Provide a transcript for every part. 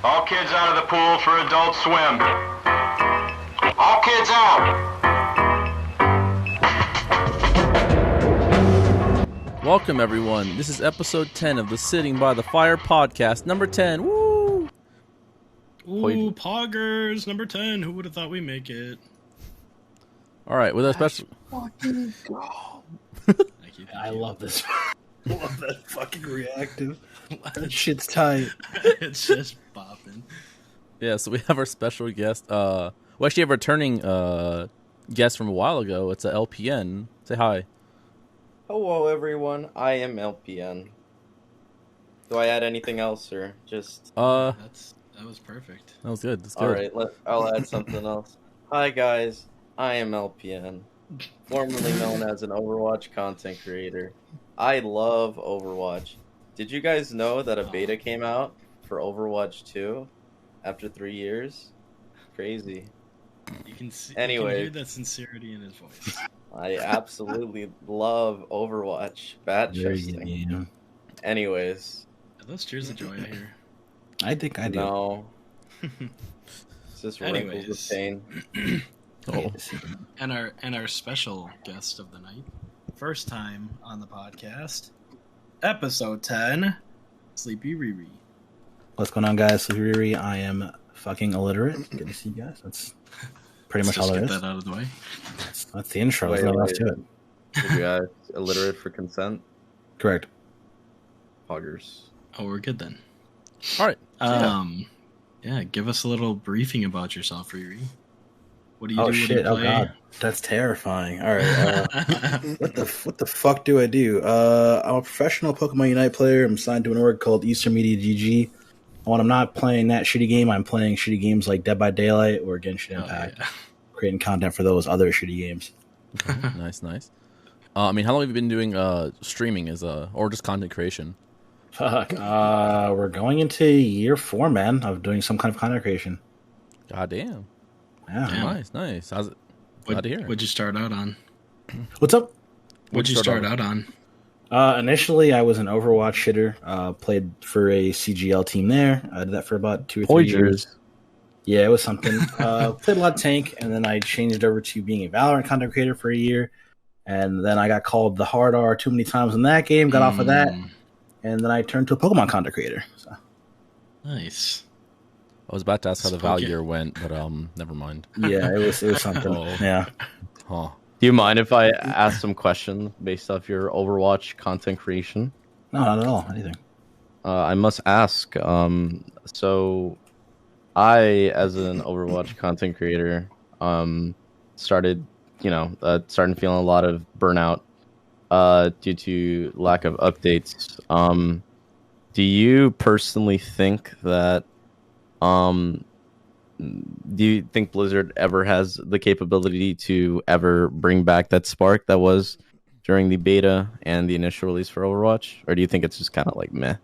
All kids out of the pool for Adult Swim. All kids out. Welcome, everyone. This is episode 10 of the Sitting by the Fire podcast, number 10. Woo! Ooh, Poggers, number 10. Who would have thought we make it? All right, with our special... Fucking go. Thank you. I love this. I love that fucking reactive. That shit's tight. It's just bopping. Yeah, so we have our special guest. We actually have a returning guest from a while ago. It's a LPN. Say hi. Hello, everyone. I am LPN. Do I add anything else, or just... That was perfect. That was good. That's good. Alright, I'll add something else. Hi, guys. I am LPN, formerly known as an Overwatch content creator. I love Overwatch. Did you guys know that a beta came out for Overwatch 2 after 3 years? Crazy. You can see. Anyway. You can hear that sincerity in his voice. I absolutely love Overwatch. Bad trusting. Yeah. Anyways. Are those tears of joy I hear? I think I do. No. It's just wrinkles of pain. Oh. And our special guest of the night, first time on the podcast, episode 10, SleepyRiri. What's going on, guys? SleepyRiri. I am fucking illiterate. Good to see you guys. That's pretty much all there is. Get that out of the way. That's the intro. There's nothing else to it. Did you guys illiterate for consent? Correct. Poggers. Oh, we're good then. All right. Yeah, give us a little briefing about yourself, Riri. What do you Oh do? shit! When Oh you god, that's terrifying. All right, what the fuck do I do? I'm a professional Pokemon Unite player. I'm signed to an org called Eastern Media GG. When I'm not playing that shitty game, I'm playing shitty games like Dead by Daylight or Genshin Impact, creating content for those other shitty games. Okay, nice. I mean, how long have you been doing streaming or just content creation? Fuck. We're going into year 4, man, of doing some kind of content creation. God damn. Yeah. Damn. Nice. How's it? Glad to hear. What'd you start out on? What's up? What'd you start out on? Initially, I was an Overwatch shitter. Played for a CGL team there. I did that for about 2 or 3 years. Yeah, it was something. Played a lot of tank, and then I changed over to being a Valorant content creator for a year. And then I got called the hard R too many times in that game, got off of that. And then I turned to a Pokemon content creator. So. Nice. I was about to ask how the Val year went, but never mind. Yeah, it was something. Yeah. Huh. Do you mind if I ask some questions based off your Overwatch content creation? No, not at all. Anything. I must ask. So, I, as an Overwatch content creator, started feeling a lot of burnout due to lack of updates. Do you personally think that? Do you think Blizzard ever has the capability to ever bring back that spark that was during the beta and the initial release for Overwatch? Or do you think it's just kind of like meh?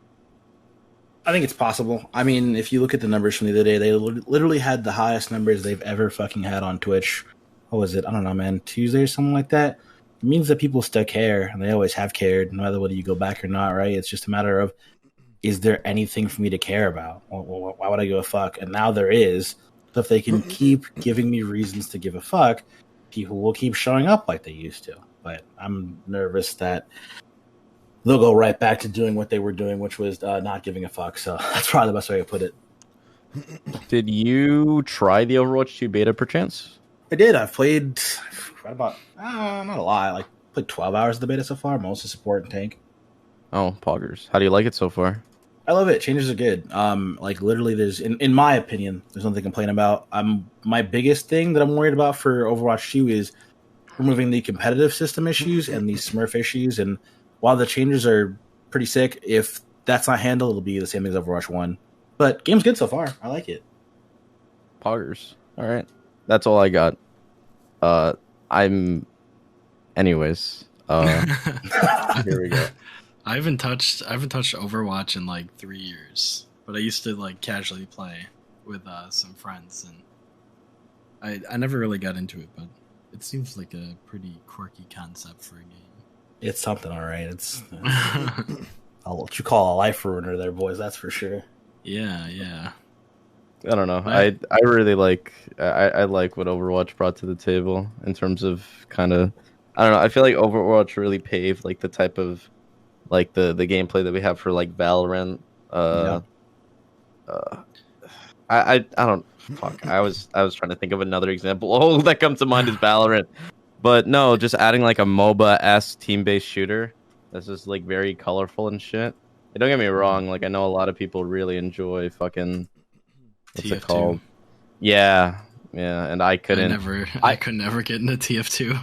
I think it's possible. I mean, if you look at the numbers from the other day, they literally had the highest numbers they've ever fucking had on Twitch. What was it? I don't know, man. Tuesday or something like that. It means that people still care, and they always have cared, no matter whether you go back or not, right? It's just a matter of, is there anything for me to care about? Well, why would I give a fuck? And now there is. So if they can keep giving me reasons to give a fuck, people will keep showing up like they used to. But I'm nervous that they'll go right back to doing what they were doing, which was not giving a fuck. So that's probably the best way to put it. Did you try the Overwatch 2 beta perchance? I did. I've played about, not a lot, like played 12 hours of the beta so far, mostly support and tank. Oh, poggers. How do you like it so far? I love it. Changes are good. Like literally there's, in my opinion, there's nothing to complain about. My biggest thing that I'm worried about for Overwatch 2 is removing the competitive system issues and the Smurf issues. And while the changes are pretty sick, if that's not handled, it'll be the same as Overwatch 1. But game's good so far. I like it. Poggers. All right. That's all I got. Anyways. Here we go. I haven't touched Overwatch in like 3 years, but I used to like casually play with some friends, and I never really got into it, but it seems like a pretty quirky concept for a game. It's something, all right. It's I'll what you call a life ruiner there, boys. That's for sure. Yeah. I don't know. But I really I like what Overwatch brought to the table in terms of kind of I don't know. I feel like Overwatch really paved like the type of like the gameplay that we have for like Valorant. Yeah. Uh I don't fuck. I was trying to think of another example. All that comes to mind is Valorant. But no, just adding like a MOBA-esque team-based shooter that's just like very colorful and shit. And don't get me wrong, like I know a lot of people really enjoy fucking what's it TF2. called? Yeah, yeah, and I couldn't. I could never get into TF2.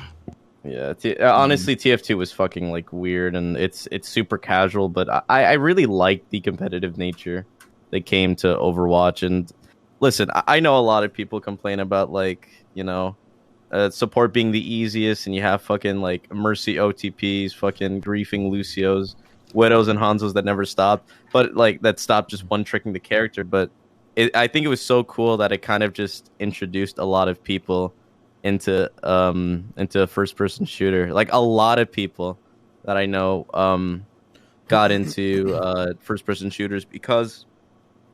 Yeah, honestly, TF2 was fucking like weird, and it's super casual. But I really like the competitive nature that came to Overwatch. And listen, I know a lot of people complain about like support being the easiest, and you have fucking like Mercy OTPs, fucking griefing Lucios, Widows, and Hanzos that never stopped, but like that stopped just one tricking the character. But I think it was so cool that it kind of just introduced a lot of people into a first person shooter. Like a lot of people that I know got into first person shooters because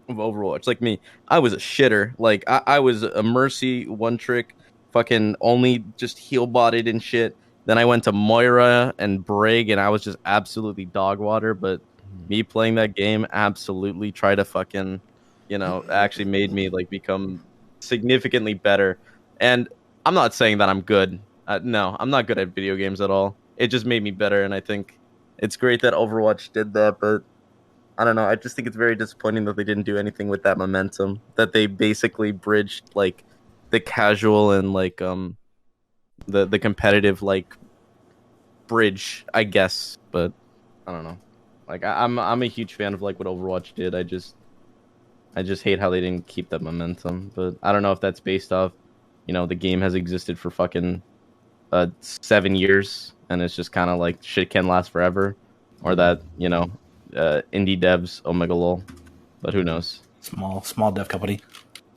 of Overwatch. Like me, I was a shitter. Like I was a Mercy one trick, fucking only just heal botted and shit. Then I went to Moira and Brig, and I was just absolutely dog water. But me playing that game absolutely tried to fucking, actually made me like become significantly better. And I'm not saying that I'm good. No, I'm not good at video games at all. It just made me better, and I think it's great that Overwatch did that. But I don't know. I just think it's very disappointing that they didn't do anything with that momentum. That they basically bridged like the casual and like the competitive like bridge, I guess. But I don't know. Like I'm a huge fan of like what Overwatch did. I just hate how they didn't keep that momentum. But I don't know if that's based off, the game has existed for fucking 7 years, and it's just kind of like shit can last forever, or that indie devs omega lol. But who knows? Small dev company.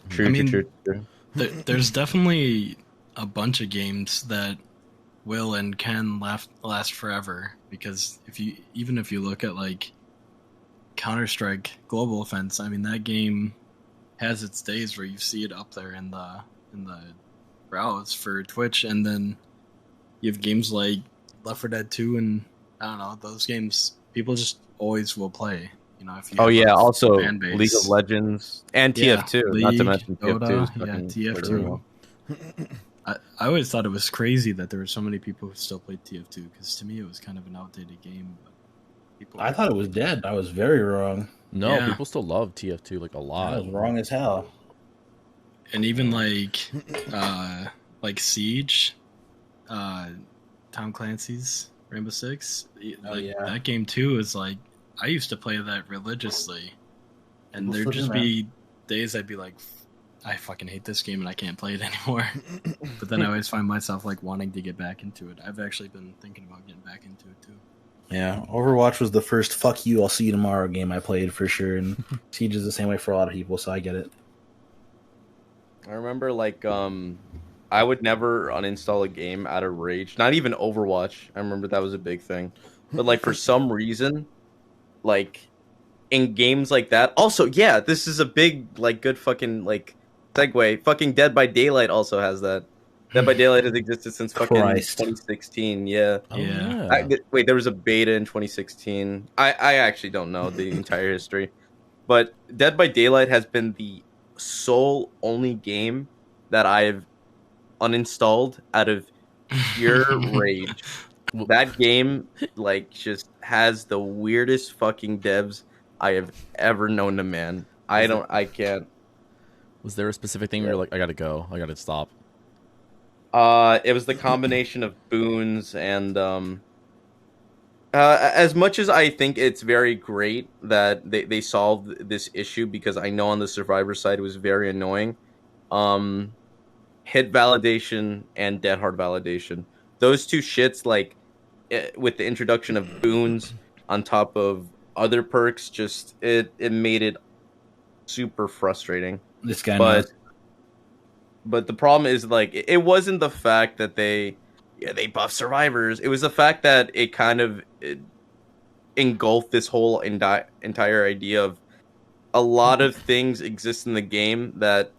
True, I mean, true. there's definitely a bunch of games that will and can last forever, because if you look at like Counter-Strike Global Offense, I mean that game has its days where you see it up there in the browse for Twitch, and then you have games like Left 4 Dead 2, and I don't know, those games people just always will play. If you Oh have yeah, a also fan base. League of Legends and Yeah, TF2, not to League, mention TF2. Dota, Is fucking TF2. I always thought it was crazy that there were so many people who still played TF2, because to me it was kind of an outdated game. But people, I thought it was dead. I was very wrong. No, Yeah. people still love TF2 like a I lot. was wrong as hell. and even like Siege, Tom Clancy's Rainbow Six, yeah. that game too is like, I used to play that religiously, and People there'd still just do, be days I'd be like, I fucking hate this game and I can't play it anymore. But then I always find myself like wanting to get back into it. I've actually been thinking about getting back into it too. Yeah, Overwatch was the first "fuck you, I'll see you tomorrow" game I played for sure, and Siege is the same way for a lot of people, so I get it. I remember like I would never uninstall a game out of rage. Not even Overwatch. I remember that was a big thing. But like for some reason, like in games like that. Also, yeah, this is a big like good fucking like segue. Fucking Dead by Daylight also has that. Dead by Daylight has existed since fucking Christ. 2016. Yeah. Oh, Yeah. Wait, there was a beta in 2016. I actually don't know the entire history, but Dead by Daylight has been the sole only game that I've uninstalled out of pure rage. That game like just has the weirdest fucking devs I have ever known to man. I can't. Was there a specific thing where you're like, I gotta go, I gotta stop? It was the combination of boons and as much as I think it's very great that they solved this issue, because I know on the survivor side it was very annoying. Hit validation and dead hard validation. Those two shits, like with the introduction of boons on top of other perks, just it made it super frustrating. This guy But knows. but the problem is like it wasn't the fact that they buff survivors. It was the fact that it engulfed this whole entire idea of a lot of things exist in the game that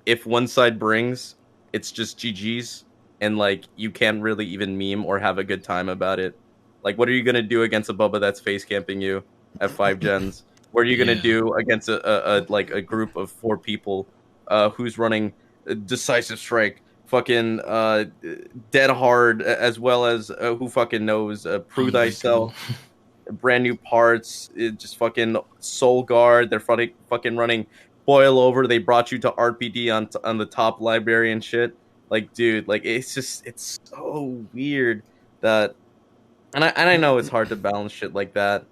if one side brings, it's just GG's, and like you can't really even meme or have a good time about it. Like, what are you gonna do against a Bubba that's face camping you at 5 gens? What are you gonna Yeah. do against a group of 4 people who's running decisive strike, fucking dead hard, as well as who fucking knows prove Unbreakable. thyself, brand new parts, just fucking soul guard. They're fucking running boil over. They brought you to RPD on the top library and shit. Like, dude, like it's so weird that, and I know it's hard to balance shit like that,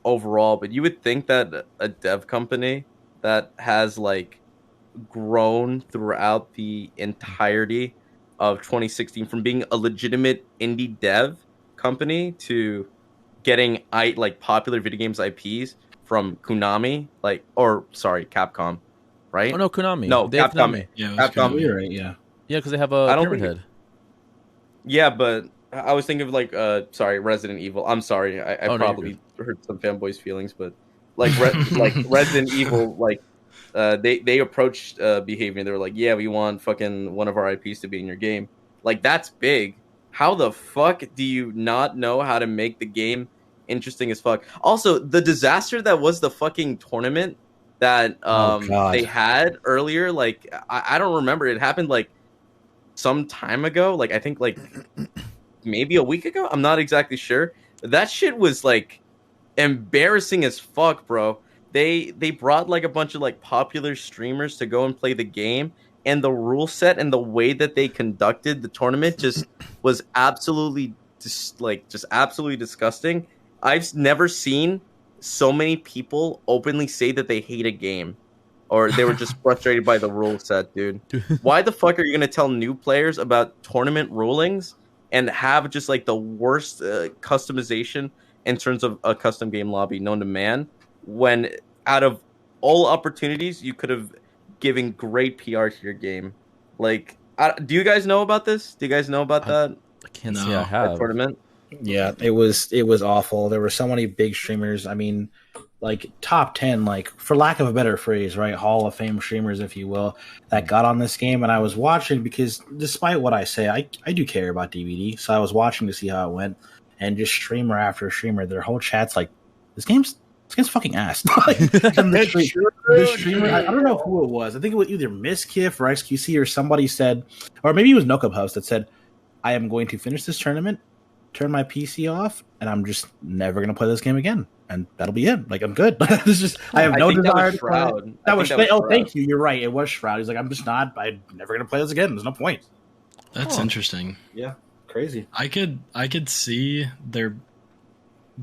overall. But you would think that a dev company that has like grown throughout the entirety of 2016 from being a legitimate indie dev company to getting like popular video games IPs from Konami, like, or sorry, Capcom, right? Oh no, Konami. No, They have Capcom. Konami. Yeah, it was Capcom. Konami. You're right. Yeah. Yeah, because they have I a don't Pyramid think Head. Yeah, but I was thinking of like sorry, Resident Evil. I'm sorry, I Oh, no, you're probably hurt some fanboys' feelings, but like like Resident Evil, like they approached behavior. They were like, yeah, we want fucking one of our IPs to be in your game. Like, that's big. How the fuck do you not know how to make the game interesting as fuck? Also, the disaster that was the fucking tournament that Oh, God. they had earlier, like I don't remember. It happened like some time ago. Like, I think like maybe a week ago. I'm not exactly sure. That shit was like embarrassing as fuck, bro. They brought like a bunch of like popular streamers to go and play the game, and the rule set and the way that they conducted the tournament just was absolutely just absolutely disgusting. I've never seen so many people openly say that they hate a game or they were just frustrated by the rule set, dude. Why the fuck are you going to tell new players about tournament rulings and have just like the worst customization in terms of a custom game lobby known to man, when out of all opportunities you could have given great PR to your game? Like, do you guys know about this? Do you guys know about that I can't say No. I that have. tournament? Yeah, it was awful. There were so many big streamers. I mean, like top 10, like for lack of a better phrase, right? Hall of Fame streamers, if you will, that got on this game. And I was watching because despite what I say, I do care about DVD. So I was watching to see how it went. And just streamer after streamer, their whole chat's like, this game's fucking ass. Like, and the streamer, I don't know who it was. I think it was either Miskiff or XQC or somebody said, or maybe it was Nokub House that said, I am going to finish this tournament, turn my PC off, and I'm just never gonna play this game again, and that'll be it. Like, I'm good. It's just I have no desire to play. Shroud. That was Shroud. thank you. You're right. It was Shroud. He's like, I'm just not. I'm never gonna play this again. There's no point. That's interesting. Yeah, crazy. I could see there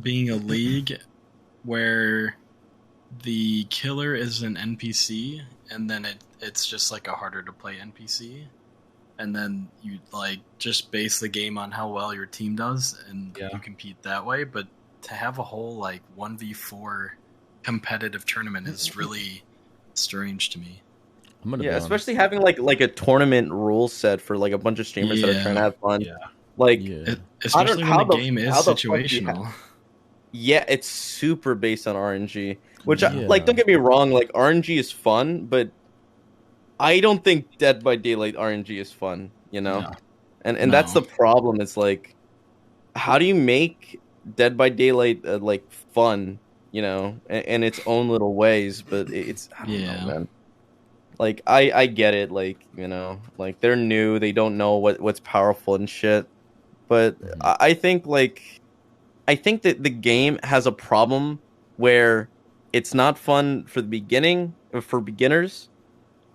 being a league where the killer is an NPC, and then it's just like a harder to play NPC, and then you like just base the game on how well your team does, and Yeah. you compete that way. But to have a whole like 1v4 competitive tournament is really strange to me. I'm gonna Yeah, be honest. especially having like a tournament rule set for like a bunch of streamers that are Yeah. trying to have fun. Yeah. Like, Yeah. Especially how when the the- game is how the fuck do you situational. yeah, it's super based on RNG. Which, Yeah. like, don't get me wrong, like RNG is fun, but I don't think Dead by Daylight RNG is fun. You know, No. and that's No. the problem. It's like, how do you make Dead by Daylight like fun? You know, in its own little ways, but it's I don't Yeah. know, man. Like, I get it, like, you know, like they're new, they don't know what's powerful and shit. But Mhm. I think that the game has a problem where it's not fun for the beginning for beginners,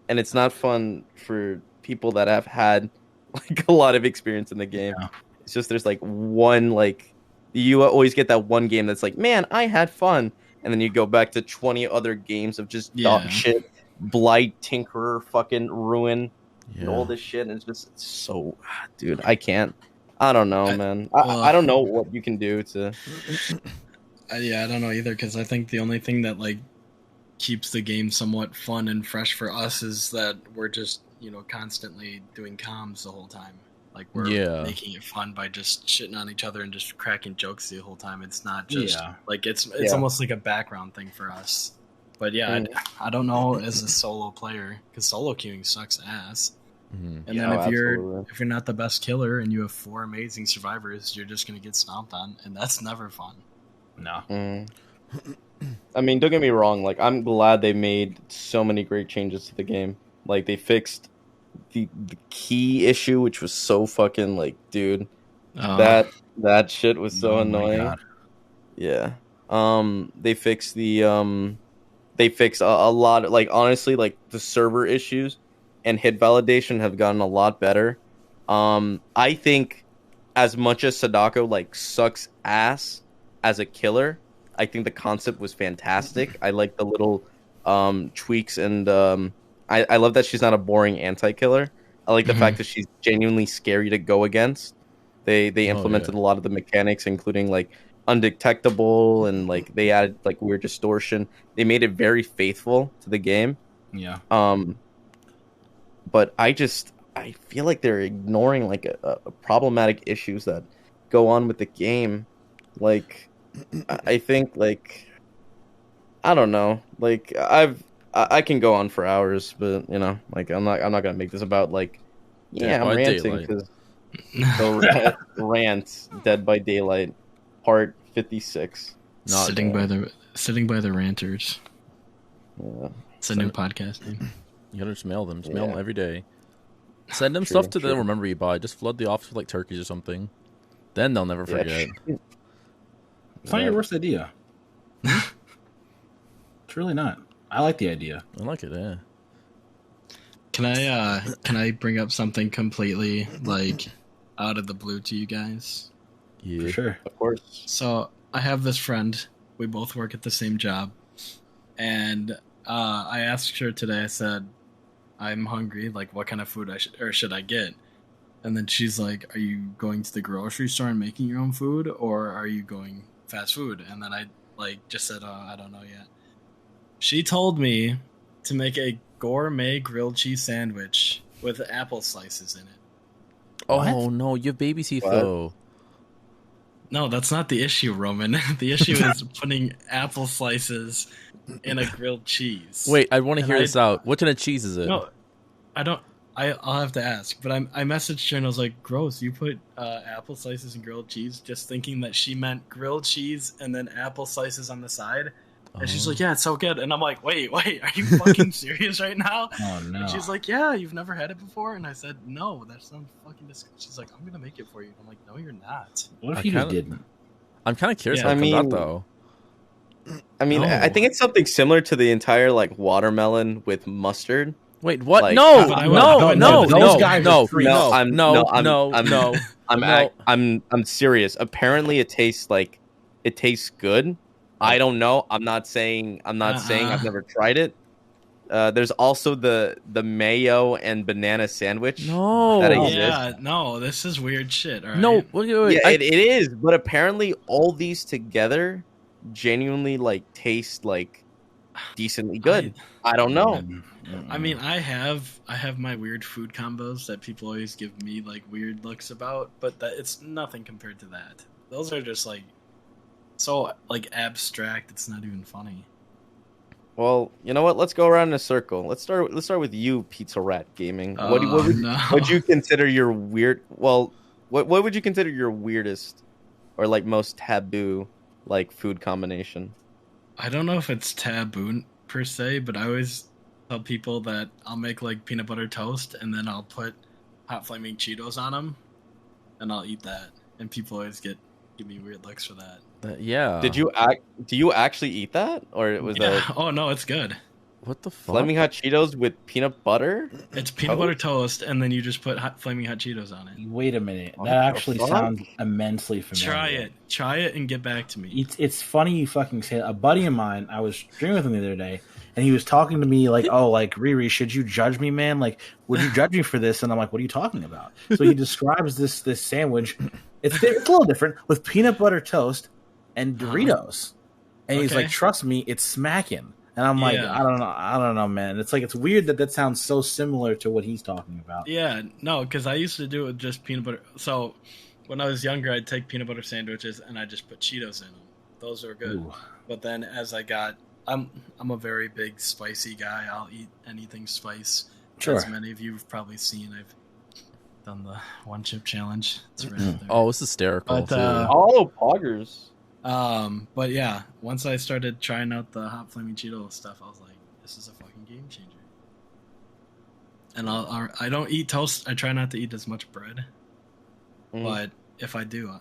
and it's not fun for people that have had like a lot of experience in the game. Yeah. It's just there's like one, like, you always get that one game that's like, man, I had fun, and then you go back to 20 other games of just dog Yeah. shit, Blight, Tinkerer, fucking Ruin, and all Yeah. this shit, and it's so, dude, I can't. I don't know, man. well- I don't know what you can do to. Yeah, I don't know either, because I think the only thing that like keeps the game somewhat fun and fresh for us is that we're just constantly doing comms the whole time. Like, we're Yeah. making it fun by just shitting on each other and just cracking jokes the whole time. It's not just Yeah. like it's Yeah. almost like a background thing for us. But yeah, I don't know as a solo player because solo queuing sucks ass. Mhm. And Yeah, then if absolutely. you're not the best killer and you have 4 amazing survivors, you're just gonna get stomped on, and that's never fun. No. Mm. I mean, don't get me wrong. Like, I'm glad they made so many great changes to the game. Like, they fixed the key issue, which was so fucking like, dude, that shit was so Oh my annoying. God. Yeah. They fixed they fixed a lot. Like, honestly, like the server issues and hit validation have gotten a lot better. I think as much as Sadako like sucks ass as a killer, I think the concept was fantastic. I like the little tweaks, and I love that she's not a boring anti-killer. I like the fact that she's genuinely scary to go against. They implemented a lot of the mechanics, including like undetectable, and like they added like weird distortion. They made it very faithful to the game. Yeah. But I feel like they're ignoring like a problematic issues that go on with the game. Like, I think like, I don't know. Like, I can go on for hours, but you know, like I'm not gonna make this about like, Dead I'm by ranting Daylight. because the rant Dead by Daylight part 56. Not sitting by the ranters. Yeah. It's a new podcast name. You gotta just mail them. Just mail them Yeah. every day. Send them True, stuff to true. they'll remember you by. Just flood the office with like turkeys or something. Then they'll never forget. It's not your worst idea. It's really not. I like the idea. I like it, yeah. Can I bring up something completely like out of the blue to you guys? Yeah. For sure. Of course. So I have this friend. We both work at the same job, and I asked her today. I said, "I'm hungry. Like, what kind of food should I get?" And then she's like, "Are you going to the grocery store and making your own food, or are you going fast food?" And then I like just said, "I don't know yet." She told me to make a gourmet grilled cheese sandwich with apple slices in it. Oh no, you have baby teeth What? though. No, that's not the issue, Roman. The issue is putting apple slices in a grilled cheese. Wait, I want to And hear I- this out. What kind of cheese is it? No, I don't. I'll have to ask. But I messaged her and I was like, "Gross! You put apple slices in grilled cheese?" Just thinking that she meant grilled cheese and then apple slices on the side. And she's like, "Yeah, it's so good." And I'm like, "Wait, are you fucking serious right now?" Oh no. And she's like, "Yeah, you've never had it before." And I said, "No, that sounds fucking disgusting." She's like, "I'm gonna make it for you." I'm like, "No, you're not." What if I you just kinda- didn't? I'm kind of curious Yeah, how it I comes out mean- though. I mean, I No. think it's something similar to the entire like watermelon with mustard. Wait, what? Like- no, But I no, would- no, those no, guys no, are freaks. no, I'm- no, no, I'm- no, I'm- no. No. I'm serious. Apparently, it tastes good. I don't know. I'm not saying I've never tried it. There's also the mayo and banana sandwich. No. That Oh, exists. Yeah, no, this is weird shit. All right? No, wait. Yeah, it is. But apparently, all these together genuinely like taste like decently good. I don't know. I mean, I have my weird food combos that people always give me like weird looks about, but it's nothing compared to that. Those are just like so like abstract. It's not even funny. Well, you know what? Let's go around in a circle. Let's start with you, Pizza Rat Gaming. What would you consider your weird? Well, what would you consider your weirdest or like most taboo like food combination? I don't know if it's taboo per se, but I always tell people that I'll make like peanut butter toast and then I'll put hot flaming Cheetos on them, and I'll eat that. And people always give me weird looks for that. Yeah. Do you actually eat that, or was Yeah. that Oh no, it's good. What the fuck? flaming hot Cheetos with peanut butter? It's peanut butter toast, and then you just put flaming hot Cheetos on it. Wait a minute. What That the actually fuck? sounds immensely familiar. Try it, and get back to me. It's funny you fucking say that. A buddy of mine, I was streaming with him the other day, and he was talking to me like, "Oh, like Riri, should you judge me, man? Like, would you judge me for this?" And I'm like, "What are you talking about?" So he describes this sandwich. It's a little different with peanut butter toast and Doritos, and he's Okay. like, "Trust me, it's smacking." And I'm like, Yeah. I don't know, man. It's like it's weird that sounds so similar to what he's talking about. Yeah, no, because I used to do it with just peanut butter. So when I was younger, I'd take peanut butter sandwiches and I just put Cheetos in them. Those were good. Ooh. But then as I got I'm a very big spicy guy. I'll eat anything spice. Sure. As many of you have probably seen, I've done the one chip challenge. It's right there. Oh, it's hysterical. But, too. Oh, poggers. But yeah, once I started trying out the hot flaming Cheeto stuff, I was like, this is a fucking game changer. And I don't eat toast. I try not to eat as much bread. But if I do,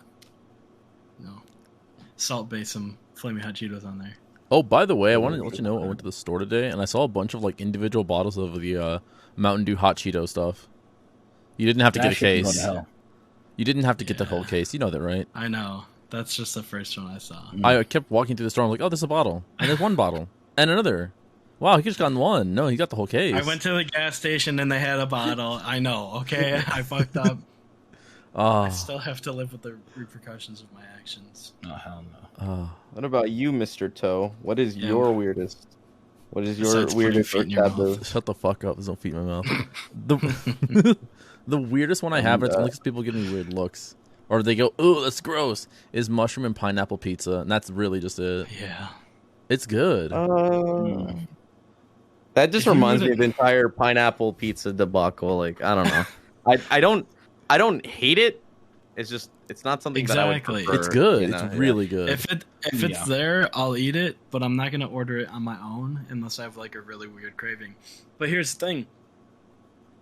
salt base some flaming hot Cheetos on there. Oh, by the way, I wanted to let you know I went to the store today and I saw a bunch of like individual bottles of the Mountain Dew hot Cheeto stuff. You didn't have to get a case. You didn't have to get the whole case. You know that, right? I know. That's just the first one I saw. I kept walking through the store. I'm like, oh, there's a bottle, and there's one bottle, and another. Wow, he just got one. No, he got the whole case. I went to the gas station and they had a bottle. I know. Okay, I fucked up. I still have to live with the repercussions of my actions. Oh hell no. What about you, Mr. Toe? What is your weirdest? What is your Besides weirdest putting feet in your taboo? mouth. Shut the fuck up. There's no feet in my mouth. The weirdest one I have, and it's only because people give me weird looks. Or they go, ooh, that's gross, is mushroom and pineapple pizza. And that's really just it. Yeah. It's good. That just reminds me of the entire pineapple pizza debacle. Like, I don't know. I don't hate it. It's just, it's not something that I would prefer, It's good. you know? It's really good. If it's there, I'll eat it, but I'm not gonna order it on my own unless I have like a really weird craving. But here's the thing.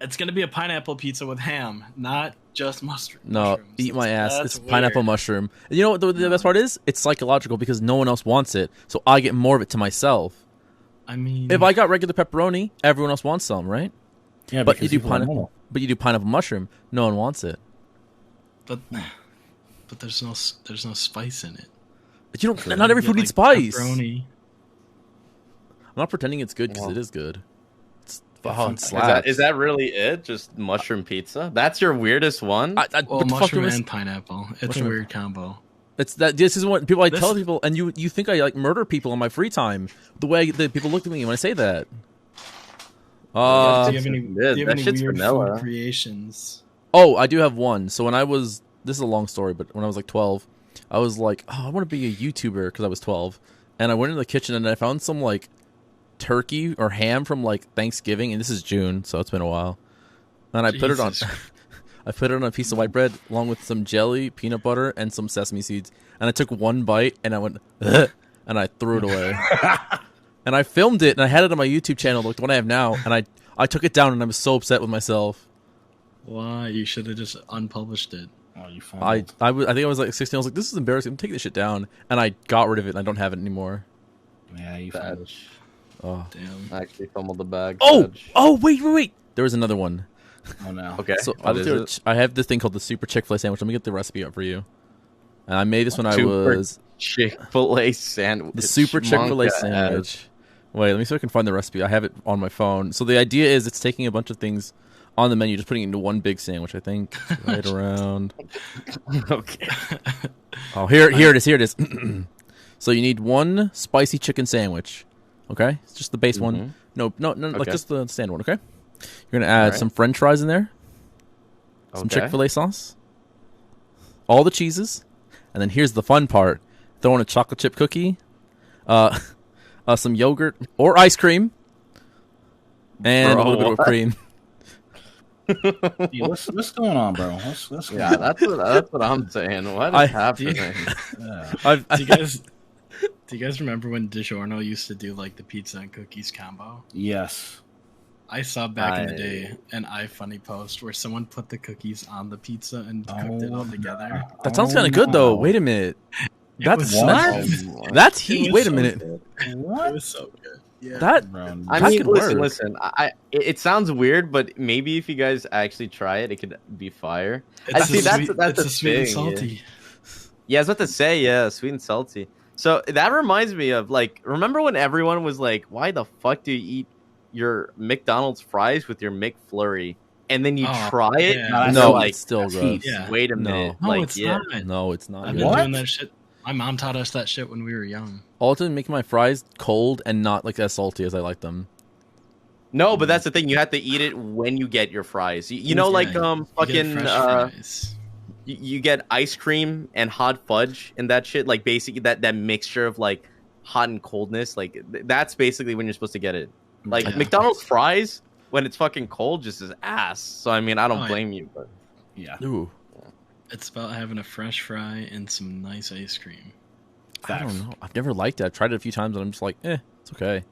It's gonna be a pineapple pizza with ham, not just mustard. No, mushrooms. eat my ass. That's It's pineapple weird. mushroom. And you know what the best part is? It's psychological because no one else wants it, so I get more of it to myself. I mean, If I got regular pepperoni, everyone else wants some, right? Yeah, But you because do people are pineapple. normal. But you do pineapple mushroom. No one wants it. but there's no spice in it. But you don't. You Not every get, food like, needs spice. pepperoni. I'm not pretending it's good because Well. it is good. It's fun- it is slaps. Is that really it? Just mushroom pizza? That's your weirdest one? Well, but the fuck mushroom is- and pineapple. It's Mushroom. a weird combo. It's that. This is what people I tell This- people, and you think I like murder people in my free time. The way that people look at me when I say that. Do you have That any shit's weird vanilla. food creations? Oh, I do have one. So when I was, this is a long story, but when I was like 12, I was like, oh, I want to be a YouTuber because I was 12, and I went into the kitchen and I found some like turkey or ham from like Thanksgiving, and this is June, so it's been a while, and I put it on. Jesus. I put it on a piece of white bread along with some jelly, peanut butter, and some sesame seeds. And I took one bite and I went, ugh, and I threw it away. And I filmed it and I had it on my YouTube channel, like the one I have now. And I took it down and I was so upset with myself. Why? You should have just unpublished it. Oh, you I fumbled. think I was like 16. I was like, this is embarrassing. I'm taking this shit down. And I got rid of it and I don't have it anymore. Yeah, you Bad. fumbled. Oh, Damn. I actually fumbled the bag. oh, Fudge. wait. There was another one. Oh no. Okay. So what is it? I have this thing called the Super Chick-fil-A sandwich. Let me get the recipe up for you. And I made this when I Super was Chick-fil-A sandwich. the Super Chick-fil-A Monka sandwich. Wait, let me see if I can find the recipe. I have it on my phone. So the idea is it's taking a bunch of things on the menu, just putting it into one big sandwich. I think right around. ad. Okay. Oh, here it is. So you need one spicy chicken sandwich. Okay, it's just the base one. No, like Okay. just the standard one. Okay. You're gonna add Alright. some French fries in there, some Okay. Chick-fil-A sauce, all the cheeses, and then here's the fun part: throw in a chocolate chip cookie, some yogurt or ice cream, and Bro, a little bit of what? cream. Dude, what's going on, bro? What's going Yeah, on? that's what I'm saying. What I- is happening? Yeah. Do you guys remember when DiGiorno used to do like the pizza and cookies combo? Yes. I saw back in the day an iFunny post where someone put the cookies on the pizza and cooked it all together. That sounds Oh, kind of good though. no. Wait a minute. It That's was what? so good. That's It heat. was Wait a so minute. good. What? It was so good. Yeah. That Bro, I That mean, could listen, work. listen. It sounds weird, but maybe if you guys actually try it, it could be fire. It's see, a that's sweet, that's it's the a sweet and thing, salty. Yeah, I was about to say, yeah, sweet and salty. So that reminds me of like, remember when everyone was like, "Why the fuck do you eat your McDonald's fries with your McFlurry?" And then you Oh, try it, yeah. and No, they're like, it's still "Heat, gross. Yeah. Wait a No. minute, No, like, it's yeah, not. No, it's not. I've good. been What? doing that shit. My mom taught us that shit when we were young. All to make my fries cold and not like as salty as I like them. No, but that's the thing. You have to eat it when you get your fries. You know, like Yeah, you get fucking fresh fries. you get ice cream and hot fudge and that shit. Like basically that mixture of like hot and coldness, like that's basically when you're supposed to get it. Like Yeah. McDonald's fries when it's fucking cold just is ass. So I mean, I don't Oh, blame you, but Yeah. Ooh, It's about having a fresh fry and some nice ice cream. I don't know. I've never liked it. I've tried it a few times and I'm just like, it's okay.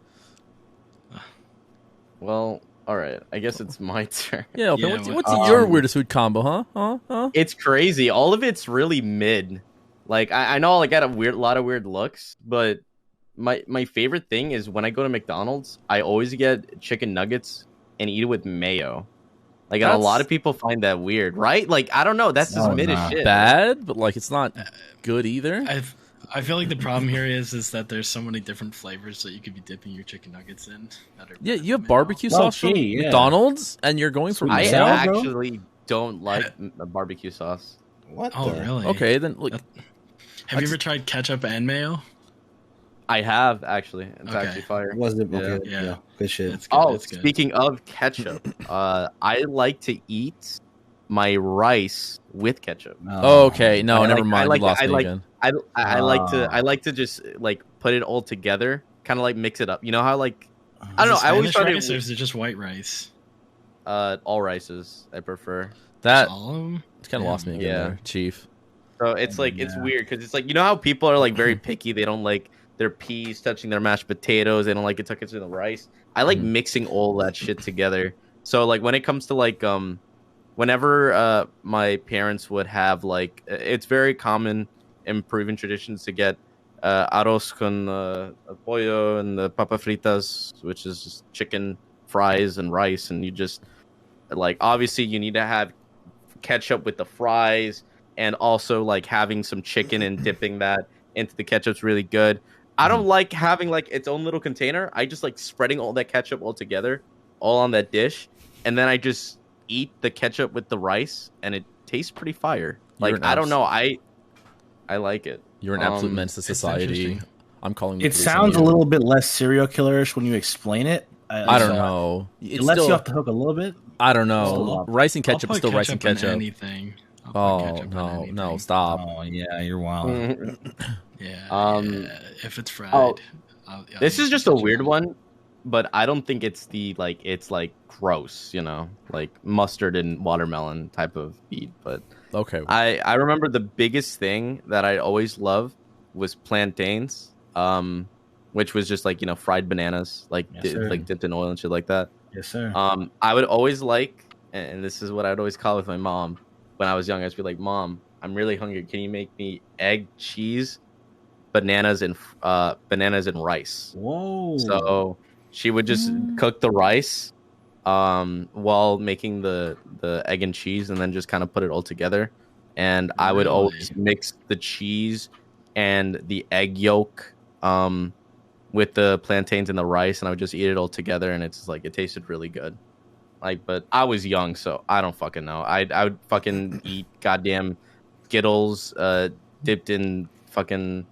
well, all right. I guess it's my turn. Yeah, okay. Yeah, What's what- your weirdest food combo, huh? It's crazy. All of it's really mid. Like I know I got a lot of weird looks, but my favorite thing is when I go to McDonald's, I always get chicken nuggets and eat it with mayo. Like and a That's lot of people find that weird, right? Like I don't know, that's just No, mid as nah. shit. bad, but like it's not good either. I feel like the problem here is that there's so many different flavors that you could be dipping your chicken nuggets in. That are Yeah, better you have than barbecue sauce from Low-key, yeah. McDonald's, and you're going for Sweet I and mayo? sour, bro? actually don't like barbecue sauce. What? Oh, the? really? Okay, then look. Have you ever tried ketchup and mayo? I have actually. It's Okay. actually fire. Was it? Okay. Yeah. Yeah. Good shit. It's good. Oh, it's good. speaking of ketchup, I like to eat my rice with ketchup. Oh, okay, no, I never like- mind. I like- you lost I me like- again. I like to just like put it all together, kind of like mix it up. You know how like I don't Is know. it I always Spanish thought rice or it is it just white rice? all rices I prefer. That All of them? kind of lost me again, Yeah. there, Chief. So it's like it's Yeah. weird because it's like you know how people are like very picky. They don't like their peas touching their mashed potatoes. They don't like it touching the rice. I like Mhm. mixing all that shit together. So like when it comes to like whenever my parents would have like it's very common in Peruvian traditions to get arroz con pollo and the papa fritas, which is just chicken fries and rice, and you just like obviously you need to have ketchup with the fries, and also like having some chicken and dipping that into the ketchup's really good. I don't like having like its own little container. I just like spreading all that ketchup all together, all on that dish, and then I just eat the ketchup with the rice, and it tastes pretty fire. You're Like an I don't know, I like it. You're an absolute menace to it's society. interesting. I'm calling. the It police on sounds a you. little bit less serial killerish when you explain it. I don't so know. It It's lets still, you off the hook a little bit. I don't Still know. love it. Rice and ketchup I'll is put still rice and in ketchup. anything. I'll put Oh ketchup in no, anything. no, stop. Oh yeah, you're wild. Yeah, yeah, if it's fried. Oh, I'll This use is just the a ketchup weird on it. one, but I don't think it's it's like gross, you know, like mustard and watermelon type of beat. But Okay. I remember the biggest thing that I always loved was plantains, which was just like, you know, fried bananas, like Yes, sir. like dipped in oil and shit like that. Yes, sir. I would always like, and this is what I'd always call with my mom when I was young. I'd be like, "Mom, I'm really hungry. Can you make me egg, cheese, bananas, and rice?" Whoa. So she would just cook the rice while making the egg and cheese, and then just kind of put it all together. And I would always mix the cheese and the egg yolk with the plantains and the rice, and I would just eat it all together, and it's just like it tasted really good. Like, but I was young, so I don't fucking know. I would fucking eat goddamn Skittles dipped in fucking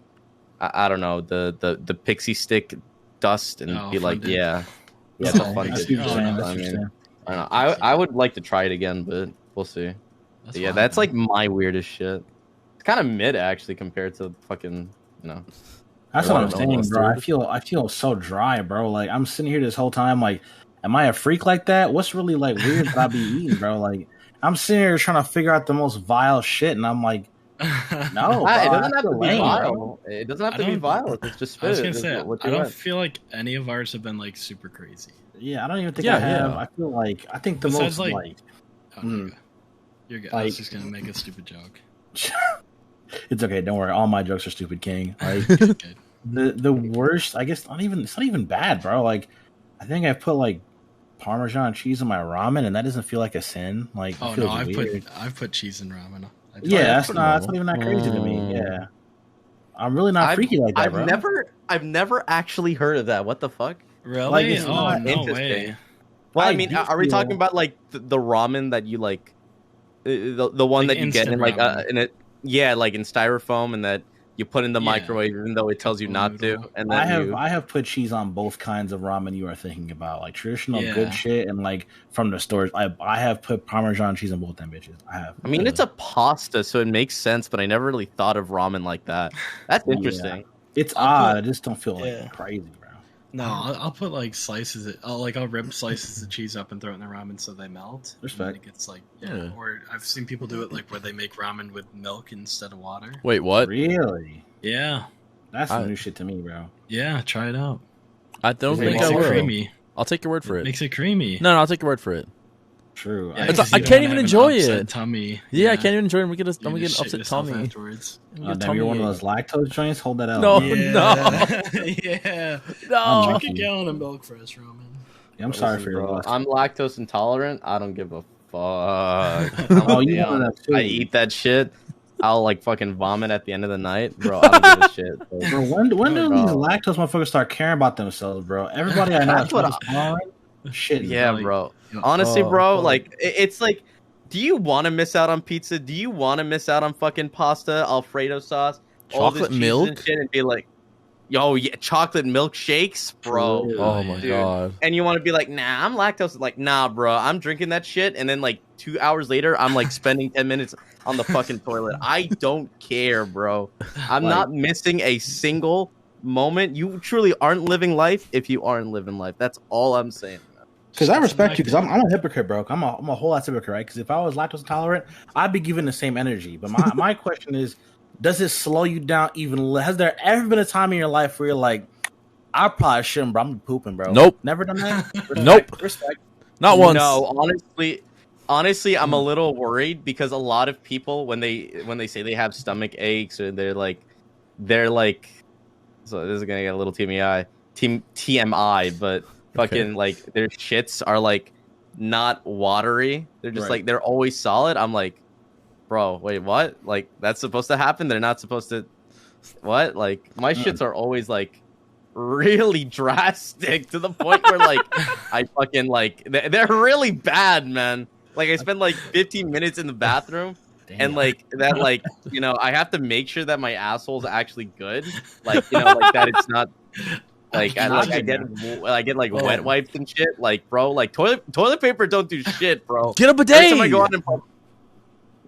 I don't know the pixie stick dust and be like, Fun Dip. yeah, it's Okay, a fun I dip. see what you're saying, I that's what you're mean, saying. I don't know. I would like to try it again, but we'll see. But yeah, fine, that's man. like my weirdest shit. It's kind of mid actually compared to fucking, you know. That's what I'm Watermelon saying, bro. I mustard. feel so dry, bro. Like I'm sitting here this whole time, like, am I a freak like that? What's really like weird that I be eating, bro? Like I'm sitting here trying to figure out the most vile shit, and I'm like, no, bro, It I doesn't have feel to be lame, vile. bro. It doesn't have I to be don't- vile. It's just I was spit. gonna It's say, what I you don't want. feel like any of ours have been like super crazy. Yeah, I don't even think Yeah, I have. yeah. I feel like I think the Besides, most like- like Oh, Mm. you're good. I was Like- just gonna make a stupid joke. it's okay. Don't worry. All my jokes are stupid, King. Like Good. the worst. I guess it's not even bad, bro. Like I think I put like Parmesan cheese in my ramen, and that doesn't feel like a sin. Like it Oh feels no, weird. I've put cheese in ramen. Yeah, that's pretty not normal. even that crazy to me. Mm. Yeah, I'm really not freaky like that, bro. I've never actually heard of that. What the fuck? Really? Like, it's Oh not no interesting. way. Well, I I mean, do are we talking feel- about like the ramen that you like, the one Like that you get in instant like ramen. in it? Yeah, like in styrofoam, and that you put in the Yeah. microwave, even though it tells you not to. Noodle. And then I have put cheese on both kinds of ramen you are thinking about, like traditional Yeah. good shit and like from the stores. I have put Parmesan cheese on both them bitches. I have. I mean, it's a pasta, so it makes sense. But I never really thought of ramen like that. That's Yeah. interesting. It's I'll odd. I just don't feel like Yeah. crazy, bro. No, I'll put like slices. I'll rip slices of cheese up and throw it in the ramen so they melt. And Respect. then it gets like Yeah. Or I've seen people do it like where they make ramen with milk instead of water. Wait, what? Really? Yeah, That's some I- new shit to me, bro. yeah. Try it out. I don't Is it think Makes I it will. creamy. I'll take your word for it. Makes it creamy. No, I'll take your word for it. True. Yeah, It's- 'cause I you don't can't wanna even have an enjoy upset it. Tummy. Yeah, I can't even enjoy it. I'm gonna You get an just shit upset yourself tummy. afterwards. I'm gonna get Damn, you're one of tummy those lactose joints. Hold that out. No. Yeah. yeah. No. Drink a gallon of milk for us, Roman. Yeah, I'm sorry Listen, for your bro. loss. I'm lactose intolerant. I don't give a fuck. Oh, you one of them too. I eat that shit. I'll like fucking vomit at the end of the night, bro. I don't give a shit. Bro. Bro, when do Bro. these lactose motherfuckers start caring about themselves, bro? Everybody I know That's is what lactose intolerant. Shit. Yeah, like- bro. Honestly, Oh, bro, fuck. like it's like, do you want to miss out on pizza? Do you want to miss out on fucking pasta, Alfredo sauce, all this Chocolate cheese milk? and shit, and be like, yo, yeah, chocolate milkshakes, bro. True. Oh my Dude. god. And you want to be like, nah, I'm lactose. Like, nah, bro, I'm drinking that shit. And then like 2 hours later, I'm like spending 10 minutes on the fucking toilet. I don't care, bro. I'm Like- not missing a single moment. You truly aren't living life if you aren't living life. That's all I'm saying. Because I respect you, because I'm a hypocrite, bro. I'm a whole ass hypocrite, right? Because if I was lactose intolerant, I'd be given the same energy. But my question is, does it slow you down even less? Has there ever been a time in your life where you're like, I probably shouldn't, bro. I'm pooping, bro. Nope. Never done that? Respect, Nope. Respect. Not once. No, honestly, I'm a little worried because a lot of people when they say they have stomach aches or they're like, so this is gonna get a little TMI, but fucking like their shits are like not watery. They're just Right. like they're always solid. I'm like, bro, wait, what? Like that's supposed to happen? They're not supposed to. What? Like my shits are always like really drastic to the point where like I fucking like they're really bad, man. Like I spend like 15 minutes in the bathroom Damn. and like that like you know I have to make sure that my asshole's actually good, like you know like that it's not like I get like wet wipes and shit, like bro, like toilet paper don't do shit, bro. Get a Every bidet. time I go out in public,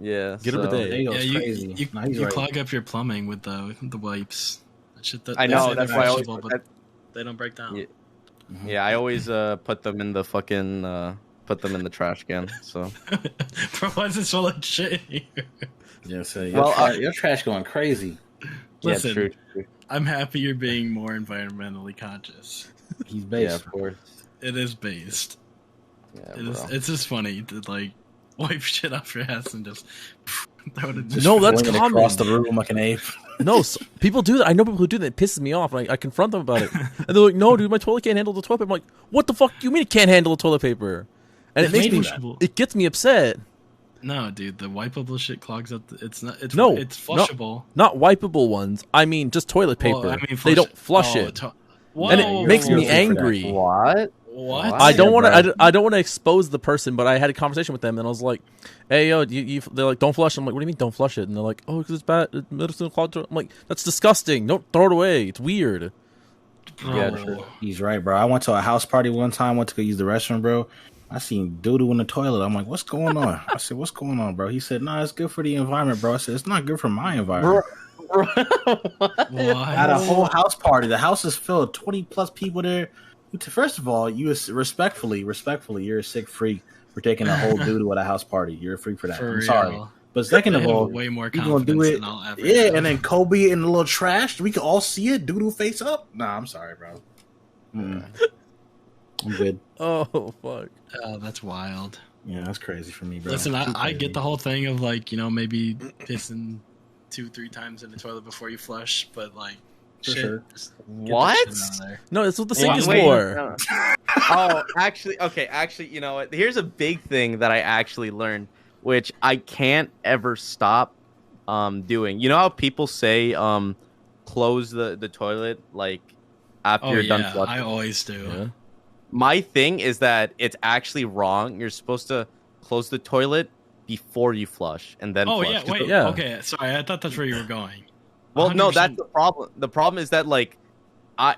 yeah, Get a bidet. There you go. Yeah, It's you crazy. No, he's right. clog up your plumbing with the wipes. That shit that I know, they say that's they're why I always flexible, put but they don't break down. Yeah. Yeah, I always put them in the fucking put them in the trash can. So Bro, why is it so like shit here? Yeah, so your trash going crazy. Listen, yeah, true. I'm happy you're being more environmentally conscious. He's Yeah, based. of course. It is based. Yeah, It is, bro. it's just funny to like wipe shit off your ass and just throw it in the No, that's Flinging common. across the room like an ape. No, people do that. I know people who do that. It pisses me off. I confront them about it, and they're like, "No, dude, my toilet can't handle the toilet paper." I'm like, "What the fuck do you mean it can't handle the toilet paper?" And it It's makes me, washable. it gets me upset. No, dude, the wipeable shit clogs up. It's not. It's No, it's flushable. Not wipeable ones. I mean, just toilet paper. Well, I mean, They don't flush oh, it, Whoa, and it makes me you're free for that. angry. What? What? I don't Yeah, want bro. to. I don't want to expose the person, but I had a conversation with them, and I was like, "Hey, yo, they're like, don't flush." I'm like, "What do you mean, don't flush it?" And they're like, "Oh, because it's bad. It's medicine clogged." I'm like, "That's disgusting. Don't throw it away. It's weird." Bro. Yeah, true. He's right, bro. I went to a house party one time. Went to go use the restroom, bro. I seen doo-doo in the toilet. I'm like, what's going on? I said, what's going on, bro? He said, nah, it's good for the environment, bro. I said, it's not good for my environment. What? I had a whole house party. The house is filled, 20 plus people there. First of all, you respectfully, you're a sick freak for taking a whole doo-doo at a house party. You're a freak for that. For I'm real. sorry. But second I of have all, way more you gonna do confidence it? than I'll ever. Yeah, have. and then Kobe in the little trash. We can all see it. Doo-doo face up. Nah, I'm sorry, bro. I'm good. Oh fuck. Oh, that's wild. Yeah, that's crazy for me, bro. Listen, Too I crazy. get the whole thing of like, you know, maybe pissing 2-3 times in the toilet before you flush, but like, For shit, sure. just get the What? shit out of there. No, that's what the sink Wait, is wait, for. no. Oh, actually, you know what? Here's a big thing that I actually learned, which I can't ever stop doing. You know how people say close the toilet like after Oh you're done yeah, flushing? I always do. Yeah. My thing is that it's actually wrong. You're supposed to close the toilet before you flush and then Oh flush. yeah, 'Cause wait. Yeah. Okay, sorry, I thought that's where you were going. Well, no, 100%. that's the problem. The problem is that like,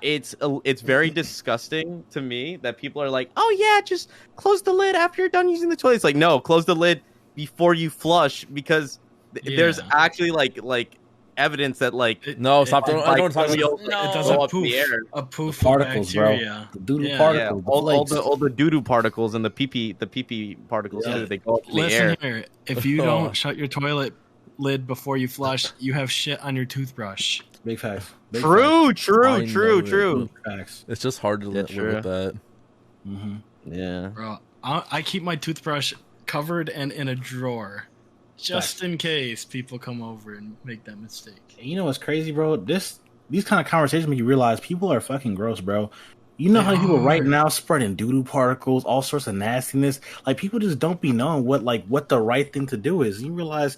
it's very disgusting to me that people are like, oh yeah, just close the lid after you're done using the toilet. It's like, no, close the lid before you flush because there's Yeah. actually like evidence that like No, stop! it- I don't talk we about also It no. does go a up in the poof, air. a poof The particles, of bro. bacteria. The doodle Yeah. particles. Yeah, all the the doo-doo particles and the pee-pee particles Yeah. too. They go up in the Listen air. here, if you don't shut your toilet lid before you flush, you have shit on your toothbrush. Big facts. Big True, I true, know true, it. true. facts. It's just hard to Yeah, live true. with that. Mm-hmm. Yeah. Bro, I keep my toothbrush covered and in a drawer, just in case people come over and make that mistake. And you know what's crazy, bro? These kind of conversations make you realize people are fucking gross, bro. You know They how many people right are. now spreading doo-doo particles, all sorts of nastiness. Like people just don't be knowing what the right thing to do is. You realize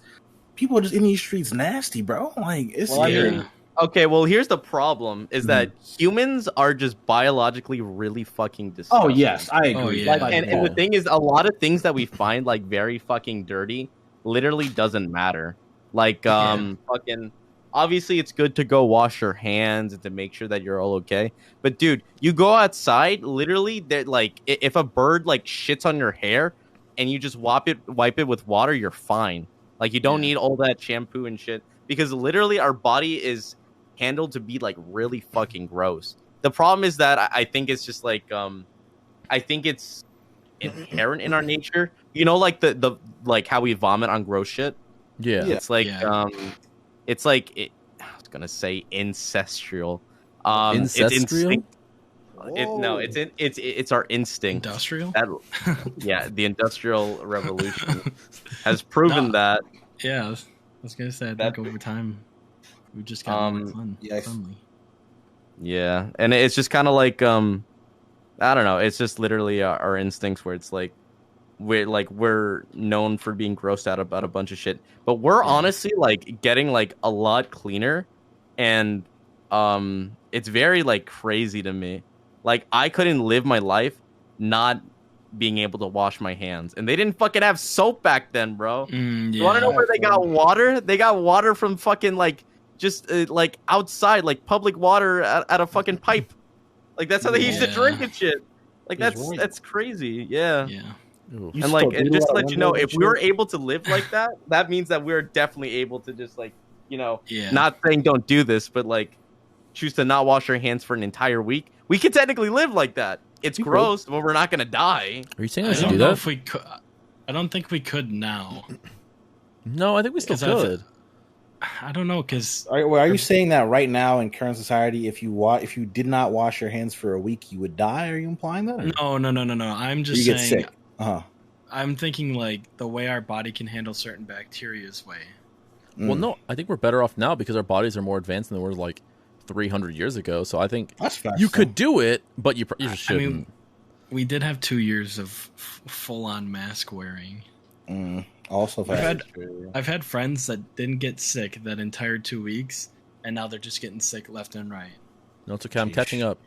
people are just in these streets nasty, bro. Like it's Well, I Yeah. mean, okay, well, here's the problem: is that humans are just biologically really fucking disgusting. oh yes, I agree. Oh, yeah. Like, and the thing is, a lot of things that we find like very fucking dirty, literally doesn't matter. Like, fucking. Obviously, it's good to go wash your hands and to make sure that you're all okay. But dude, you go outside, literally, that like if a bird like shits on your hair, and you just wipe it with water, you're fine. Like you don't Yeah. need all that shampoo and shit because literally our body is handled to be like really fucking gross. The problem is that I think it's just like I think it's inherent in our nature. You know, like the like how we vomit on gross shit. Yeah. It's like Yeah. it's like I was gonna say ancestral. It's Ancestral? instinct. It's our instinct. Industrial? That, yeah, the Industrial Revolution has proven No. that. Yeah, I was gonna say, I That- think over time, we just got more fun. yes. Friendly. Yeah, and it's just kind of like I don't know. It's just literally our instincts where it's like we're known for being grossed out about a bunch of shit, but we're honestly like getting like a lot cleaner, and it's very like crazy to me. Like I couldn't live my life not being able to wash my hands, and they didn't fucking have soap back then, bro. You want to know where they got water? They got water from fucking like just like outside, like public water at a fucking pipe. Like that's how they used to Yeah. drink and shit. Like He's right. that's crazy. Yeah. Yeah. Ooh. You And like still and do just to that let you know, window if and we were shit? able to live like that, that means that we're definitely able to just like, you know, Yeah. not saying don't do this, but like choose to not wash our hands for an entire week. We could technically live like that. It's You could. gross, but we're not gonna die. Are you saying I I should don't do know that? if we could. I don't think we could now. No, I think we still 'Cause I th- could. I don't know, because Are you saying that right now in current society, if you did not wash your hands for a week, you would die? Are you implying that? Or no. I'm you just get saying. sick. Uh huh. I'm thinking like the way our body can handle certain bacteria's way. Well, no, I think we're better off now because our bodies are more advanced than they were like 300 years ago. So I think That's facts. you could do it, but you just I shouldn't. mean, we did have 2 years of full-on mask wearing. Also facts. I've had friends that didn't get sick that entire 2 weeks, and now they're just getting sick left and right. No, it's okay. I'm Sheesh. catching up.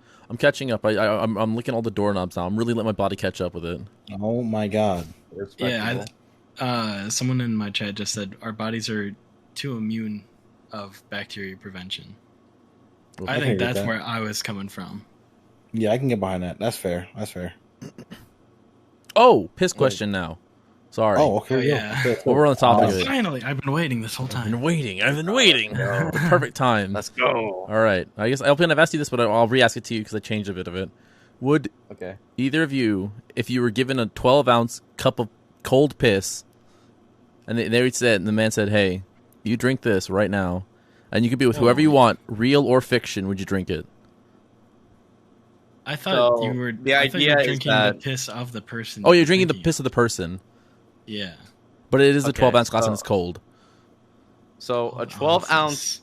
I'm licking all the doorknobs now. I'm really letting my body catch up with it. Oh my god. Yeah, someone in my chat just said our bodies are too immune of bacteria prevention. Well, I can think agree with that's that. where I was coming from. Yeah, I can get behind that. That's fair. That's fair. Oh, piss question now. Sorry. Oh, okay. Oh, yeah. yeah. Okay, Well, cool. we're on the topic of it. Finally, I've been waiting this whole I've been time. waiting. The perfect time. Let's go. All right. I guess I've asked you this, but I'll re-ask it to you because I changed a bit of it. Would Okay. either of you, if you were given a 12-ounce cup of cold piss, and the man said, "Hey, you drink this right now, and you can be with whoever you want, real or fiction, would you drink it?" I thought So, you were. the I thought you idea were is drinking that- the piss of the person. Oh, you're drinking the piss of the person, Yeah. but it is a Okay, 12-ounce glass so- and it's cold. So a Oh, 12 ounce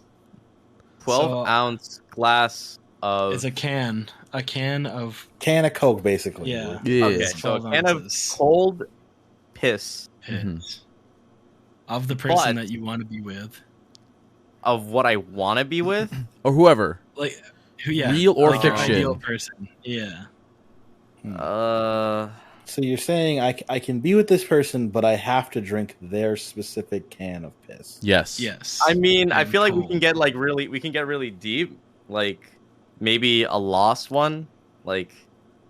glass of It's a can of Can of Coke, basically. yeah. Yeah. okay, so a 12 can of ounces. cold piss piss Mhm. of the person But- that you want to be with. of what I want to be with. Or whoever. Like, yeah, Real or like your fiction? ideal person. Yeah. So you're saying I can be with this person, but I have to drink their specific can of piss. Yes. Yes. I mean, I And feel like we cold. can get really deep, like maybe a lost one, like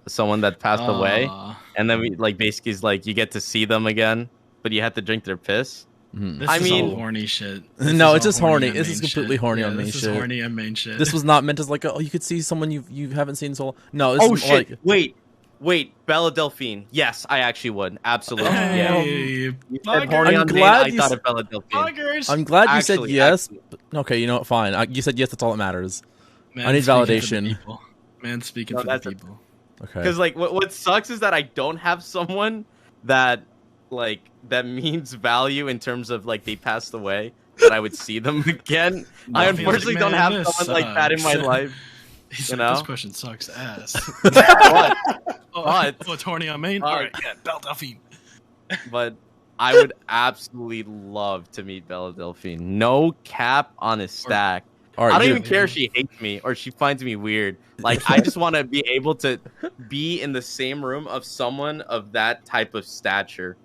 someone that passed away, and then we like basically is like you get to see them again, but you have to drink their piss. Mhm. This is mean- all horny shit. No, it's all just horny. and This is main completely shit. horny Yeah, on main this is shit. horny and main shit. This was not meant as like, you could see someone you haven't seen so long. No, this Oh is shit! like Wait, Bella Delphine. Yes, I actually would. Absolutely. Yeah. Hey, You said buggers. horny I'm on main, glad I you thought s- of Bella Delphine. Buggers. I'm glad you said Actually, yes. Okay, you know what? Fine. You said yes. That's all that matters. Man I need speaking for the validation. people. Man speaking No, for the that's a- people. Okay. Because like what sucks is that I don't have someone that that means value in terms of like they passed away that I would see them again. I Nothing. unfortunately don't Man, have this someone like that in my sucks. life. He's You like, this know? question sucks ass. But Oh, it's horny on main. But- All right, yeah, Belle Delphine. but I would absolutely love to meet Bella Delphine. No cap on a stack. all right. I don't here- even care if she hates me or she finds me weird. Like I just want to be able to be in the same room of someone of that type of stature,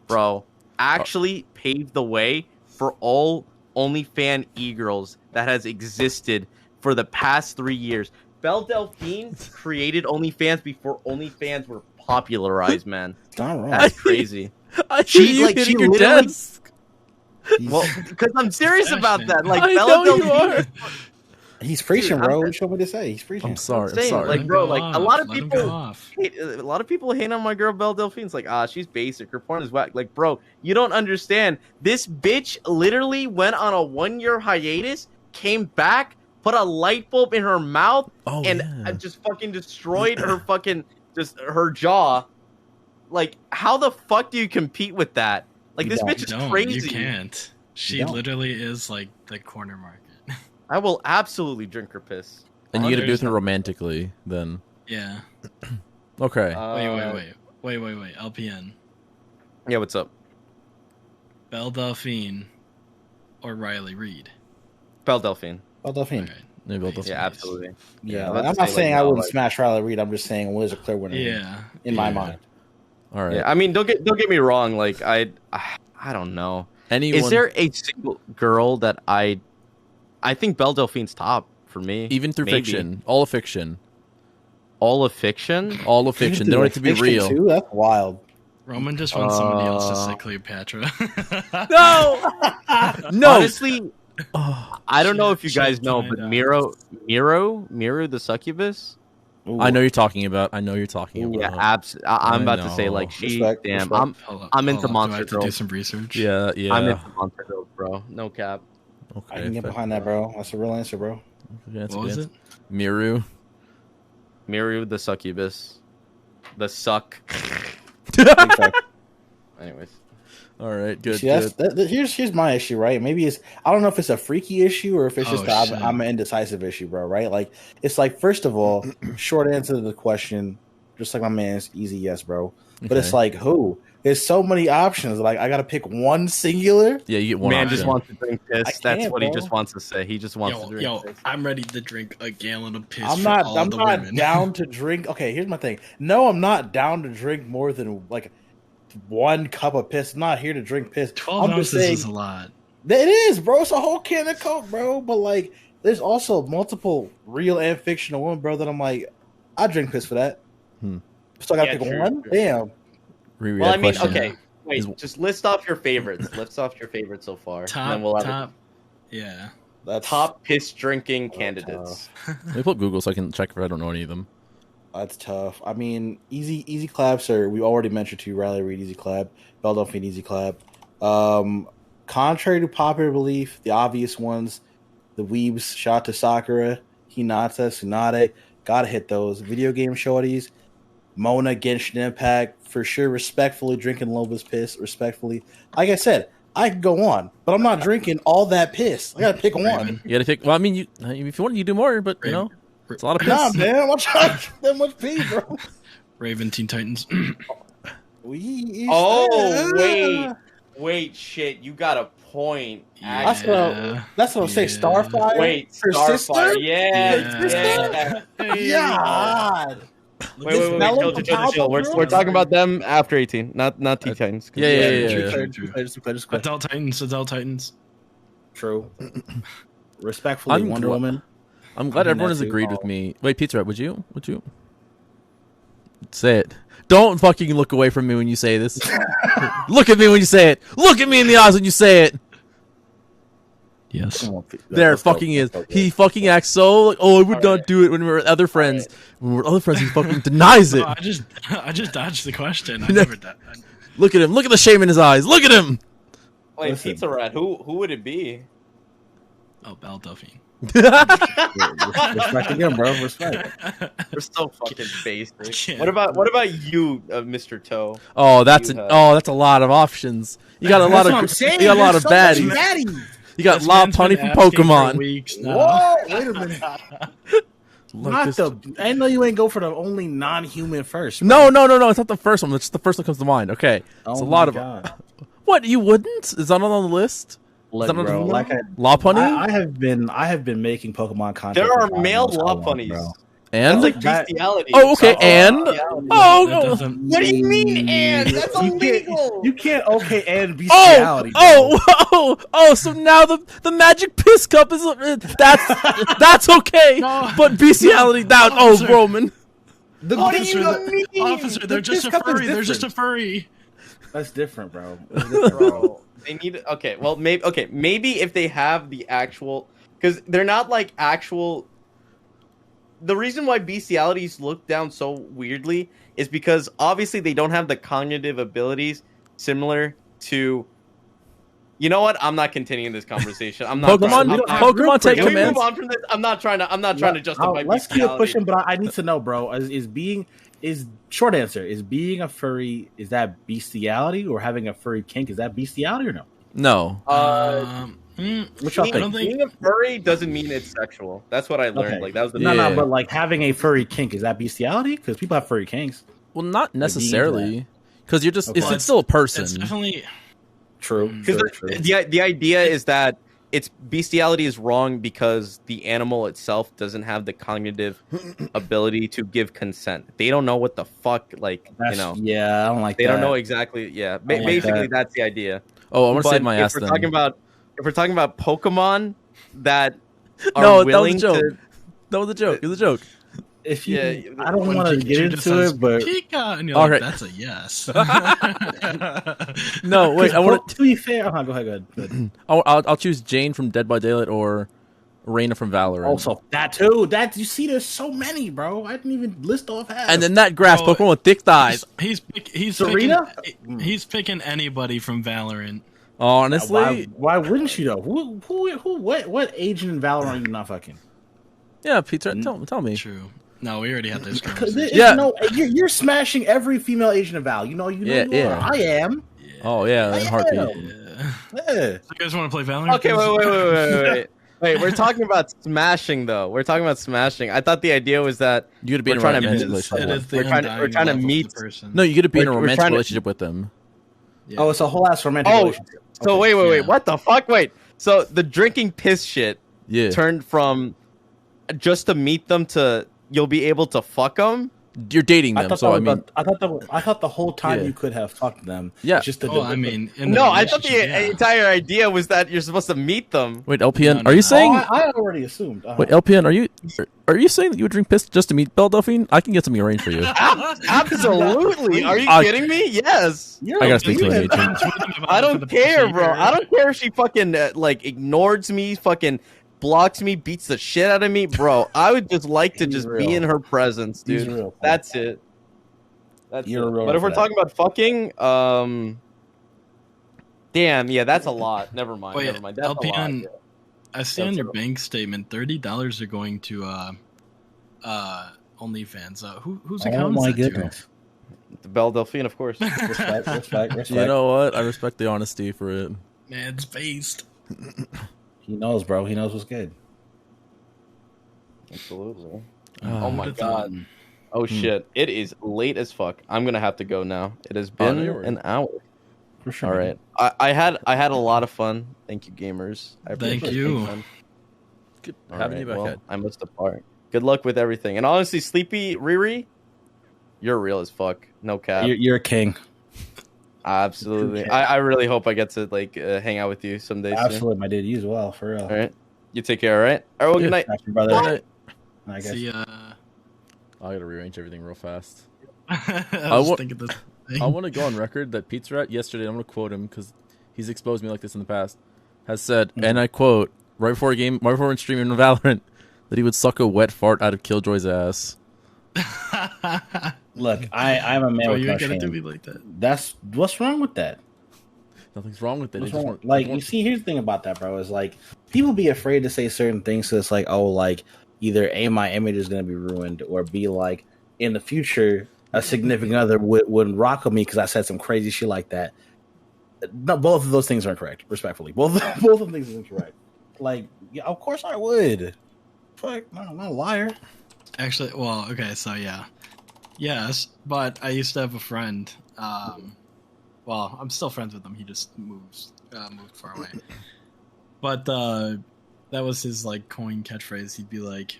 bro. Actually paved the way for all OnlyFan e-girls that has existed for the past 3 years. Belle Delphine created OnlyFans before OnlyFans were popularized, man. It's not wrong. That's crazy. I She, hear you like, she hitting your literally- desk. Well, because I'm serious about that. Like I Bella know you Delphine. are. He's preaching, Dude, bro. I'm- What do you want me to say? He's preaching. I'm sorry. I'm saying, sorry. like, Let him bro, go like, a off. lot of Let him people- go off. A lot of people hate on my girl Belle Delphine. It's like, she's basic. Her porn is whack. Like, bro, you don't understand. This bitch literally went on a 1-year hiatus, came back, put a light bulb in her mouth, Oh, and yeah. just fucking destroyed her fucking just her jaw. Like, how the fuck do you compete with that? Like, You this don't. bitch You is don't. crazy. You can't. She don't. literally is like the corner market. I will absolutely drink her piss. And you got to be there's with her no- romantically, then. Yeah. Okay. Wait. LPN. Yeah, what's up? Belle Delphine or Riley Reed. Belle Delphine. Belle Delphine. Alright. Maybe I'll just- Yeah, absolutely. Yeah, Yeah, like, let's I'm not say, saying like, I no, wouldn't like- smash Riley Reed. I'm just saying what is a clear winner Yeah. in my Yeah. mind. All right. Yeah, I mean, don't get me wrong. Like, I don't know. Anyone, Is there a single girl that I think Belle Delphine's top for me? even through Maybe. fiction, all of fiction, All of fiction? all of fiction. They don't have to be Fiction, real. too? That's wild. Roman just wants somebody else to say Cleopatra. No, no. Honestly, Oh, I don't know if you Shit, guys know, but find Miro the succubus. Ooh. I know you're talking about. I know you're talking Yeah, about. I'm I about to say know. like she. Respect, Damn, respect. I'm into Do I Monster have to do Girls. some research? Yeah, yeah. I'm into Monster Girls, bro. No cap. Okay. I can get behind that, bro. That's a real answer, bro. Yeah, that's What was good. it? Miru. Miru the succubus. The suck. Big fact. Anyways. All right, good. See, that's, good. here's my issue, right? Maybe it's I don't know if it's a freaky issue or if it's Oh, just shit. I'm an indecisive issue, bro. Right? Like it's like first of all, short answer to the question, just like my man's easy yes, bro. But it's Okay. like who? There's so many options. Like I gotta pick one singular. Yeah, you get one Man option. just wants to drink I piss. That's can't, what he bro. just wants to say. He just wants to drink Yo, piss. I'm ready to drink a gallon of piss. I'm for not. all I'm the not women. down to drink. Okay, here's my thing. No, I'm not down to drink more than like 1 cup of piss. I'm not here to drink piss. 12 I'm ounces just saying is a lot. it is, bro. It's a whole can of Coke, bro. But like, there's also multiple real and fictional women, bro. That I'm like, I drink piss for that. Hmm. So I gotta Yeah, pick true, one. true. Damn. Reread Well, that I mean, question. okay. Wait, Is- just list off your favorites. List off your favorites so far. and then we'll have Top. Yeah. That's top piss drinking Oh, candidates. Let me pull up Google so I can check if I don't know any of them. That's tough. I mean, easy claps are we already mentioned to Riley Reid, easy clap. Belle Delphine, easy clap. Contrary to popular belief, the obvious ones, the weebs, shout out to Sakura, Hinata, Tsunade, gotta hit those. Video game shorties, Mona, Genshin Impact, for sure, respectfully drinking Loba's piss, respectfully. Like I said, I could go on, but I'm not drinking all that piss. I gotta pick one. Raven. You got to pick. Well, I mean, you if you want, you do more, but you know, it's a lot of piss. Nah, man, I'm not trying to drink that much pee, bro. Raven, Teen Titans. Oh, wait, shit, you got a point. That's actually. what I'm saying. Starfire. Wait, her Starfire, sister? yeah, Her yeah. God. Wait, Mellow chill. We're Papa talking about them after 18, not Teen Titans. Yeah. True. Adult Titans. True. Respectfully, I'm Wonder gl- Woman. I'm glad I mean, everyone that's has who- agreed with me. Wait, Pizza Hut, would you? Say it. Don't fucking look away from me when you say this. Look at me when you say it. Look at me in the eyes when you say it. Yes. Come on, There let's go, fucking is. let's go. He fucking acts so like, oh, I would not do it when we were with other friends. When we're with other friends, he fucking denies it. No, I just dodged the question. I never did. Look at him. Look at the shame in his eyes. Look at him. Wait, Listen. Pizza Rat. Who would it be? Oh, Belle Delphine. Respect again, bro. Respect. We're so fucking basic. can't. What about you, Mr. Toe? Oh, that's You have- that's a lot of options. You got a lot That's what I'm of saying. you got a lot of There's so baddies. much baddies. You got This La man's Punny been from asking for Pokemon. weeks now. Whoa, wait a minute. Look, Not this- the. I know you ain't go for the only non-human first. bro. No. It's not the first one. It's just the first one that comes to mind. Okay, it's a lot of. What, you wouldn't? Is that not on the list? Look, Is that not bro, on the like La Punny? I have been making Pokemon content. There for are God male knows how law long, bunnies. bro. And That's like That- bestiality. oh, okay, So- and bestiality. That oh, doesn't. What do you mean, and? That's illegal. You can't okay and bestiality. oh. So now the magic piss cup is that's okay, No. but bestiality down. Oh, Officer. Roman. The What do Officer, you mean? Officer, they're just a piss cup is furry. They're just a different. furry. That's different, bro. That's different, Bro, they need. Okay, well, maybe if they have the actual, because they're not like actual. The reason why bestiality is looked down so weirdly is because obviously they don't have the cognitive abilities similar to. You know what? I'm not continuing this conversation. I'm not. Pokemon, we don't have- Pokemon real take Can we move commands. on from this? I'm not trying to justify. Let's keep bestiality. pushing, but I need to know, bro. Is short answer is being a furry, is that bestiality, or having a furry kink, is that bestiality or no? No. Which y'all Being, I don't think? think- being a furry doesn't mean it's sexual. That's what I learned. Okay. Like that was the Yeah. No, but like having a furry kink, is that bestiality? Because people have furry kinks. Well, not necessarily, because you're just Okay. it's still a It's person. definitely. True. Because True. the idea is that it's bestiality is wrong because the animal itself doesn't have the cognitive ability to give consent. They don't know what the fuck, like Yeah, I don't like they that. don't know exactly. Yeah, I like basically that. that's the idea. Oh, I want to But save my if ass we're then. talking about if we're talking about Pokemon that are No, that was a willing joke. to. That was a joke. It was a joke. If you, Yeah, I don't When want to Pikachu get just into says, it, but Pika, and you're All like, right. that's a yes. No, wait. I want to be fair. Go ahead. I'll choose Jane from Dead by Daylight or Reina from Valorant. Also, that too. That you see, there's so many, bro. I didn't even list off half. and then that grass Bro, Pokemon with thick thighs. he's Serena? picking, he's picking anybody from Valorant. Honestly, why wouldn't you though? What agent in Valorant are you not fucking? yeah, Peter, tell me. True. No, we already had this Because conversation. Yeah. you're smashing every female agent in Val. You know Yeah, you are. yeah. I am. Oh yeah, in a heartbeat. Yeah. Yeah. So you guys want to play Valorant? Okay, wait. We're talking about smashing though. We're talking about smashing. I thought the idea was that You got to be We're in a trying to romantic miss- It relationship. is the We're trying to- undying we're trying to love of meet- the person. No, you got to be in a We're romantic trying to- relationship with them. Yeah. Oh, it's a whole ass romantic Oh, relationship. so Okay. wait. Yeah. What the fuck? Wait. So the drinking piss shit Yeah, turned from just to meet them to you'll be able to fuck them. you're dating I them, thought, so I that mean, was I thought the whole time Yeah. you could have fucked them. Yeah. It's just the Oh, I mean, in the No, I thought the relationship, yeah. entire idea was that you're supposed to meet them. wait, LPN, No, no, are you no. saying? I already assumed. Wait, LPN, are you saying that you would drink piss just to meet Belle Delphine? I can get something arranged for you. Absolutely. Are you I- kidding me? Yes. I gotta speak to an Tweet agent. them about I it for don't the care, bro. procedure. I don't care if she fucking like ignores me, fucking blocks me, beats the shit out of me, bro. I would just like to He's just real. be in her presence, He's dude. real. That's it. That's You're it. real But if for we're that. talking about fucking, damn, yeah, that's a lot. Never mind. Wait, Never mind. That's a lot. LPN, Yeah. I see on That's your a- bank statement $30 are going to OnlyFans. Whose Oh account my is that to? goodness. The Belle Delphine, of course. Respect. You know what? I respect the honesty for it. Man, it's based. He knows, bro. He knows what's good. Absolutely. Oh Oh my Would've thought- god. Oh shit. It is late as fuck. I'm gonna have to go now. It has Oh, no, been you're right. an hour. For sure. All right. I had a lot of fun. Thank you, gamers. I Thank appreciate you. it, man. Good All having right, you back. well, Ed. I must depart. Good luck with everything. And honestly, SleepyRiri, you're real as fuck. No cap. You're a king. Absolutely. I really hope I get to like hang out with you someday soon. Absolutely, my dude. You as well, for real. All right. You take care. All right. All right. Well, Yeah. good night. Got you, brother. Alright. I guess. See, I gotta rearrange everything real fast. I I was wa- thinking this. I want to go on record that Pizza Rat yesterday, I'm going to quote him because he's exposed me like this in the past, has said, and I quote, right before we're streaming Valorant, that he would suck a wet fart out of Killjoy's ass. Look, I'm a man Bro, with you no ain't gonna do shame. me like that. That's what's wrong with that. Nothing's wrong with it. What's They just wrong? want- Like, they want- you see, here's the thing about that, bro. Is like people be afraid to say certain things. So it's like, oh, like either A, my image is gonna be ruined, or B, like in the future, a significant other wouldn't rock with me because I said some crazy shit like that. No, both of those things are incorrect. Respectfully, both of them things are incorrect. Like, yeah, of course I would. Fuck, no, I'm not a liar. Actually, well, okay, so yeah. Yes, but I used to have a friend. Well, I'm still friends with him. He just moved far away. But that was his like coin catchphrase. He'd be like,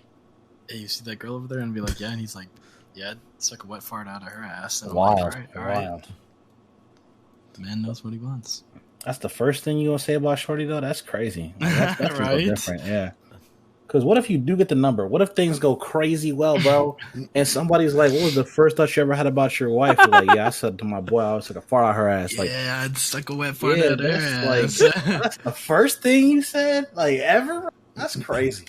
"Hey, you see that girl over there?" And I'd be like, "Yeah." And he's like, "Yeah, it's like a wet fart out of her ass." And I'm Wild, like, all right. wild. The man knows what he wants. That's the first thing you gonna say about Shorty though? That's crazy. Like, that's a little Right? different, yeah. Because what if you do get the number? What if things go crazy well, bro? And somebody's like, "What was the first thought you ever had about your wife?" You're like, "Yeah, I said to my boy, I was like a fart out her ass." Like, Yeah, it's like a wet fart yeah, out of her that's ass. like that's the first thing you said, like ever. That's crazy.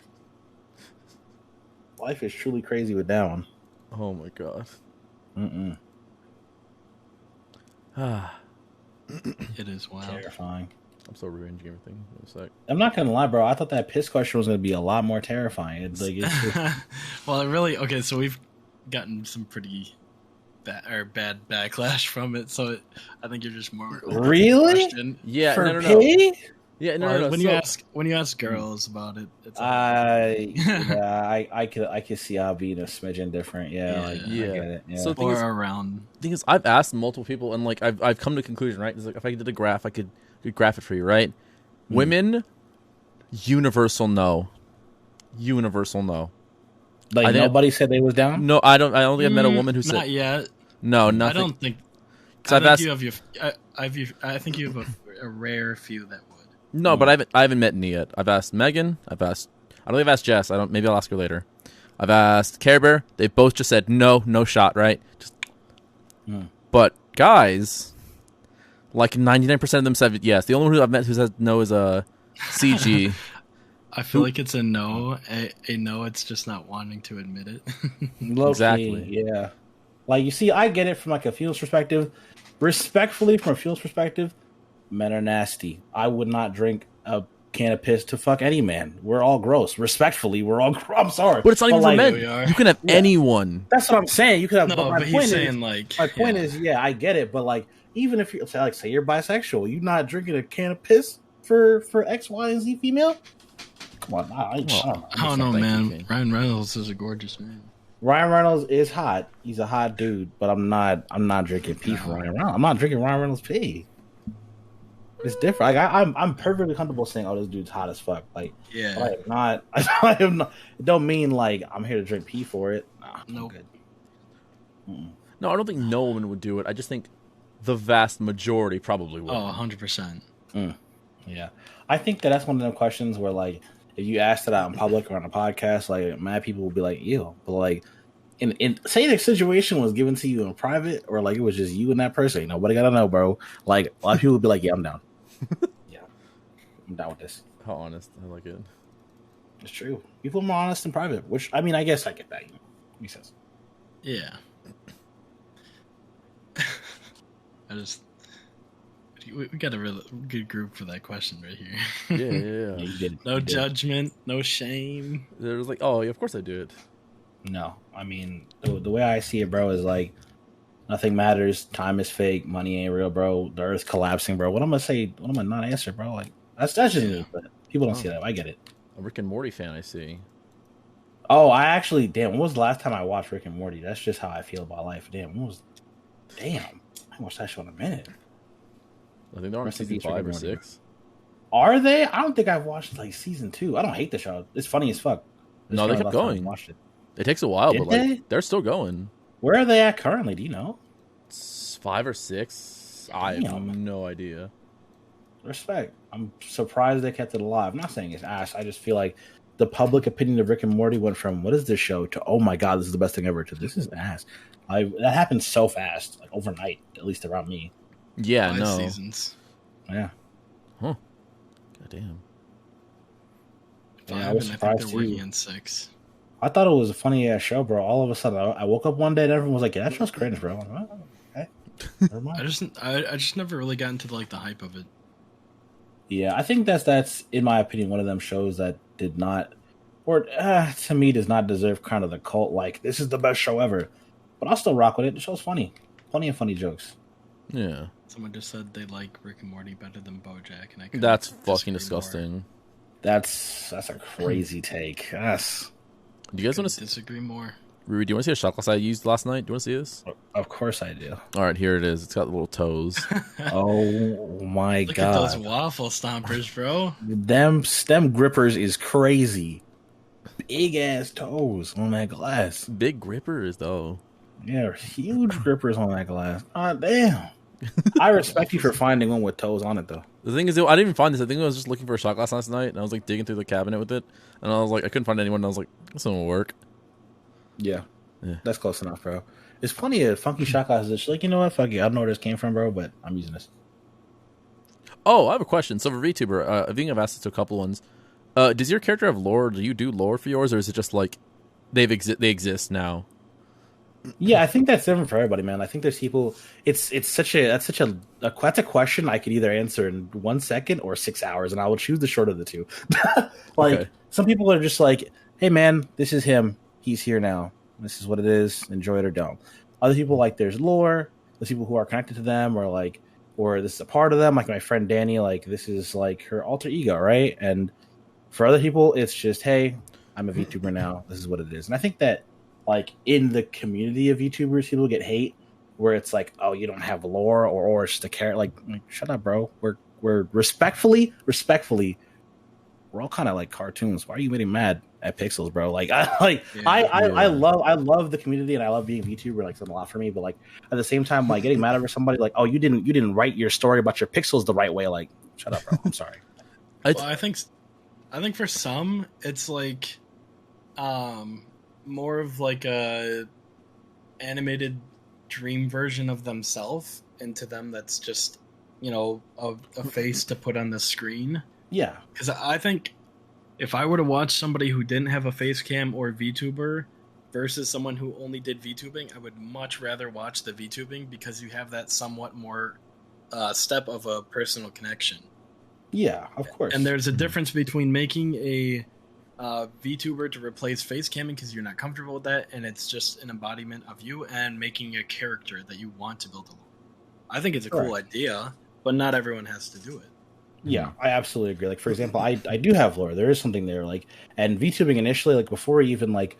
Life is truly crazy with that one. Oh my god. It is wild. Terrifying. I'm so rearranging everything. In a sec. I'm not gonna lie, bro. I thought that piss question was gonna be a lot more terrifying. It's like it's just, Well, it really okay. So we've gotten some pretty bad backlash from it. So I think you're just more open to the Really? question. Yeah, for no, no, no. pee? Yeah, no, Well, no, no. when you ask girls about it, it's I could see how being a smidgen different. Yeah, Yeah. like, Yeah. I get it. Yeah. So- thing or is- around. thing is, I've asked multiple people, and like I've come to a conclusion, right? It's like if I did a graph, I could graph it for you, right? Women, universal no, universal no. Like I didn't- nobody said they was down. No, I don't. I don't think I've met a woman who not said yet. no, I nothing. don't think. 'Cause I I've think asked- you have I think you have a rare few that would. No, but I haven't met any yet. I've asked Megan. I don't think I've asked Jess. I don't. Maybe I'll ask her later. I've asked Care Bear. They both just said no, no shot, right? Just. But guys, like 99% of them said yes. The only one who I've met who says no is a CG. I feel like it's a no. A no. It's just not wanting to admit it. Low-key, Exactly. yeah. Like you see, I get it from like a feels perspective. Respectfully, from a feels perspective, men are nasty. I would not drink a can of piss to fuck any man. We're all gross. Respectfully, we're all. I'm sorry, But it's not even for like, men. we are. You can have Yeah. anyone. That's what I'm saying. You could have. No, but my but point he's is, saying like my point is, yeah, I get it. But like, even if you say you're bisexual, you not drinking a can of piss for X, Y, and Z female. Come on, I I don't know, Thank you, man. King. Ryan Reynolds is a gorgeous man. Ryan Reynolds is hot. He's a hot dude, but I'm not drinking pee from Ryan Reynolds. I'm not drinking Ryan Reynolds pee. It's different. Like I'm perfectly comfortable saying, "Oh, this dude's hot as fuck." Like, Yeah. but I am not. I am not. It don't mean like I'm here to drink pee for it. Nah, I'm Nope. good. No, I don't think no woman would do it. I just think the vast majority probably would. Oh, 100%. Yeah, I think that's one of them questions where like if you asked it out in public or on a podcast, like mad people will be like, "Ew," but like. In say the situation was given to you in private, or like it was just you and that person, nobody gotta know, bro. Like a lot of people would be like, "Yeah, I'm down. Yeah, I'm down with this." How honest. I like it. It's true. People are more honest in private, which I mean, I guess I get that. Makes sense. Yeah. I just we got a really good group for that question right here. Yeah, yeah, Yeah, yeah. you did it. No You did it. judgment, no shame. They're just like, oh, yeah, of course I do it. No, I mean the way I see it, bro, is like nothing matters. Time is fake. Money ain't real, bro. The earth's collapsing, bro. What I'm gonna say? What I'm gonna not answer, bro? Like that's just me. But people don't see that. I get it. A Rick and Morty fan, I see. Oh, I actually damn. When was the last time I watched Rick and Morty? That's just how I feel about life. Damn. Damn. I haven't watched that show in a minute. I think they're on Rest in season peace, Rick 5 and or Morty. 6. Are they? I don't think I've watched like season 2. I don't hate the show. It's funny as fuck. This No, they show, kept last time I going. watched it. It takes a while, Did but like they? they're still going. Where are they at currently? Do you know? It's 5 or 6. I have Damn. no idea. Respect. I'm surprised they kept it alive. I'm not saying it's ass. I just feel like the public opinion of Rick and Morty went from what is this show to oh my god, this is the best thing ever to this is ass. That happened so fast, like overnight, at least around me. Yeah, 5 no. seasons. Yeah. Huh. Goddamn. Yeah, I 5, was and I think surprised they're too. working on 6. I thought it was a funny ass show, bro. All of a sudden, I woke up one day and everyone was like, "Yeah, that show's cringe, bro." I'm like, oh, okay. Never mind. I just never really got into like the hype of it. Yeah, I think that's in my opinion one of them shows that did not, or to me does not deserve kind of the cult like this is the best show ever. But I'll still rock with it. The show's funny, plenty of funny jokes. Yeah. Someone just said they like Rick and Morty better than BoJack, and I couldn't That's disagree fucking more. disgusting. That's a crazy take. Yes, Do you guys want Couldn't to disagree more? Riri, do you want to see a shot glass I used last night? Do you want to see this? of course I do. All right, here it is. It's got the little toes. Oh my Look god, at those waffle stompers, bro. them stem grippers is crazy. Big ass toes on that glass. Big grippers, though. Yeah, huge grippers on that glass. God damn. I respect you for finding one with toes on it, though. The thing is, I didn't even find this. I think I was just looking for a shot glass last night, and I was like digging through the cabinet with it, and I was like, I couldn't find anyone. And I was like, this one will work. Yeah. Yeah. That's close enough, bro. There's plenty of funky shot glasses. It's like, you know what? Fuck it. I don't know where this came from, bro, but I'm using this. Oh, I have a question. So for VTuber, I think I've asked this to a couple ones. Does your character have lore? Do you do lore for yours, or is it just like they exist now? Yeah, I think that's different for everybody, man. I think there's people. That's a question I could either answer in 1 second or 6 hours, and I will choose the short of the two. Okay. Some people are just like, "Hey, man, this is him. He's here now. This is what it is. Enjoy it or don't." Other people like there's lore. There's people who are connected to them, or this is a part of them. Like my friend Danny, like this is like her alter ego, right? And for other people, it's just, "Hey, I'm a VTuber now. This is what it is." And I think that. Like in the community of YouTubers, people get hate where it's like, "Oh, you don't have lore," or it's just a character. Like, shut up, bro. We're respectfully, we're all kind of like cartoons. Why are you getting mad at pixels, bro? Like, I love the community and I love being VTuber. Like, it's a lot for me. But like at the same time, like getting mad over somebody, like, "Oh, you didn't write your story about your pixels the right way." Like, shut up, bro. I'm sorry. Well, I think for some, it's like, more of like a animated dream version of themselves, and to them that's just, you know, a face to put on the screen. Yeah, Because I think if I were to watch somebody who didn't have a face cam or VTuber versus someone who only did VTubing, I would much rather watch the VTubing because you have that somewhat more step of a personal connection. yeah, of course. And there's a difference between making a VTuber to replace face camming because you're not comfortable with that, and it's just an embodiment of you, and making a character that you want to build a lore. I think it's a cool idea, but not everyone has to do it. Yeah, I absolutely agree. Like, for example, I do have lore. There is something there. Like, and VTubing initially, like before we even like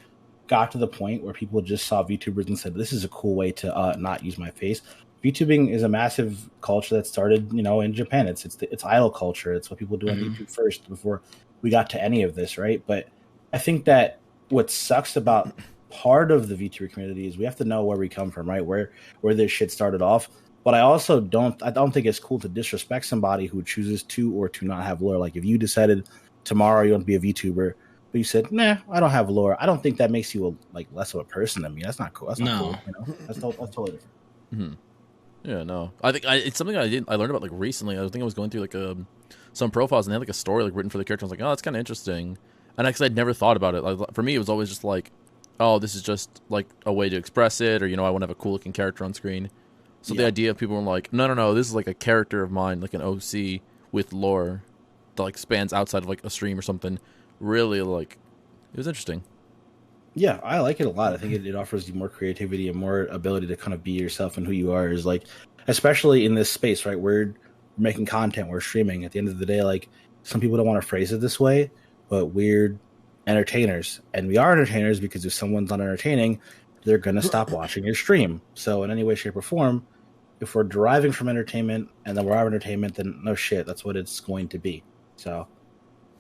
got to the point where people just saw VTubers and said, "This is a cool way to not use my face." VTubing is a massive culture that started, you know, in Japan. It's idol culture. It's what people do on YouTube first before we got to any of this, right? But I think that what sucks about part of the VTuber community is we have to know where we come from, right? Where this shit started off. But I also don't think it's cool to disrespect somebody who chooses to or to not have lore. Like if you decided tomorrow you want to be a VTuber, but you said, "Nah, I don't have lore," I don't think that makes you less of a person than me. That's not cool. That's not cool. You know? That's totally different. Mm-hmm. Yeah, no. I think it's something I learned about like recently. I think I was going through like some profiles and they had like a story like written for the character. I was like, "Oh, that's kind of interesting." And because I'd never thought about it. Like for me, it was always just like, "Oh, this is just like a way to express it," or, you know, "I want to have a cool looking character on screen." So the idea of people were like, no, this is like a character of mine, like an OC with lore that like spans outside of like a stream or something. Really, like, it was interesting. Yeah, I like it a lot. I think it offers you more creativity and more ability to kind of be yourself and who you are. Is like, especially in this space, right? We're making content, we're streaming. At the end of the day, like, some people don't want to phrase it this way, but we're entertainers, and we are entertainers because if someone's not entertaining, they're gonna stop watching your stream. So in any way, shape, or form, if we're deriving from entertainment and then we're our entertainment, then no shit, that's what it's going to be. So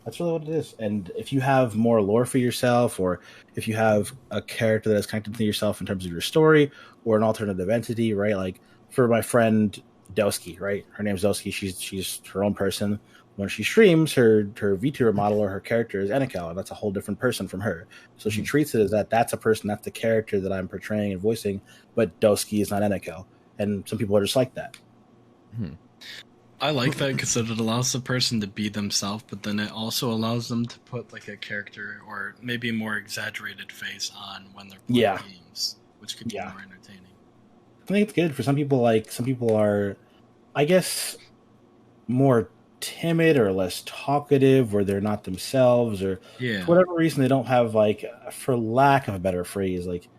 that's really what it is. And if you have more lore for yourself, or if you have a character that is connected to yourself in terms of your story, or an alternative entity, right? Like for my friend Dosky, right? Her name's Dosky. She's her own person. when she streams, her VTuber model or her character is Enikal, and that's a whole different person from her. So she treats it as that's a person, that's the character that I'm portraying and voicing, but Doski is not Enikal. And some people are just like that. I like that because it allows the person to be themselves, but then it also allows them to put like a character or maybe a more exaggerated face on when they're playing games, which could be more entertaining. I think it's good for some people. Like, some people are, I guess, more timid or less talkative, or they're not themselves, or for whatever reason they don't have, like, for lack of a better phrase, like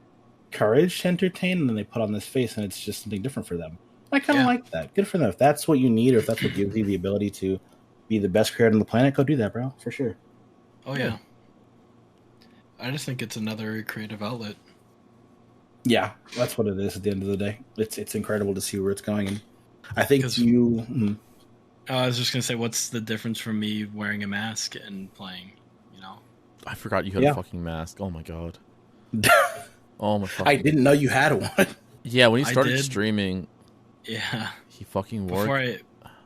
courage to entertain, and then they put on this face and it's just something different for them. I kind of like that. Good for them. If that's what you need, or if that's what gives you the ability to be the best creator on the planet, go do that, bro, for sure. Oh yeah, I just think it's another creative outlet. Yeah, that's what it is at the end of the day. It's incredible to see where it's going. And I think I was just gonna say, what's the difference from me wearing a mask and playing? You know, I forgot you had a fucking mask. Oh my god. Oh my fucking. I didn't know you had one. Yeah, when he started streaming. Yeah, he fucking wore.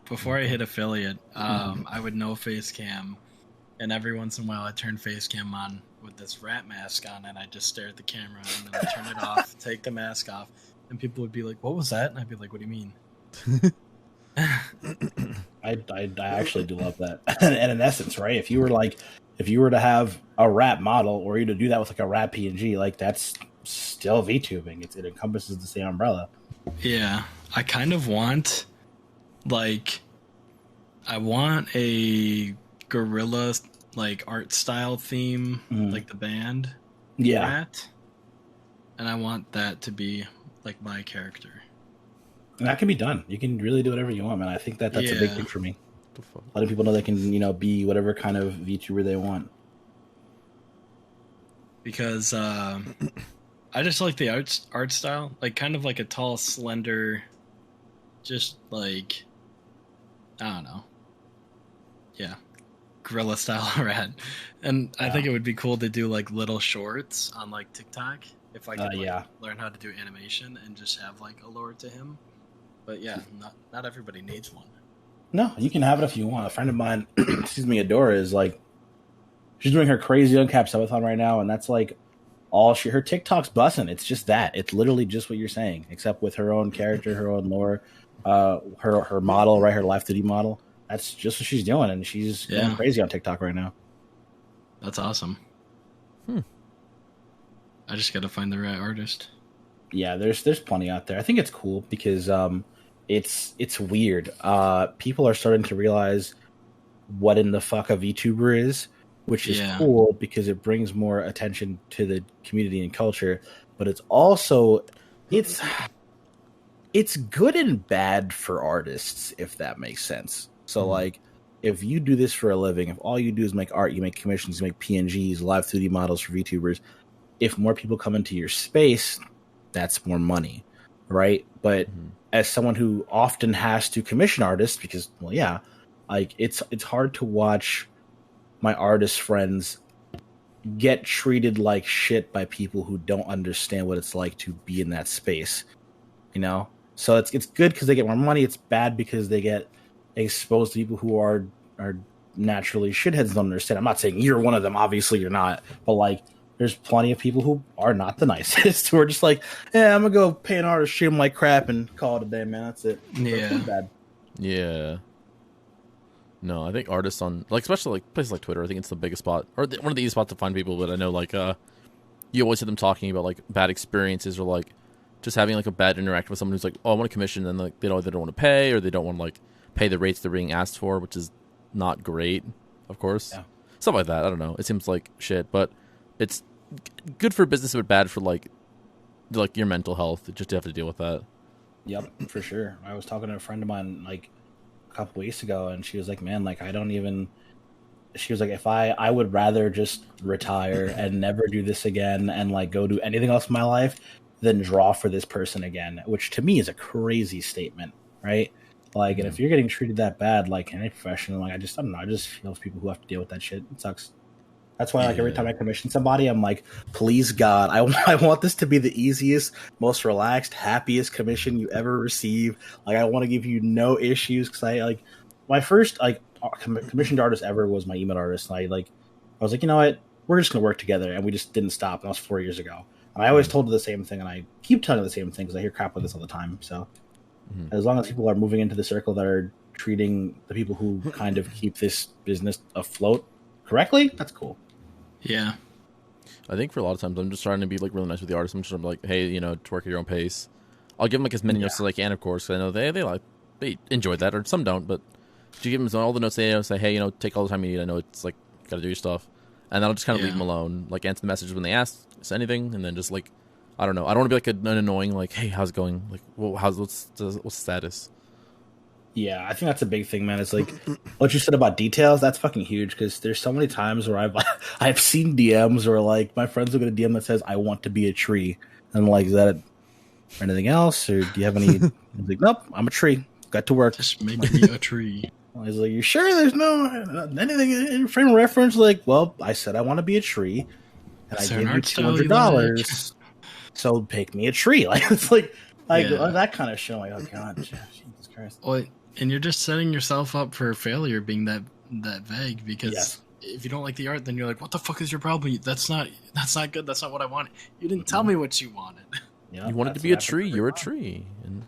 Before I hit affiliate, I would no face cam, and every once in a while I turn face cam on with this rat mask on, and I just stare at the camera, and then I turn it off, take the mask off, and people would be like, "What was that?" And I'd be like, "What do you mean?" I actually do love that. And in essence, right? If you were to have a rap model, or you to do that with like a rap PNG, like that's still VTubing. It encompasses the same umbrella. Yeah, I kind of want, like, I want a gorilla like art style theme, like the band, Rat, and I want that to be like my character. And that can be done. You can really do whatever you want, man. I think that's a big thing for me. Letting people know they can, be whatever kind of VTuber they want. Because I just like the art style, like kind of like a tall, slender, just like, I don't know. Yeah. Gorilla style rat. And I think it would be cool to do like little shorts on like TikTok if I could learn how to do animation and just have like a lore to him. But yeah, not everybody needs one. No, you can have it if you want. A friend of mine, Adora, is like, she's doing her crazy uncapped subathon right now, and that's like her TikTok's bussing. It's just that. It's literally just what you're saying, except with her own character, her own lore, her model, right? Her Life 2D model. That's just what she's doing, and she's going crazy on TikTok right now. That's awesome. I just got to find the right artist. Yeah, there's plenty out there. I think it's cool because it's weird. People are starting to realize what in the fuck a VTuber is, which is cool because it brings more attention to the community and culture. But it's also it's good and bad for artists, if that makes sense. So like, if you do this for a living, if all you do is make art, you make commissions, you make PNGs, live 3D models for VTubers, if more people come into your space, that's more money, right? But as someone who often has to commission artists, because like it's hard to watch my artist friends get treated like shit by people who don't understand what it's like to be in that space, So it's good because they get more money. It's bad because they get exposed to people who are naturally shitheads and don't understand. I'm not saying you're one of them. Obviously, you're not. But like, there's plenty of people who are not the nicest, who are just like, yeah, I'm gonna go pay an artist, treat him like crap, and call it a day, man. That's it. Yeah. Bad. Yeah. No, I think artists on, like, especially like places like Twitter, I think it's the biggest spot, or one of the easiest spots to find people. But I know, like, you always hear them talking about like bad experiences, or like just having like a bad interaction with someone who's like, oh, I want a commission, and like they don't want to pay, or they don't want to like pay the rates they're being asked for, which is not great, of course. Yeah. Stuff like that. I don't know. It seems like shit, but it's good for business, but bad for like your mental health. Just to have to deal with that. Yep, for sure. I was talking to a friend of mine like a couple weeks ago, and she was like, man, like she was like, if I would rather just retire and never do this again and like go do anything else in my life than draw for this person again, which to me is a crazy statement, right? Like, and if you're getting treated that bad, like any profession, like I don't know, I just feel for people who have to deal with that shit. It sucks. That's why, like, every time I commission somebody, I'm like, please, God, I want this to be the easiest, most relaxed, happiest commission you ever receive. Like, I want to give you no issues, because I, like, my first, like, commissioned artist ever was my email artist. And I was like, you know what? We're just gonna work together, and we just didn't stop. And that was 4 years ago. And I always told her the same thing, and I keep telling her the same thing because I hear crap like this all the time. So as long as people are moving into the circle that are treating the people who kind of keep this business afloat correctly, that's cool. Yeah. I think for a lot of times I'm just trying to be like really nice with the artists. I'm just like, hey, you know, to work at your own pace. I'll give them like as many notes as I can, of course. Cause I know they enjoy that, or some don't. But to give them all the notes they say, hey, you know, take all the time you need. I know it's like gotta do your stuff, and then I'll just kind of leave them alone. Like answer the messages when they ask anything, and then just like I don't know. I don't want to be like an annoying like, hey, how's it going? Like, well, what's the status? Yeah, I think that's a big thing, man. It's like what you said about details. That's fucking huge because there's so many times where I've seen DMs where like my friends will get a DM that says I want to be a tree, and I'm like, is that anything else, or do you have any? He's like, nope, I'm a tree. Got to work. Just make me a tree. He's like, you sure there's no anything in frame of reference? Like, well, I said I want to be a tree, and I gave you $200. So pick me a tree. Like it's like that kind of show. Like, oh god, Jesus Christ. Well, and you're just setting yourself up for failure being that vague because if you don't like the art, then you're like, what the fuck is your problem? That's not good. That's not what I wanted. You didn't tell me what you wanted. Yeah, you wanted to be a tree. You're a tree. And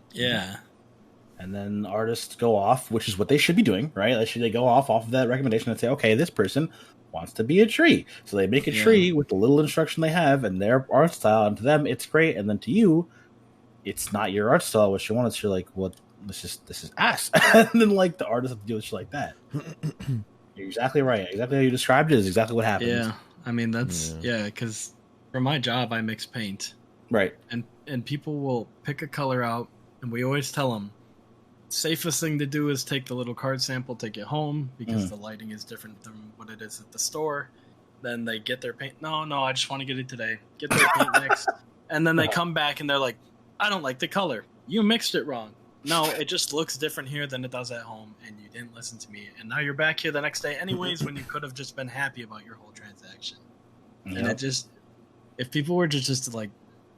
and then artists go off, which is what they should be doing, right? They go off of that recommendation and say, okay, this person wants to be a tree. So they make a tree with the little instruction they have and their art style, and to them it's great, and then to you, it's not your art style, what you want. It's you're like, well, this is ass. And then like the artists have to deal with shit like that. You're exactly right. Exactly how you described it is exactly what happens. Yeah. I mean that's because for my job I mix paint. Right. And people will pick a color out, and we always tell them safest thing to do is take the little card sample, take it home because the lighting is different than what it is at the store. Then they get their paint. No, I just want to get it today. Get their paint mixed, and then they come back and they're like, I don't like the color. You mixed it wrong. No, it just looks different here than it does at home, and you didn't listen to me. And now you're back here the next day anyways when you could have just been happy about your whole transaction. Yep. And it just, if people were just like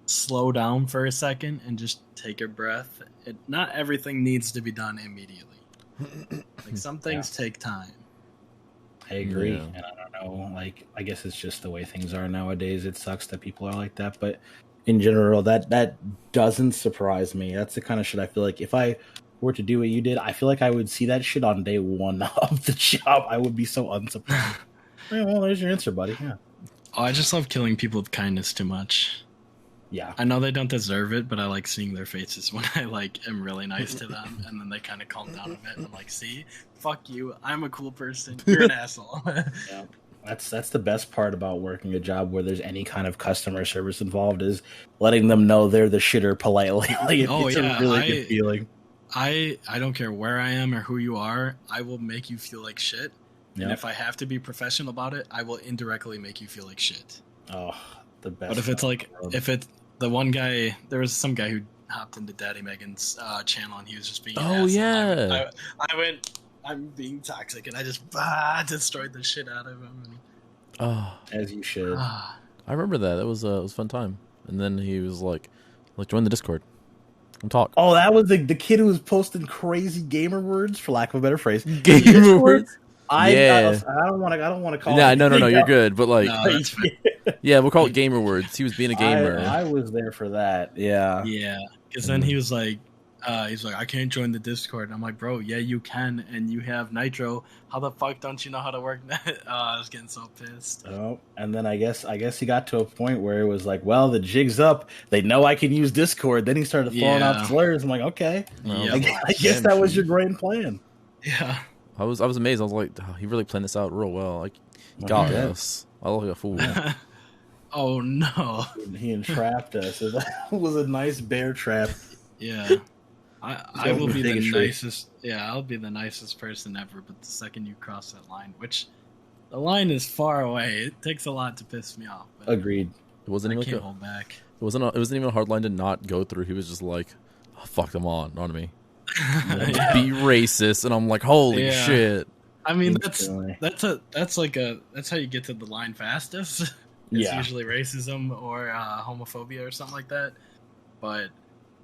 slow down for a second and just take a breath, not everything needs to be done immediately. Like some things take time. I agree. And I don't know, like I guess it's just the way things are nowadays. It sucks that people are like that, but in general, that doesn't surprise me. That's the kind of shit I feel like if I were to do what you did, I feel like I would see that shit on day one of the job. I would be so unsurprised. Well, there's your answer, buddy. Yeah. Oh, I just love killing people with kindness too much. Yeah. I know they don't deserve it, but I like seeing their faces when I like am really nice to them, and then they kind of calm down a bit. And I'm like, see, fuck you. I'm a cool person. You're an asshole. Yeah. That's the best part about working a job where there's any kind of customer service involved is letting them know they're the shitter politely. Like, it's a really good feeling. I don't care where I am or who you are. I will make you feel like shit. Yep. And if I have to be professional about it, I will indirectly make you feel like shit. Oh, the best. But if it's like, if it's the one guy, there was some guy who hopped into Daddy Megan's channel and he was just being an asshole. Yeah. I went, I'm being toxic, and I just destroyed the shit out of him. And, as you should. I remember that. That was it was a fun time. And then he was like join the Discord and talk. Oh, that was the kid who was posting crazy gamer words, for lack of a better phrase. Gamer words. I don't want to call. Yeah, no, you're good. But like, no, yeah, we'll call it gamer words. He was being a gamer. I was there for that. Yeah. Because then he was like, I can't join the Discord. And I'm like, bro, yeah, you can, and you have Nitro. How the fuck don't you know how to work that? I was getting so pissed. Oh, and then I guess he got to a point where it was like, well, the jig's up. They know I can use Discord. Then he started throwing out slurs. I'm like, okay, I guess that was your grand plan. Yeah. I was amazed. I was like, he really planned this out real well. Like, got us. I look like a fool. Oh no! He entrapped us. It was a nice bear trap. Yeah, I will be the nicest. Yeah, I'll be the nicest person ever. But the second you cross that line, which the line is far away, it takes a lot to piss me off. But agreed. It wasn't even can't hold back. It wasn't even a hard line to not go through. He was just like, oh, "Fuck them on me." Be racist, and I'm like, holy shit. I mean, that's how you get to the line fastest. It's usually racism or homophobia or something like that. But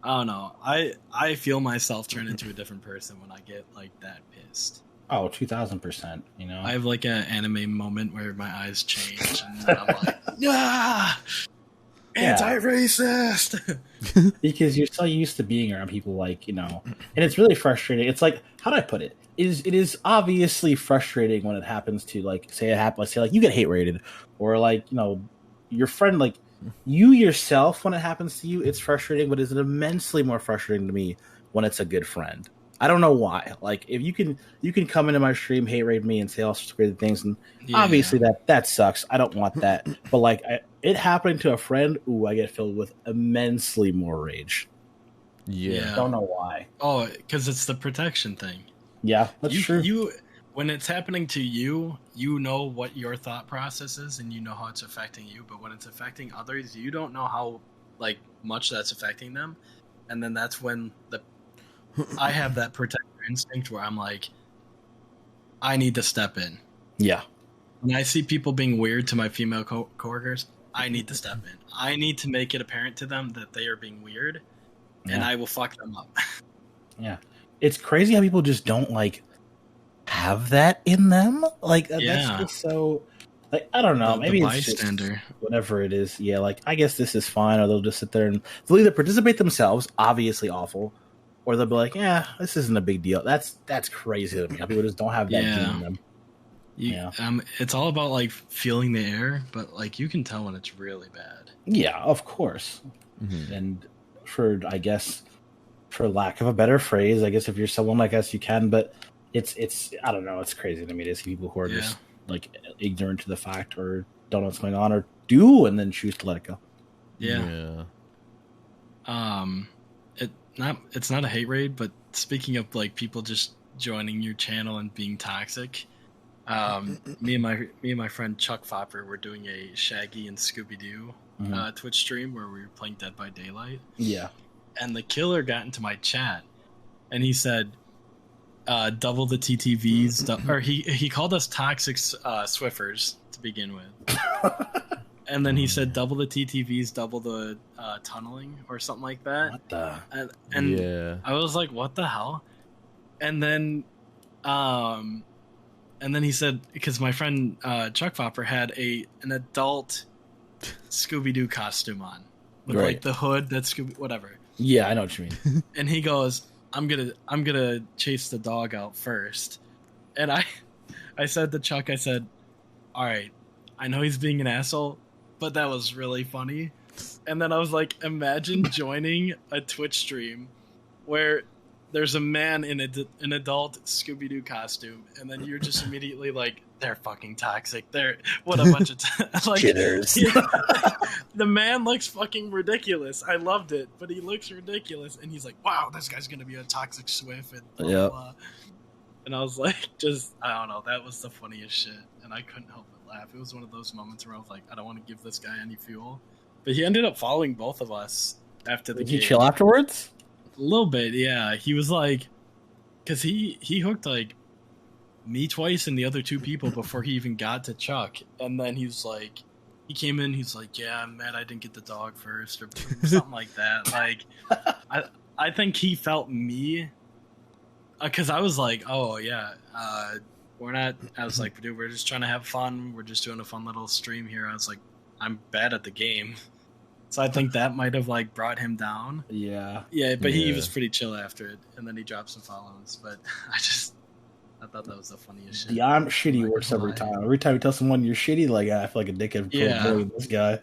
I don't know. I feel myself turn into a different person when I get like that pissed. Oh, 2000%. You know, I have like an anime moment where my eyes change and I'm like, yeah, anti-racist. because you're so used to being around people like, you know, and it's really frustrating. It's like, how do I put it? It is obviously frustrating when it happens to, like, say it happens, say like you get hate rated, or like, you know, your friend, like you yourself, when it happens to you, it's frustrating, but it's immensely more frustrating to me when it's a good friend. I don't know why. Like, if you can come into my stream, hate rate me, and say all sorts of crazy things, and obviously that sucks. I don't want that. But like, it happening to a friend, ooh, I get filled with immensely more rage. Yeah. I don't know why. Oh, because it's the protection thing. Yeah, that's true. You, when it's happening to you, you know what your thought process is, and you know how it's affecting you. But when it's affecting others, you don't know how like much that's affecting them, and then that's when I have that protector instinct where I'm like, I need to step in. Yeah. When I see people being weird to my female coworkers, I need to step in. I need to make it apparent to them that they are being weird, and I will fuck them up. Yeah. It's crazy how people just don't like have that in them. Like that's just so. Like, I don't know. Maybe it's just whatever it is. Yeah. Like, I guess this is fine, or they'll just sit there and they'll either participate themselves, obviously awful, or they'll be like, "Yeah, this isn't a big deal." That's crazy to me. How people just don't have that gene in them. It's all about like feeling the air, but like you can tell when it's really bad. Yeah, of course. Mm-hmm. And I guess, for lack of a better phrase, I guess if you're someone like us, you can. But it's I don't know. It's crazy to me to see people who are just like ignorant to the fact, or don't know what's going on, or do and then choose to let it go. Yeah. It's not a hate raid, but speaking of like people just joining your channel and being toxic, me and my friend Chuck Fopper were doing a Shaggy and Scooby Doo Twitch stream where we were playing Dead by Daylight. Yeah, and the killer got into my chat, and he said, "Double the TTVs," or he called us toxic Swiffers to begin with. And then he said, "Double the TTVs, double the tunneling," or something like that. What the? And I was like, "What the hell?" And then he said, because my friend Chuck Fopper had an adult Scooby Doo costume on with like the hood, that's Scooby, whatever. Yeah, I know what you mean. And he goes, "I'm gonna chase the dog out first." And I said to Chuck, I said, "All right, I know he's being an asshole, but that was really funny." And then I was like, imagine joining a Twitch stream where there's a man in an adult Scooby-Doo costume, and then you're just immediately like, they're fucking toxic. What a bunch of like, jitters. The man looks fucking ridiculous. I loved it, but he looks ridiculous, and he's like, wow, this guy's gonna be a toxic Swift, and blah, blah, blah. And I was like, I don't know, that was the funniest shit, and I couldn't help but laugh. It was one of those moments where I was like, I don't want to give this guy any fuel. But he ended up following both of us after the game. Did he chill afterwards? A little bit, yeah. He was like, because he hooked like me twice and the other two people before he even got to Chuck. And then he was like, he came in, he's like, yeah, I'm mad I didn't get the dog first, or something like that. Like, I think he felt me, because I was like, oh yeah, we're not. I was like, dude, we're just trying to have fun. We're just doing a fun little stream here. I was like, I'm bad at the game. So I think that might have like brought him down. Yeah. Yeah, but he was pretty chill after it, and then he dropped some follows. But I thought that was the funniest shit. Yeah, I'm shitty works every time. Every time you tell someone you're shitty, like, I feel like a dickhead for this guy.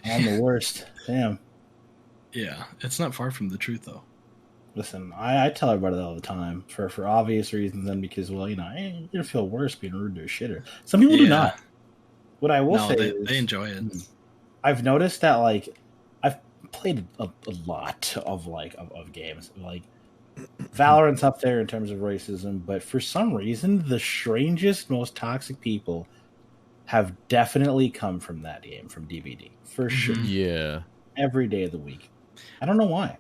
I'm the worst. Damn. Yeah, it's not far from the truth though. Listen, I tell everybody that all the time for obvious reasons, and because, well, you know, you're gonna feel worse being rude to a shitter. Some people do not. What I will say is they enjoy it. I've noticed that, like, I've played a lot of games. Like, Valorant's up there in terms of racism, but for some reason, the strangest, most toxic people have definitely come from that game, from DVD, for sure. Yeah. Every day of the week. I don't know why.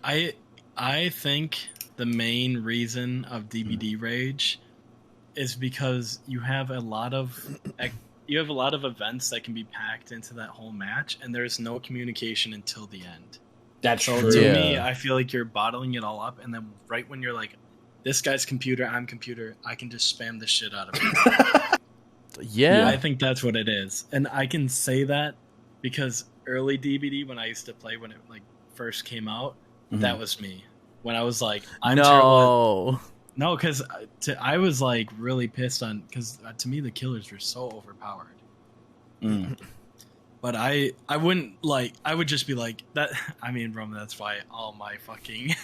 I think the main reason of DVD rage is because you have a lot of events that can be packed into that whole match, and there's no communication until the end. That's true. To me, I feel like you're bottling it all up, and then right when you're like this guy's computer, I'm computer. I can just spam the shit out of it. Yeah. I think that's what it is, and I can say that because early DBD when I used to play when it like first came out, that was me. When I was like, I'm terrible. No, because I was like really pissed on because to me the killers were so overpowered. But I wouldn't like. I would just be like that. I mean, Roman, that's why all my fucking.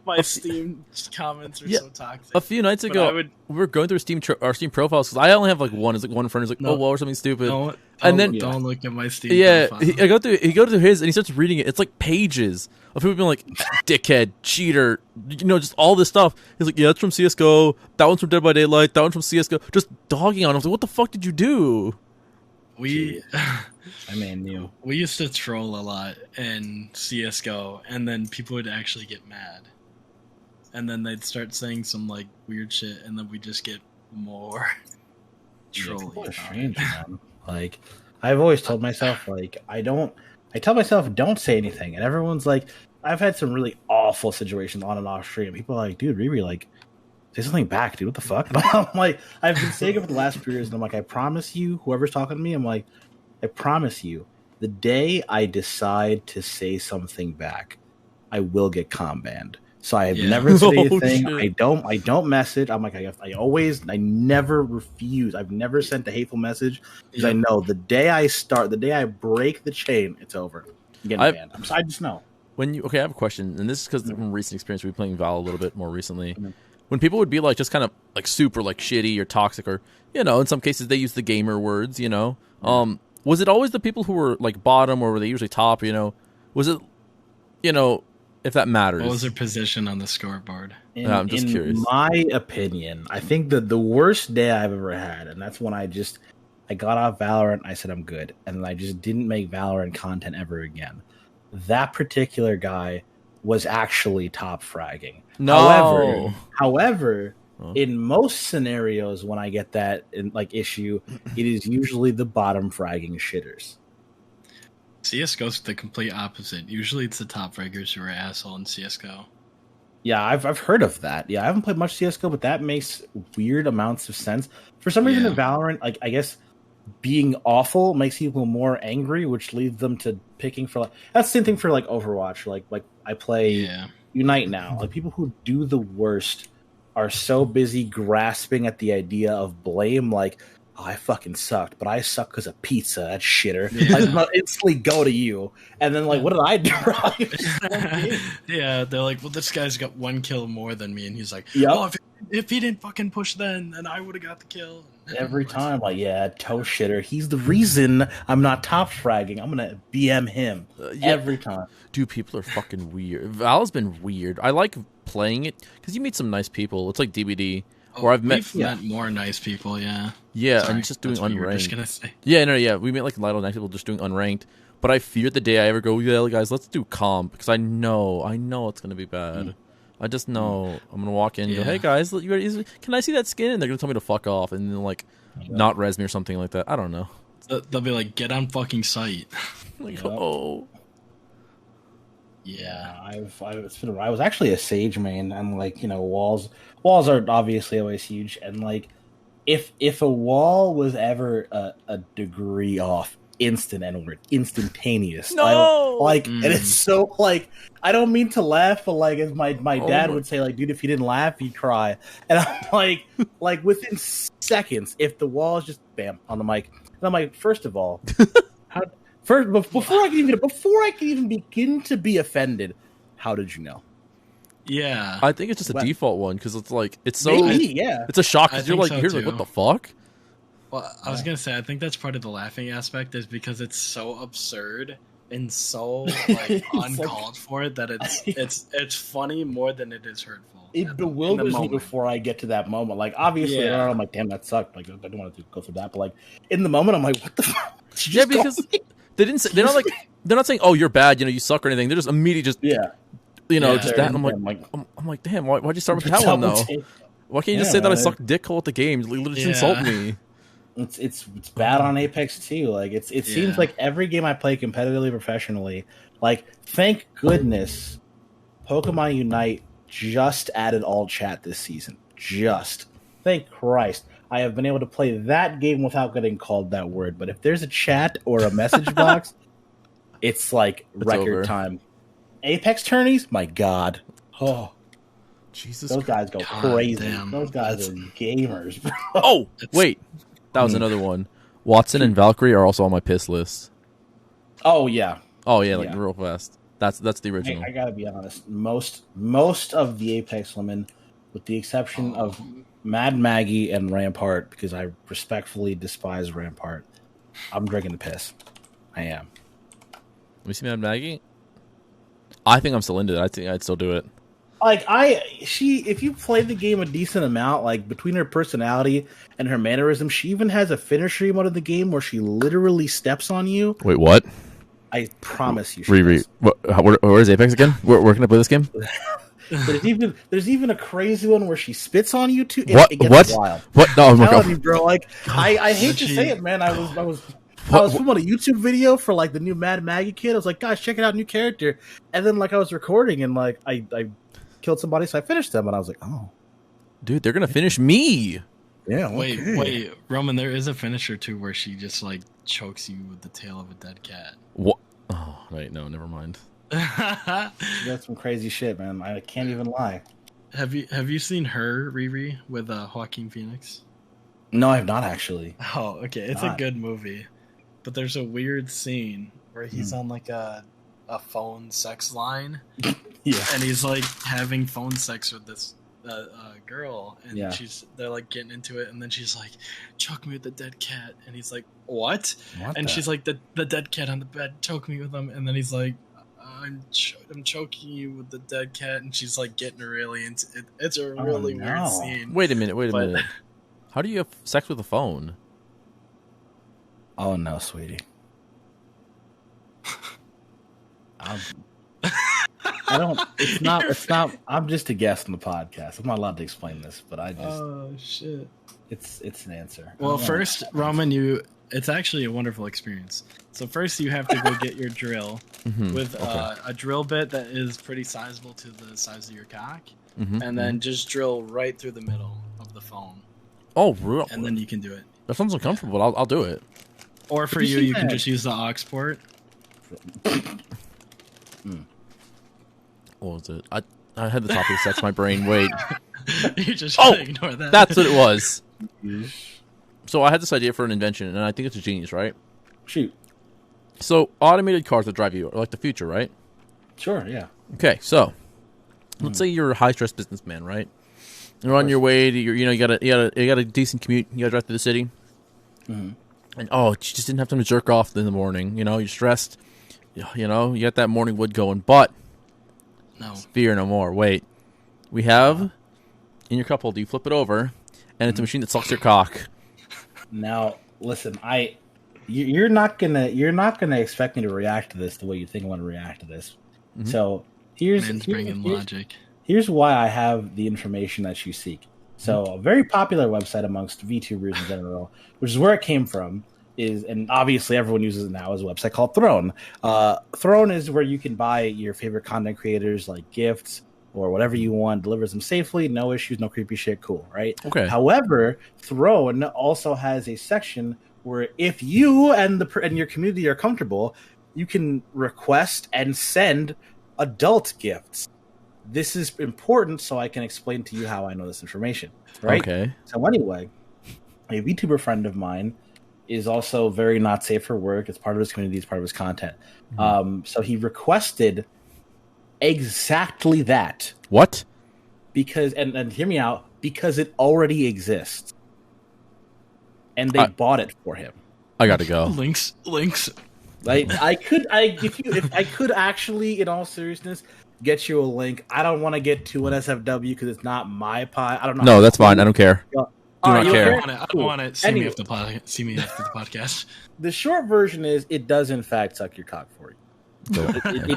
My Steam comments are so toxic. A few nights ago, we were going through our Steam profiles because I only have like one. It's like one friend is like, "Oh, well," or something stupid. Don't look at my Steam. profile. I go through his and he starts reading it. It's like pages of people being like, "Dickhead, cheater," just all this stuff. He's like, "Yeah, that's from CS:GO. That one's from Dead by Daylight. That one's from CS:GO." Just dogging on him. I was like, "What the fuck did you do?" We you. We used to troll a lot in CS:GO, and then people would actually get mad, and then they'd start saying some like weird shit, and then we just get more trolly. Strange, man. Like I've always told myself, like I tell myself don't say anything, and everyone's like, I've had some really awful situations on and off stream. People are like, dude, Riri, like. Say something back, dude. What the fuck? And I'm like, I've been saying it for the last few years, and I'm like, I promise you, whoever's talking to me, I'm like, I promise you, the day I decide to say something back, I will get comm banned. So I have never said anything. Shit. I don't message. I'm like, I never refuse. I've never sent a hateful message because I know the day I break the chain, it's over. I'm getting banned. I just know. I have a question, and this is because from recent experience, we've been playing Val a little bit more recently. When people would be like just kind of like super like shitty or toxic or in some cases they use the gamer words, was it always the people who were like bottom or were they usually top, was it if that matters? What was their position on the scoreboard? I'm just curious. In my opinion, I think that the worst day I've ever had, and that's when I got off Valorant, I said I'm good, and I just didn't make Valorant content ever again. That particular guy was actually top fragging. No. However, in most scenarios, when I get that issue, it is usually the bottom fragging shitters. CS:GO's the complete opposite. Usually, it's the top fraggers who are asshole in CS:GO. Yeah, I've heard of that. Yeah, I haven't played much CS:GO, but that makes weird amounts of sense. For some reason, in Valorant, I guess being awful makes people more angry, which leads them to picking for that's the same thing for Overwatch. Like I play Unite now. Like people who do the worst are so busy grasping at the idea of blame, like, oh, I fucking sucked, but I suck because of pizza. That shitter. Like, instantly go to you, and then what did I do wrong? Yeah, they're like, well, this guy's got one kill more than me, and he's like, if he didn't fucking push then I would have got the kill. Every time, toe shitter. He's the reason I'm not top fragging. I'm gonna BM him every time. Dude, people are fucking weird. Val's been weird. I like playing it because you meet some nice people. It's like DBD, where I've met more nice people. Yeah, Sorry, and just doing unranked. We met like a lot of nice people just doing unranked. But I fear the day I ever go, guys, let's do comp because I know it's gonna be bad. I just know I'm gonna walk in and go, hey guys, can I see that skin? And they're gonna tell me to fuck off and then not res me or something like that. I don't know. They'll be like, get on fucking site. Oh. Yeah, it's been. I was actually a Sage main, and walls are obviously always huge, and if a wall was ever a degree off, instantaneous. No, and it's so I don't mean to laugh, but as my dad would say, dude, if you didn't laugh, you'd cry, and I'm like within seconds, if the wall is just bam on the mic, and I'm like, first of all, before I can even begin to be offended, how did you know? Yeah, I think it's just a default one because it's so it's a shock because you're what the fuck. Well, I was gonna say I think that's part of the laughing aspect is because it's so absurd and so uncalled for that it's funny more than it is hurtful. It bewilders me before I get to that moment. Obviously, I'm like, damn, that sucked. I don't want to go through that, but in the moment, I'm like, what the fuck? Because they didn't say they're not saying, oh, you're bad, you suck or anything. They're just immediately just just that. And I'm like, damn, why'd you start with that one though? Why can't you just say that I suck dick hole at the game? Literally just insult me. It's bad on Apex too. It seems like every game I play competitively, professionally, thank goodness, Pokemon Unite just added all chat this season. Just. Thank Christ. I have been able to play that game without getting called that word. But if there's a chat or a message box, it's like record over. time. Apex tourneys? My God. Oh, Jesus. those guys go God crazy. damn. Those guys are gamers, bro. Oh, wait. That was another one. Watson and Valkyrie are also on my piss list. Oh, yeah. Oh yeah, like Yeah. real fast. That's the original. I gotta be honest. Most of the Apex women, with the exception of Mad Maggie and Rampart, because I respectfully despise Rampart, I'm drinking the piss. I am. Let me see Mad Maggie. I think I'm still into it. I think I'd still do it. Like if you play the game a decent amount, like between her personality and her mannerism, she even has a finisher mode of the game where she literally steps on you. Wait, what? I promise you. She Riri. does. Where is Apex again? Where can I play this game? There's even a crazy one where she spits on you too. What? It gets What? wild. What? No, oh my I'm telling God. you, bro. Like I hate to say it, man. I was filming a YouTube video for like the new Mad Maggie kid. I was like, guys, check it out, new character. And then like I was recording and like I killed somebody, so I finished them, and I was like, oh, Dude, they're gonna finish me. yeah. Okay. Wait, Roman. There is a finisher too where she just like chokes you with the tail of a dead cat. What? Oh, wait, no, never mind. That's some crazy shit, man. I can't even lie. Have you seen her Riri with Joaquin Phoenix? No, I have not actually. Oh, okay. It's a good movie, but there's a weird scene where he's on like a phone sex line, Yeah. and he's like having phone sex with this girl, and Yeah. they're like getting into it, and then she's like, "Choke me with the dead cat," and he's like, "What?" What And the- she's like, "The dead cat on the bed, choke me with him," and then he's like, I'm choking you with the dead cat, and she's like getting really into it. It's a really no. weird scene. Wait a minute. But- Minute. How do you have sex with a phone? Oh no, sweetie. I don't. It's not. It's not. I'm just a guest on the podcast. I'm not allowed to explain this, but I just. Oh shit! It's an answer. I Well, don't know. first, Ramen, it's actually a wonderful experience. So first, you have to go get your drill Mhm, with okay. a drill bit that is pretty sizable to the size of your cock, Mhm, and then just drill right through the middle of the phone, Oh, real? and then you can do it. That sounds uncomfortable. I'll do it. Or for Have you you, seen you can that? just use the aux port. What was it? I had the topic of sex in my brain. Wait, You just Oh, gotta ignore that. that's what it was. So I had this idea for an invention, and I think it's a genius, right? Shoot. So automated cars that drive you are like the future, right? Sure. Yeah. Okay, so let's say you're a high stress businessman, right? You're on your way to you got a decent commute. You got to drive through the city, Mhm. and you just didn't have time to jerk off in the morning. You're stressed. You got that morning wood going, but no. fear no more. Wait, we have in your cup holder. You flip it over, and it's a machine that sucks your cock. Now, listen. You're not gonna expect me to react to this the way you think I want to react to this. Mhm. So here's Man's bringing logic. Here's why I have the information that you seek. So a very popular website amongst VTubers in general, which is where it came from, and obviously everyone uses it now, is a website called Throne. Throne is where you can buy your favorite content creators like gifts or whatever you want, delivers them safely, no issues, no creepy shit, cool, right? Okay. However, Throne also has a section where if you and your community are comfortable, you can request and send adult gifts. This is important, so I can explain to you how I know this information, right? Okay. So anyway, a VTuber friend of mine is also very not safe for work. It's part of his community. It's part of his content. So he requested exactly that What? because, and hear me out, because it already exists, and they bought it for him. I gotta go. Links. Like if I could actually, in all seriousness, get you a link. I don't want to get to an SFW because it's not my pie. I don't know. No, that's fine. I don't care. All not you care. I don't want it. See me Anyway. after the podcast. See me after the podcast. The short version is it does in fact suck your cock for you.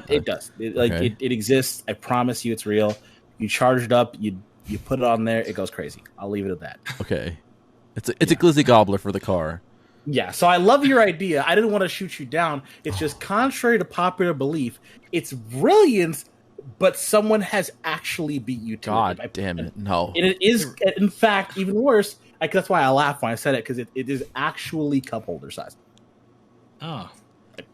It does. Okay. It exists. I promise you, it's real. You charge it up. You put it on there. It goes crazy. I'll leave it at that. Okay. It's a glizzy gobbler for the car. Yeah. So I love your idea. I didn't want to shoot you down. It's just contrary to popular belief. Its brilliance but someone has actually beat you to it. God damn it! No. And it is, in fact, even worse. That's why I laughed when I said it, because it is actually cup holder size. Oh,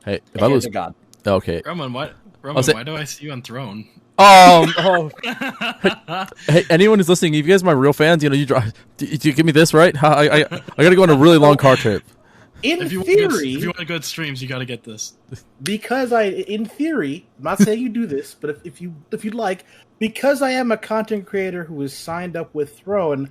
Hey, if I lose, God. okay. Roman, what? I'll Roman, say- why do I see you on throne? Oh, hey, anyone who's listening, if you guys are my real fans, you know, you give me this, right? I gotta go on a really long car trip. In If you theory, want good streams, you got to get this. because in theory, I'm not saying you do this, but if you'd like, because I am a content creator who is signed up with Throne,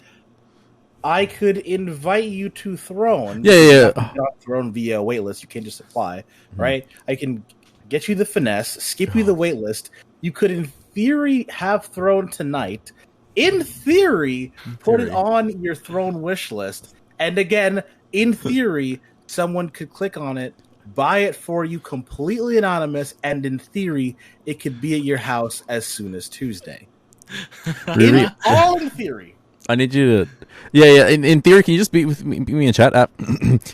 I could invite you to Throne. Yeah. You have to get on Throne via waitlist. You can't just apply, right? I can get you the finesse, skip you the waitlist. You could, in theory, have Throne tonight. In theory, put it on your Throne wish list. And again, in theory, someone could click on it, buy it for you completely anonymous, and in theory, it could be at your house as soon as Tuesday. Really? All in theory. I need you to, yeah. In theory, can you just be me in chat app?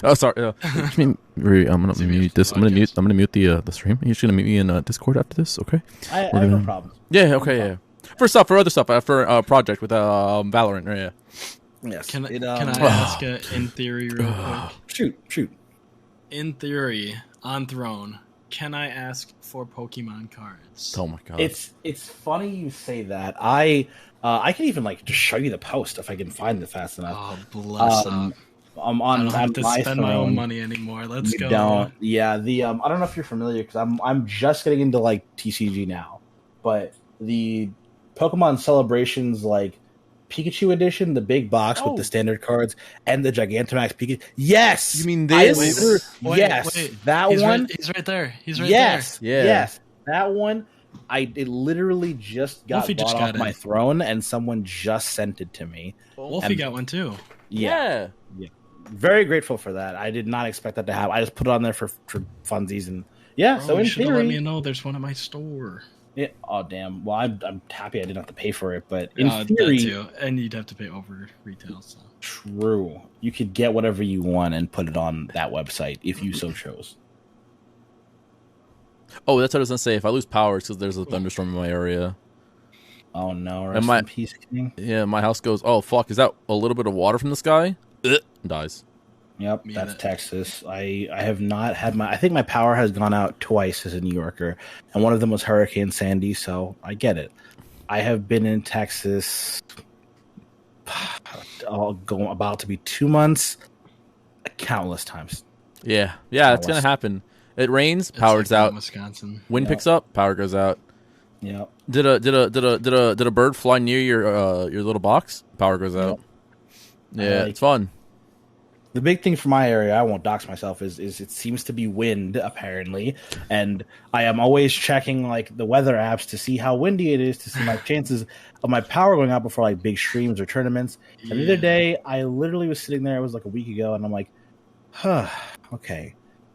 Oh, sorry. I'm gonna mute this. I'm gonna mute the stream. You're just gonna meet me in Discord after this, okay? I have no problem. Yeah. Okay. Yeah. For other stuff, after project with Valorant. Yeah. Yes. Can I ask in theory real quick? Shoot. In theory, on throne, can I ask for Pokemon cards? Oh my god. It's funny you say that. I can even just show you the post if I can find it fast enough. Oh, bless up. I'm I on don't have to my spend my own phone. money anymore. Let's go. Don't. Yeah, the I don't know if you're familiar, because I'm just getting into TCG now, but the Pokemon Celebrations Pikachu edition, the big box with the standard cards and the Gigantamax Pikachu. Yes, You mean this? Yes, that he's one. He's right there. He's right Yes, Yeah. yes, that one. It literally just got Wolfie just bought got off my it. throne, and someone just sent it to me. there. Wolfie got one too. Yeah. Very grateful for that. I did not expect that to happen. I just put it on there for funsies, and yeah. Bro, so in you should have let me theory, know there's one at my store. oh damn. Well, I'm happy I didn't have to pay for it, but in That theory, too. And you'd have to pay over retail. So. true. You could get whatever you want and put it on that website if you so chose. Oh, that's what I was gonna say. If I lose power, it's because there's a thunderstorm in my area. Oh no! Rest my- in peace, King. Yeah, my house goes. Oh fuck! Is that a little bit of water from the sky? Dies. Yep, Me that's either. Texas. I have not had I think my power has gone out twice as a New Yorker, and one of them was Hurricane Sandy, so I get it. I have been in Texas about to be 2 months, countless times. Yeah, it's gonna happen. It rains, It's power's like that in out. Wisconsin. Wind picks up, power goes out. Yep. Did a bird fly near your little box? Power goes out. Yeah, it's fun. The big thing for my area, I won't dox myself, is it seems to be wind apparently, and I am always checking the weather apps to see how windy it is, to see my chances of my power going out before big streams or tournaments. And the other day, I literally was sitting there. It was a week ago, and I'm like, okay,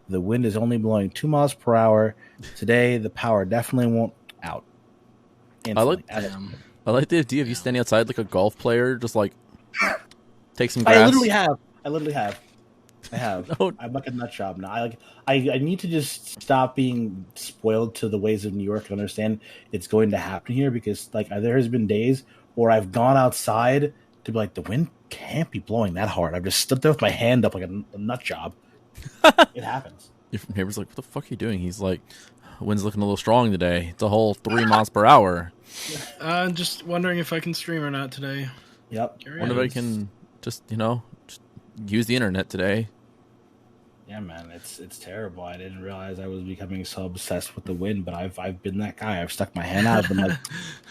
the wind is only blowing 2 miles per hour. Today, the power definitely won't out. Instantly. I like the idea of you standing outside like a golf player, just take some I grass. literally have. I have. No. I'm like a nut job now. I need to just stop being spoiled to the ways of New York and understand it's going to happen here, because there has been days where I've gone outside to be the wind can't be blowing that hard. I've just stood there with my hand up like a nut job. It happens. Your neighbor's like, "What the fuck are you doing?" He's like, "Wind's looking a little strong today. It's a whole 3 miles per hour." Just wondering if I can stream or not today. Yep. Wonder if I can just use the internet today. Yeah, man, it's terrible. I didn't realize I was becoming so obsessed with the wind, but I've been that guy. I've stuck my hand out. I've been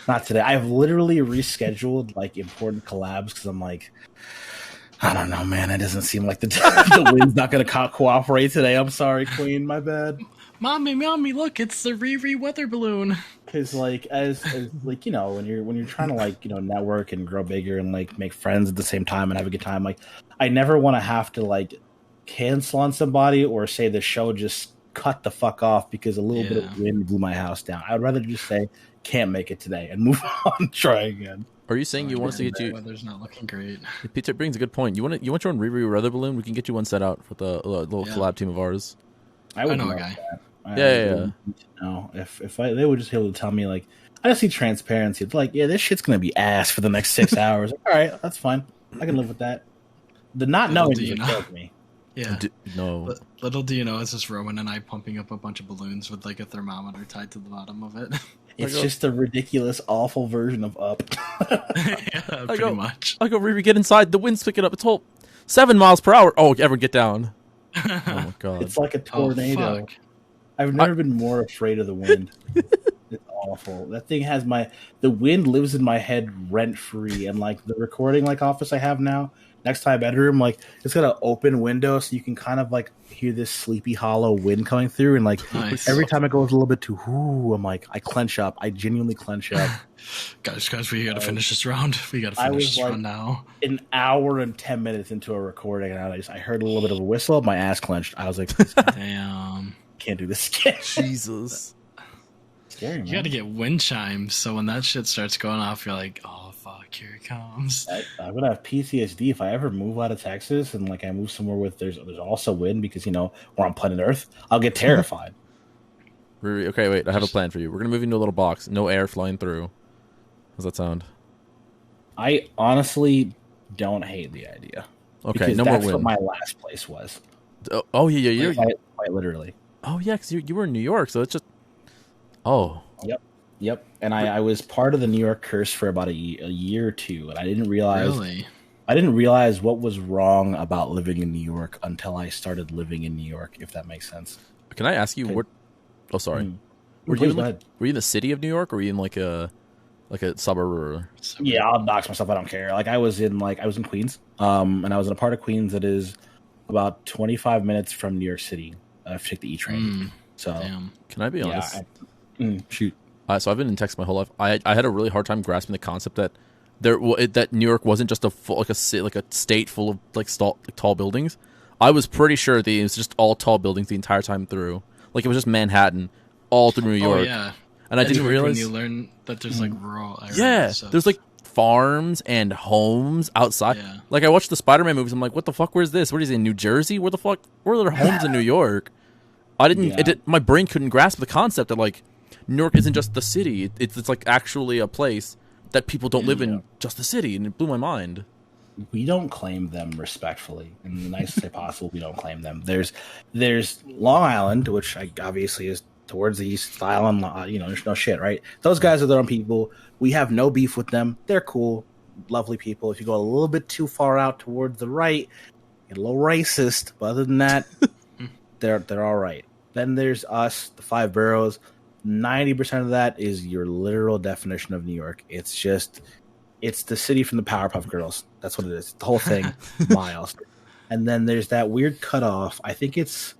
not today. I've literally rescheduled important collabs because I'm I don't know, man. It doesn't seem like the wind's not going to cooperate today. I'm sorry, Queen. My bad. Mommy, look, it's the Riri weather balloon. Because as when you're trying to network and grow bigger and make friends at the same time and have a good time, I never want to have to cancel on somebody or say the show just cut the fuck off because a little bit of wind blew my house down. I'd rather just say can't make it today and move on, try again. Are you saying you want us to get you? Weather's not looking great. Peter brings a good point. You want your own Riri weather balloon? We can get you one set out with a little collab team of ours. I know a guy. They would just be able to tell me I just see transparency. It's like, yeah, this shit's gonna be ass for the next 6 hours. All right, that's fine. I can live with that. The not Little knowing do you doesn't know. kill me. Yeah. No. Little do you know, it's just Rowan and I pumping up a bunch of balloons with like a thermometer tied to the bottom of it. It's just a ridiculous, awful version of Up. Yeah, pretty much. I go, Riri, get inside. The wind's picking up. It's whole 7 miles per hour. Oh, everyone get down. Oh my god. It's like a tornado. fuck. I've never been more afraid of the wind. It's awful. That thing has the wind lives in my head rent free, and like the recording office I have now next to my bedroom, like it's got an open window so you can kind of like hear this sleepy hollow wind coming through, and like Nice. every time it goes a little bit too whoo, I'm like I clench up. I genuinely clench up. Guys, we gotta finish this round. We gotta finish this round now. An hour and 10 minutes into a recording, and I heard a little bit of a whistle. My ass clenched. I was like, Damn. can't do this again. Jesus. Scary, man. You gotta get wind chimes, so when that shit starts going off, you're like, oh fuck, here it comes. I'm gonna have PTSD if I ever move out of Texas and like I move somewhere with there's also wind because we're on planet Earth. I'll get terrified. Riri, okay, wait. I have a plan for you. We're gonna move into a little box. No air flying through. How's that sound? I honestly don't hate the idea. Okay, because no more that's wind. what my last place was. Oh yeah, you're. Quite literally. Oh yeah, because you were in New York, so it's just. Oh. Yep. And I was part of the New York curse for about a year or two, and I didn't realize what was wrong about living in New York until I started living in New York. If that makes sense. Can I ask you what? Oh, sorry. Were Please you go ahead. were you in the city of New York, or were you in like a suburb? Or... Yeah, I'll dox myself. I don't care. Like I was in Queens, and I was in a part of Queens that is about 25 minutes from New York City. I take the E train. So Damn. Can I be honest? Shoot. So I've been in Texas my whole life. I had a really hard time grasping the concept that that New York wasn't just a state full of tall buildings. I was pretty sure that it was just all tall buildings the entire time through. Like it was just Manhattan all through New York. Oh yeah. And I didn't realize when you learn that there's like rural areas. yeah, and stuff. there's like farms and homes outside. Yeah. Like I watched the Spider-Man movies. I'm like, what the fuck? Where's this? What is it, in New Jersey? Where the fuck? Where are there homes in New York? I didn't. Yeah. My brain couldn't grasp the concept that like New York isn't just the city. It's like actually a place that people don't live in, just the city, and it blew my mind. We don't claim them respectfully. In the nicest way possible, we don't claim them. There's Long Island, which obviously is towards the East Island. There's no shit, right? Those guys are their own people. We have no beef with them. They're cool, lovely people. If you go a little bit too far out towards the right, get a little racist. But other than that, they're all right. Then there's us, the five boroughs. 90% of that is your literal definition of New York. It's the city from the Powerpuff Girls. That's what it is. The whole thing, miles. And then there's that weird cutoff. I think it's,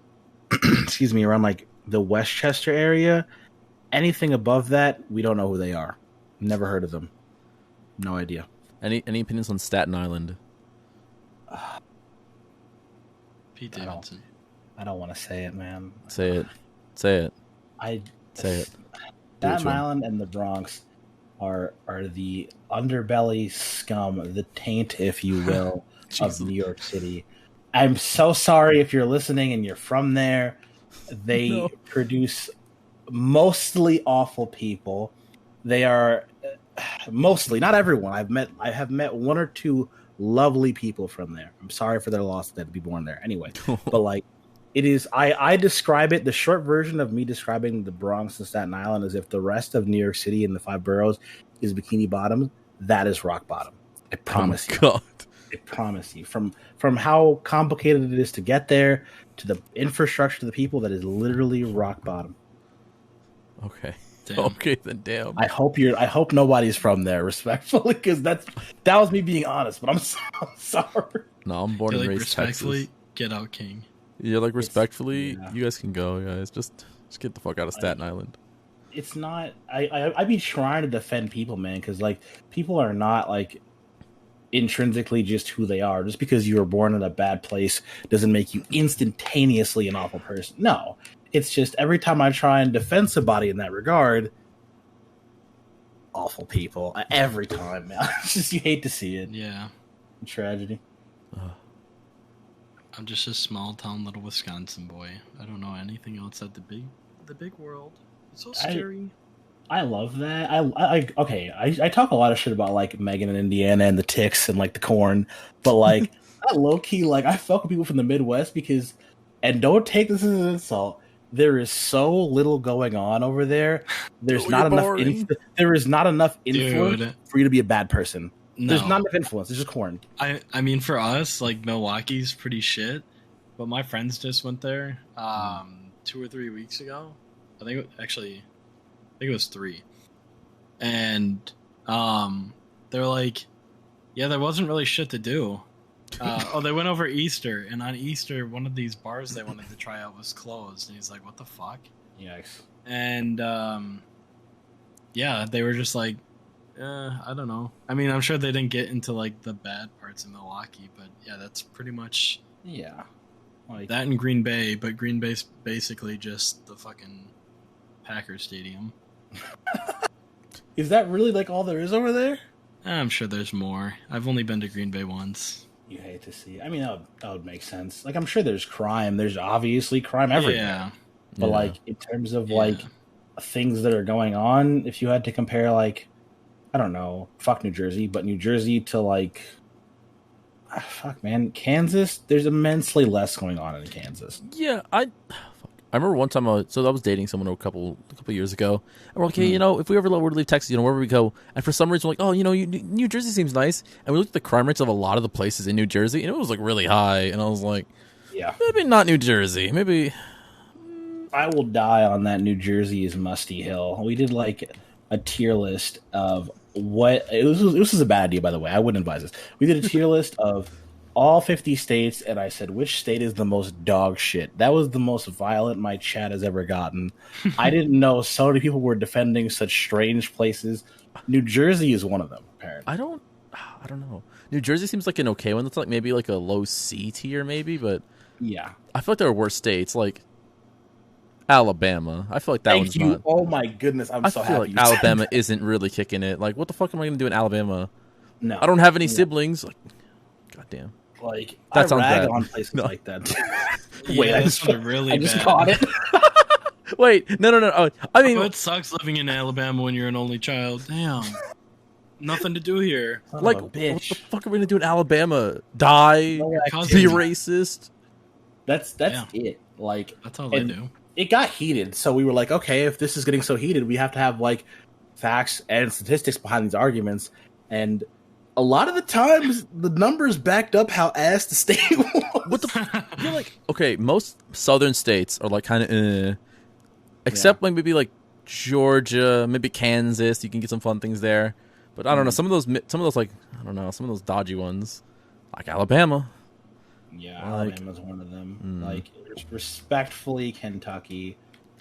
excuse me, around like the Westchester area. Anything above that, we don't know who they are. Never heard of them. No idea. Any opinions on Staten Island? Pete Davidson. I don't want to say it, man. Say it. Say it. Say it. Staten Island and the Bronx are the underbelly scum, the taint, if you will, of New York City. I'm so sorry if you're listening and you're from there. They produce mostly awful people. They are mostly, not everyone. I have met one or two lovely people from there. I'm sorry for their loss that to be born there. Anyway, but like it is, I describe it. The short version of me describing the Bronx and Staten Island is if the rest of New York City and the five boroughs is Bikini Bottom, that is rock bottom. I promise you. God. I promise you. From how complicated it is to get there to the infrastructure to the people, that is literally rock bottom. Okay. Damn. Okay, then damn. I hope nobody's from there, respectfully, because that was me being honest. But I'm sorry. No, I'm born You're and like, raised respectfully, Texas. get out, King. Yeah, like respectfully, yeah. you guys can go, guys. Just get the fuck out of Staten Island. It's not. I be trying to defend people, man, because like people are not like intrinsically just who they are. Just because you were born in a bad place doesn't make you instantaneously an awful person. No, it's just every time I try and defend somebody in that regard, awful people. Every time, man. It's just you hate to see it. Yeah. Tragedy. I'm just a small town little Wisconsin boy. I don't know anything else at the big world. It's so scary. I love that. I talk a lot of shit about like Megan in Indiana and the ticks and like the corn, but like I low key like I fuck with people from the Midwest because, and don't take this as an insult. There is so little going on over there. There's Oh, not you're enough. boring. There is not enough influence Dude. for you to be a bad person. There's No. not enough influence. It's just corn. I mean, for us, like Milwaukee's pretty shit, but my friends just went there 2 or 3 weeks ago. I think it was 3, and they're like, yeah, there wasn't really shit to do. They went over Easter, and on Easter, one of these bars they wanted to try out was closed, and he's like, what the fuck? Yikes. And yeah, they were just like, I don't know. I mean, I'm sure they didn't get into like the bad parts of Milwaukee, but yeah, that's pretty much Yeah. Like that in Green Bay. But Green Bay's basically just the fucking Packers stadium. is that really like all there is over there? I'm sure there's more. I've only been to Green Bay once. You hate to see. I mean, that would make sense. Like, I'm sure there's crime. There's obviously crime everywhere. Yeah. But Yeah. like in terms of Yeah. like things that are going on, if you had to compare like, I don't know, fuck New Jersey, but New Jersey to like, fuck man, Kansas. There's immensely less going on in Kansas. Yeah, I remember one time I was dating someone a couple years ago, and we're like, hey, if we ever were to leave Texas, wherever we go, and for some reason we're like, oh, New Jersey seems nice, and we looked at the crime rates of a lot of the places in New Jersey, and it was like really high, and I was like, Yeah, maybe not New Jersey, maybe. I will die on that. New Jersey is Musty Hill. We did like a tier list of what this was a bad idea, by the way. I wouldn't advise this. We did a tier list of all 50 states, and I said, which state is the most dog shit? That was the most violent my chat has ever gotten. I didn't know so many people were defending such strange places. New Jersey is one of them, apparently. I don't know. New Jersey seems like an okay one. That's like maybe like a low C tier, maybe, but Yeah. I feel like there are worse states, like Alabama. I feel like that Thank one's you. not. Oh my goodness, I'm I so feel happy. like Alabama isn't really kicking it. Like, what the fuck am I gonna do in Alabama? No, I don't have any siblings. Like, goddamn. like That I sounds rag bad. on places No. like that. Yeah, Wait, this was really I just bad. caught it. Wait, no. Oh, I mean, Oh, it sucks living in Alabama when you're an only child. Damn. Nothing to do here. Son like, of a what the bitch. fuck are we gonna do in Alabama? Die? No Cousins. Be activity. racist? That's Yeah. it. Like That's all they and do. it got heated, so we were like, okay, if this is getting so heated, we have to have like facts and statistics behind these arguments. And a lot of the times, the numbers backed up how ass the state was. What the? You're like, okay, most southern states are like kind of, except like maybe like Georgia, maybe Kansas. You can get some fun things there, but I don't know. Some of those like I don't know. Some of those dodgy ones, like Alabama. Yeah, Like- Alabama's one of them. Mm. Like respectfully, Kentucky,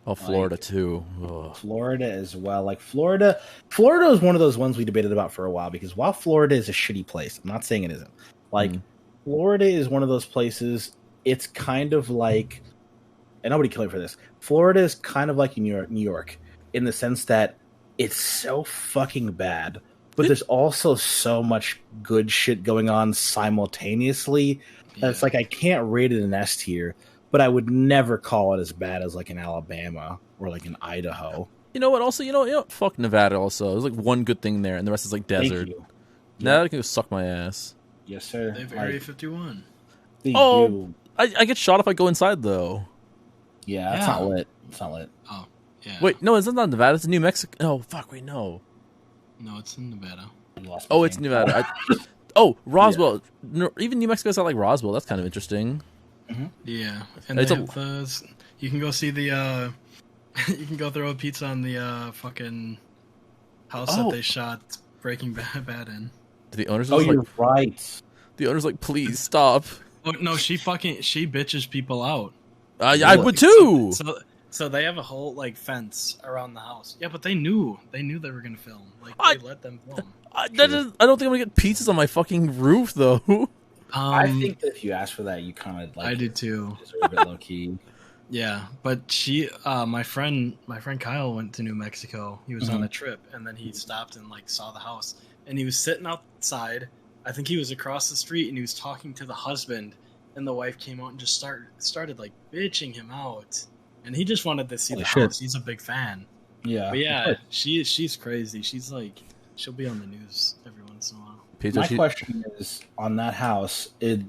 Oh, Florida too. Ugh. Florida as well. Like Florida is one of those ones we debated about for a while because while Florida is a shitty place, I'm not saying it isn't. Like Florida is one of those places. It's kind of like, and nobody kill me for this. Florida is kind of like New York, in the sense that it's so fucking bad, but there's also so much good shit going on simultaneously. Yeah. It's like I can't rate it an S tier, but I would never call it as bad as like in Alabama or like in Idaho. You know what? Also, fuck Nevada. Also, there's like one good thing there, and the rest is like Thank desert. you. Nevada can go suck my ass. Yes, sir. They have Like, Area 51. they Oh. do. I get shot if I go inside though. Yeah, that's Yeah. not lit. It's not lit. Oh, yeah. Wait, no, it's not Nevada. It's New Mexico. Oh, fuck. Wait, no. No, it's in Nevada. You lost my Oh, it's train. Nevada. Roswell. No, even New Mexico's not like Roswell. That's kind of interesting. Yeah, and It's they a- have the. You can go see the. You can go throw a pizza on the fucking house Oh. that they shot Breaking Bad in. The owners Oh, was you're like, right. the owners like, please stop. Oh no, she bitches people out. I would too. So they have a whole like fence around the house. Yeah, but they knew they were gonna film. Like I- they let them film. I don't think I'm gonna get pizzas on my fucking roof though. I think that if you ask for that, you kind of like I do too. deserve it low key. Yeah, but she, my friend Kyle went to New Mexico. He was on a trip, and then he stopped and like saw the house, and he was sitting outside. I think he was across the street, and he was talking to the husband, and the wife came out and just started like bitching him out, and he just wanted to see Holy the shit. house. He's a big fan. Yeah. But yeah, she's crazy. She's like, she'll be on the news every once in a while. Pedro, My question is on that house. Do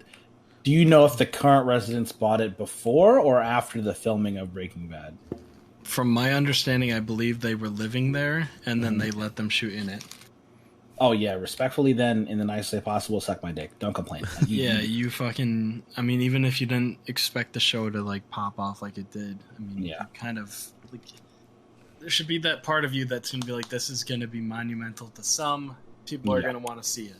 you know if the current residents bought it before or after the filming of Breaking Bad? From my understanding, I believe they were living there, and then they let them shoot in it. Oh yeah, respectfully. Then, in the nicest way possible, suck my dick. Don't complain. Like, You fucking. I mean, even if you didn't expect the show to like pop off like it did, I mean, Yeah. kind of like there should be that part of you that's gonna be like, this is gonna be monumental to some people are gonna want to see it.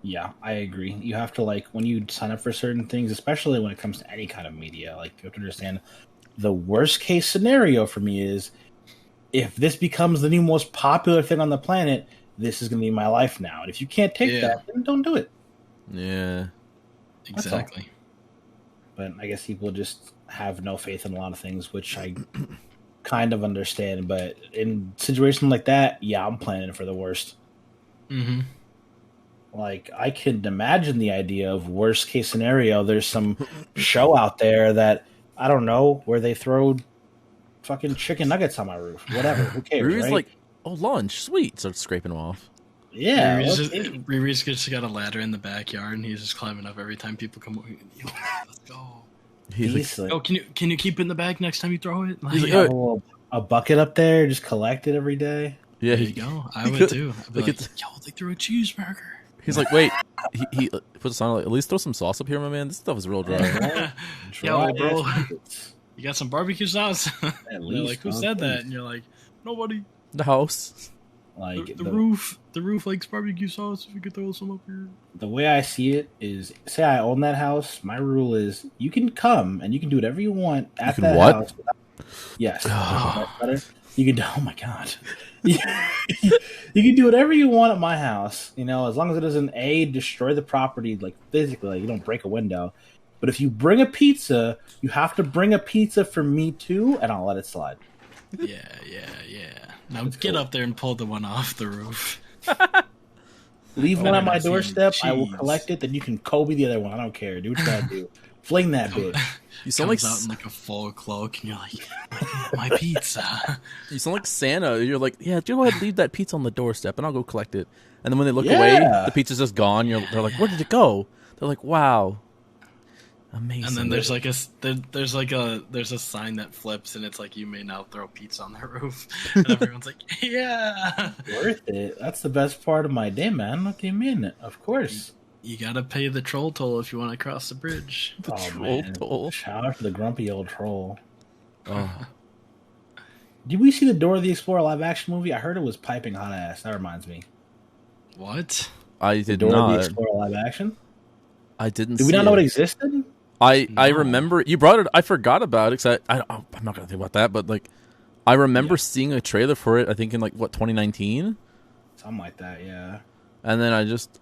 Yeah, I agree. You have to like when you sign up for certain things, especially when it comes to any kind of media. Like you have to understand the worst case scenario for me is if this becomes the new most popular thing on the planet. This is going to be my life now. And if you can't take that, then don't do it. Yeah. Exactly. But I guess people just have no faith in a lot of things, which I kind of understand. But in situations like that, yeah, I'm planning for the worst. Mm-hmm. Like, I could imagine the idea of worst case scenario. There's some show out there that, I don't know, where they throw fucking chicken nuggets on my roof. Whatever. Who cares, Riri's right? like, oh, lunch, sweet. Start scraping them off. Yeah. Riri's just got a ladder in the backyard, and he's just climbing up every time people come over. Yo, let's go. He's like, Oh, can you keep it in the bag next time you throw it? Like, He's like, have a bucket up there, just collect it every day. yeah, there you go. I would too. I'd be like like, it's- yo, they threw a cheeseburger. he's like, wait. He puts on like, at least throw some sauce up here, my man. This stuff is real dry. Yo, bro, Dry you got some barbecue sauce? At They're least, like, who huh? said that? And you're like, nobody. The house. Like The roof likes barbecue sauce. If you could throw some up here. the way I see it is, say I own that house. My rule is you can come and you can do whatever you want at can that what? house. Yes. That's better. You can. Oh my god. you can do whatever you want at my house. You know, as long as it doesn't destroy the property like physically. Like you don't break a window. But if you bring a pizza, you have to bring a pizza for me too, and I'll let it slide. Yeah. Now That's get cool. up there and pull the one off the roof. Leave one on my That's doorstep. I will cheese. collect it. Then you can Kobe the other one. I don't care. Do what you gotta do. Fling that bitch. You sound like Comes out in like a full cloak, and you're like, my pizza. you sound like Santa. You're like, yeah, go ahead, leave that pizza on the doorstep, and I'll go collect it. And then when they look away, Yeah. the pizza's just gone. They're like, where did it go? They're like, wow, amazing. And then there's a sign that flips, and it's like, you may now throw pizza on the roof. And everyone's like, yeah. Worth it. That's the best part of my day, man. What do you mean? Of course. You gotta pay the troll toll if you want to cross the bridge. the troll toll. Shout out to the grumpy old troll. Oh, Did we see the Dora the Explorer live action movie? I heard it was piping hot ass. That reminds me. What? I did Dora the not. Explorer live action? I didn't. Did we see not know it. it existed? I No. remember you brought it. I forgot about it because I'm not gonna think about that. But like, I remember seeing a trailer for it. I think in like 2019, Something like that, yeah. and then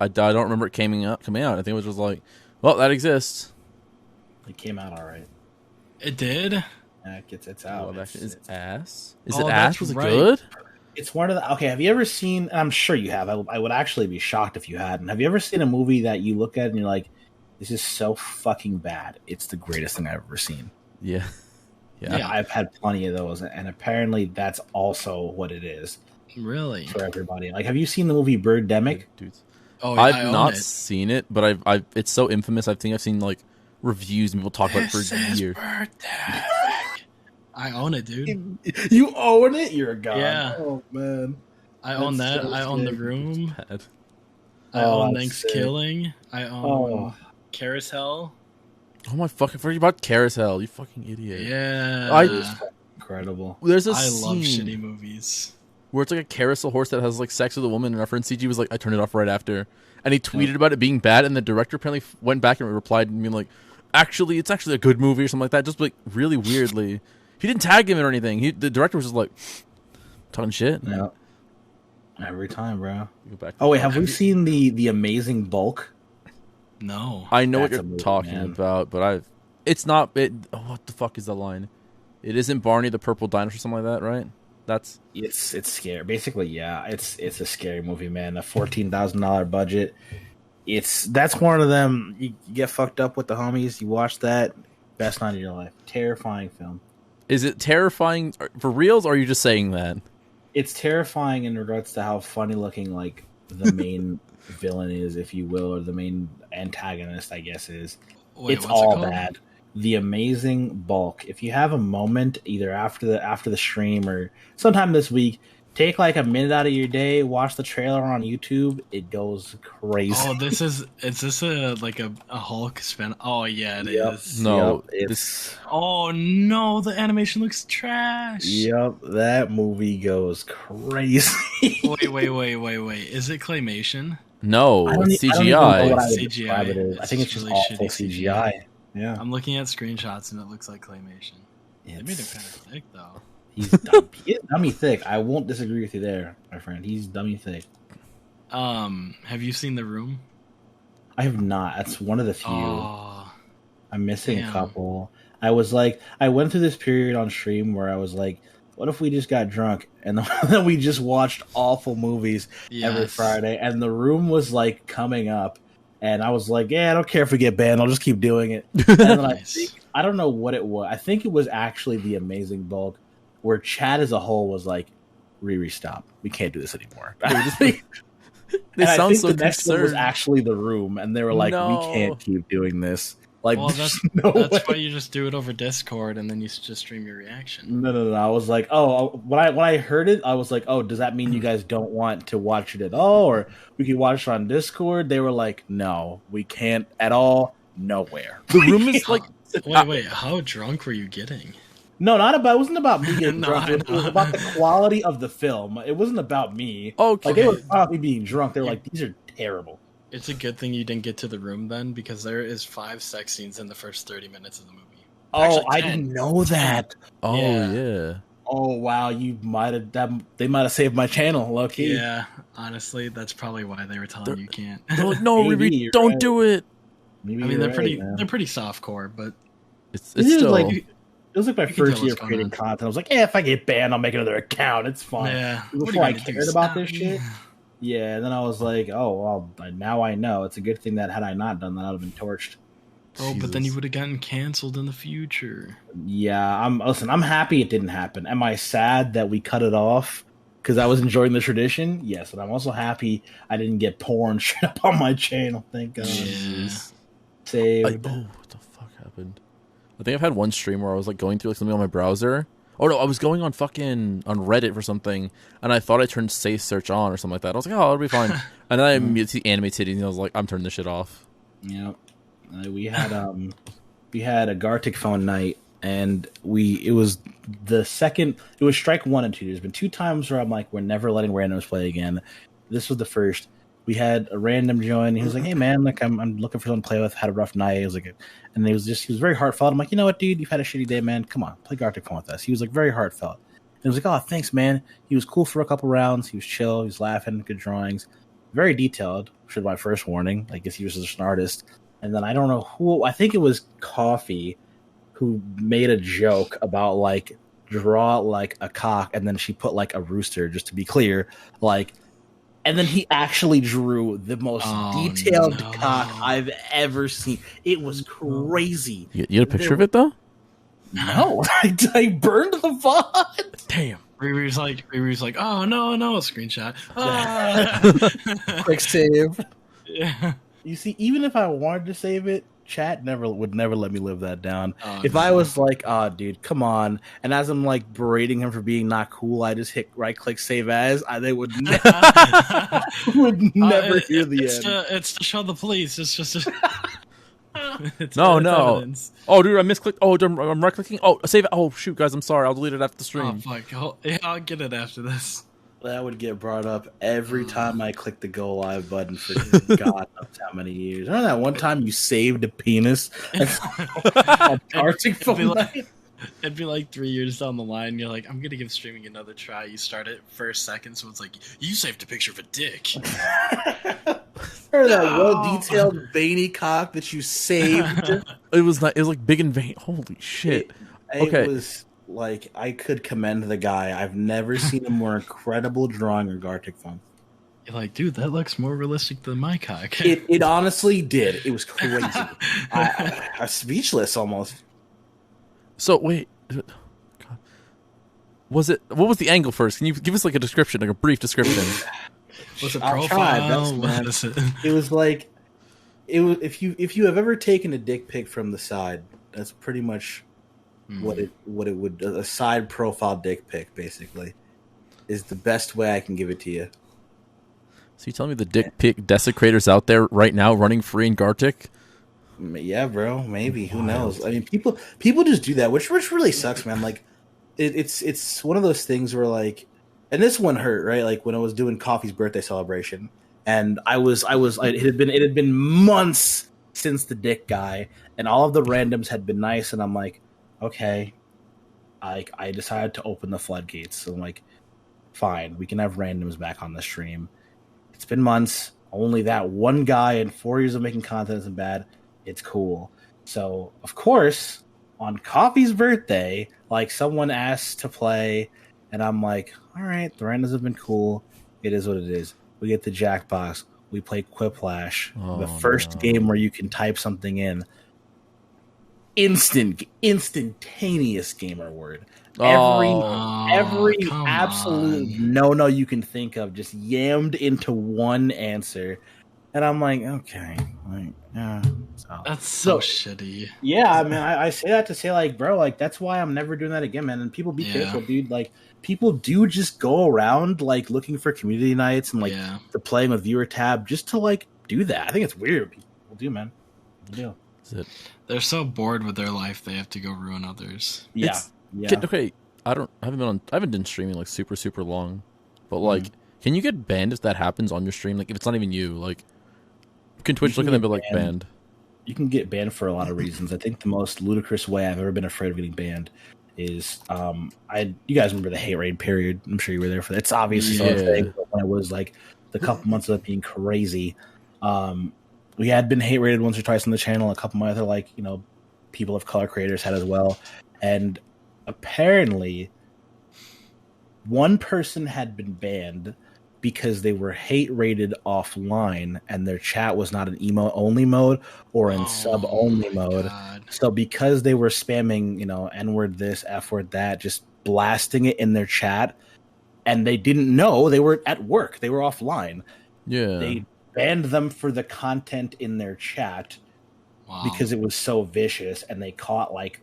I don't remember it coming out. I think it was just like, well, that exists. It came out all right. It did? Yeah, it's out. Well, is ass? Is Oh, it ass? that's Was it right. good? It's one of the... Okay, have you ever seen... And I'm sure you have. I would actually be shocked if you hadn't. Have you ever seen a movie that you look at and you're like, this is so fucking bad. It's the greatest thing I've ever seen. Yeah. Yeah. I've had plenty of those, and apparently that's also what it is Really? for everybody. Like, have you seen the movie Birdemic? Dudes. Oh, yeah, I I've own not it. seen it, but I've it's so infamous. I think I've seen like reviews and people talk about it for This is years. birthday. I own it, dude. You own it? You're a god. Yeah. Oh, man. I own That's that. so I own the sick. room. Bad. I Oh, own that's sick. Thanksgiving. I own Oh. Carousel. Oh my fucking! Forget about Carousel. You fucking idiot. Yeah. Incredible. There's a I love scene shitty movies. where it's like a carousel horse that has like sex with a woman, and our friend CG was like, I turned it off right after, and he tweeted about it being bad, and the director apparently went back and replied and being like, actually, it's actually a good movie or something like that, just like really weirdly. He didn't tag him or anything. The director was just like talking shit. Yeah. Every time, bro. Go back. Oh, wait, have we seen the Amazing Bulk? No. I know what That's you're a movie, talking man. about, but it's not. What the fuck is the line? It isn't Barney the Purple Dinosaur, something like that, right? That's It's scary. Basically, yeah, it's a scary movie, man. A $14,000 budget. That's one of them. You get fucked up with the homies. You watch that, best night of your life. Terrifying film. Is it terrifying for reals, or are you just saying that? It's terrifying in regards to how funny looking like the main villain is, if you will, or the main antagonist, I guess is. Wait, It's what's it all called? bad. The Amazing Bulk. If you have a moment, either after the stream or sometime this week, take like a minute out of your day, watch the trailer on YouTube. It goes crazy. Oh, is this a Hulk spin? Oh yeah, it is. Yep. No, Yep, this. Oh no, the animation looks trash. Yep, that movie goes crazy. Wait. Is it claymation? No, I don't it's even know what CGI. I would CGI. describe it as. I It's think it's just really awful shitty CGI. Yeah, I'm looking at screenshots and it looks like claymation. They made it It's- kind of thick though. he's dumb. He is dummy thick. I won't disagree with you there, my friend. He's dummy thick. Have you seen The Room? I have not. That's one of the few. Oh, I'm missing damn. a couple. I went through this period on stream where I was like, what if we just got drunk and then we just watched awful movies every yes. Friday? And The Room was like coming up, and I was like, yeah, I don't care if we get banned. I'll just keep doing it. And then Nice. I don't know what it was. I think it was actually The Amazing Bulk, where chat as a whole was like, Riri, stop. We can't do this anymore. They And I sound think so the next one was concerned. actually The Room, and they were like, No. we can't keep doing this. Like, Well, there's no That's way. why you just do it over Discord and then you just stream your reaction. No. I was like, oh, when I heard it, I was like, oh, does that mean you guys don't want to watch it at all, or we can watch it on Discord? They were like, no, we can't at all. Nowhere. The room is like. Wait, how drunk were you getting? No, not about. It wasn't about me getting No, drunk. I It was know. about the quality of the film. It wasn't about me. Okay. Like they were about me being drunk. They were like, these are terrible. It's a good thing you didn't get to The Room then, because there is 5 sex scenes in the first 30 minutes of the movie. Oh, Actually, I 10. didn't know that. Oh Yeah. yeah. Oh wow, they might have saved my channel, low key. Yeah, honestly, that's probably why they were telling you can't. They're like, no, Maybe, Riri, you're don't right. do it. Maybe I mean, you're they're right, pretty softcore, but It's This is still. like- It was like my You can first tell year what's of going creating on. content. I was like, yeah, if I get banned, I'll make another account. It's fine. yeah. Before I gonna do, cared about stop this me? shit. Yeah, and then I was like, oh, well, now I know. It's a good thing that had I not done that, I'd have been torched. Oh, but then you Jesus. would have gotten canceled in the future. Yeah, I'm happy it didn't happen. Am I sad that we cut it off because I was enjoying the tradition? Yes, but I'm also happy I didn't get porn shit up on my channel. Thank God. Yeah. Saved. What the fuck happened? I think I've had one stream where I was like going through like something on my browser. Oh no, I was going on Reddit for something, and I thought I turned safe search on or something like that. I was like, oh, it'll be fine. And then I immediately see anime titties, and I was like, I'm turning this shit off. Yep. We had a Gartic phone night, and it was strike 1 and 2. There's been 2 times where I'm like, we're never letting randoms play again. This was the first. We had a random join. He was like, hey man, like I'm looking for someone to play with. Had a rough night. He was like, and he was very heartfelt. I'm like, you know what, dude, you've had a shitty day, man. Come on, play Gartic phone with us. He was like very heartfelt. And he was like, oh, thanks, man. He was cool for a couple rounds. He was chill. He was laughing. Good drawings. Very detailed. Should my first warning. I guess he was just an artist. And then I don't know who. I think it was Coffee who made a joke about like draw like a cock, and then she put like a rooster. Just to be clear, like, and then he actually drew the most detailed no. cock I've ever seen. It was crazy. You had a picture of it though? No, I burned the VOD. Damn. Riri's like, oh no, screenshot. Ah. Quick save. Yeah. You see, even if I wanted to save it, chat would never let me live that down. Oh, If no. I was like, "Oh, dude, come on," and as I'm like berating him for being not cool, I just hit right click save as. They would would never hear the end. It's to show the police. It's just. It's No. evidence. Oh, dude, I misclicked. Oh, I'm right clicking. Oh, save it. Oh, shoot, guys, I'm sorry. I'll delete it after the Oh stream. fuck! Yeah, I'll get it after this. That would get brought up every time I click the go live button for God knows how many years. Remember that one time you saved a penis on Arctic It'd be phone like- night? It'd be like 3 years down the line. You're like, I'm gonna give streaming another try. You start it first second, so it's like you saved a picture of a dick. Remember that well-detailed veiny cock that you saved? It was not. It was like big and vain. Holy shit. It Okay. was like, I could commend the guy. I've never seen a more incredible drawing of Gartic phone. You're like, dude, that looks more realistic than my cock. It honestly did. It was crazy. I'm speechless almost. So wait, was it? What was the angle first? Can you give us like a description, like a brief description? Was it I'll try my profile? best, man. What is it? It was like, if you have ever taken a dick pic from the side, that's pretty much what it would, a side profile dick pic basically is the best way I can give it to you. So you telling me the dick pic desecrators out there right now running free in Gartic? Yeah, bro. Maybe. Who knows? I mean, people just do that, which really sucks, man. Like, it's one of those things where like, and this one hurt, right? Like when I was doing Coffee's birthday celebration, and it had been months since the dick guy, and all of the randoms had been nice, and I'm like, okay, I decided to open the floodgates. So I'm like, fine, we can have randoms back on the stream. It's been months. Only that one guy in 4 years of making content isn't bad. It's cool. So, of course, on Coffee's birthday, like, someone asked to play, and I'm like, all right, the randoms have been cool. It is what it is. We get the Jackbox. We play Quiplash. The first game where you can type something in. Instantaneous gamer word. Every absolute no you can think of just yammed into one answer, and I'm like, okay, like, yeah. That's so shitty. Yeah, I mean, I say that to say, like, bro, like, that's why I'm never doing that again, man. And people be careful, dude. Like, people do just go around like looking for community nights and like the playing with viewer tab just to like do that. I think it's weird. People do, man. They do. They're so bored with their life they have to go ruin others. Yeah. Okay, I haven't been streaming like super long, but like, can you get banned if that happens on your stream? Like, if it's not even you, like, can Twitch look at them and be like, banned? You can get banned for a lot of reasons. I think the most ludicrous way I've ever been afraid of getting banned is you guys remember the hate raid period? I'm sure you were there for that. It's obviously still a thing, but when it was like the couple months of it being crazy, we had been hate raided once or twice on the channel. A couple of my other, like, you know, people of color creators had as well. And apparently one person had been banned because they were hate rated offline and their chat was not in emote only mode or in sub only mode. God. So because they were spamming, you know, N-word this, F-word that, just blasting it in their chat, and they didn't know they were at work. They were offline. Yeah. They banned them for the content in their chat because it was so vicious, and they caught like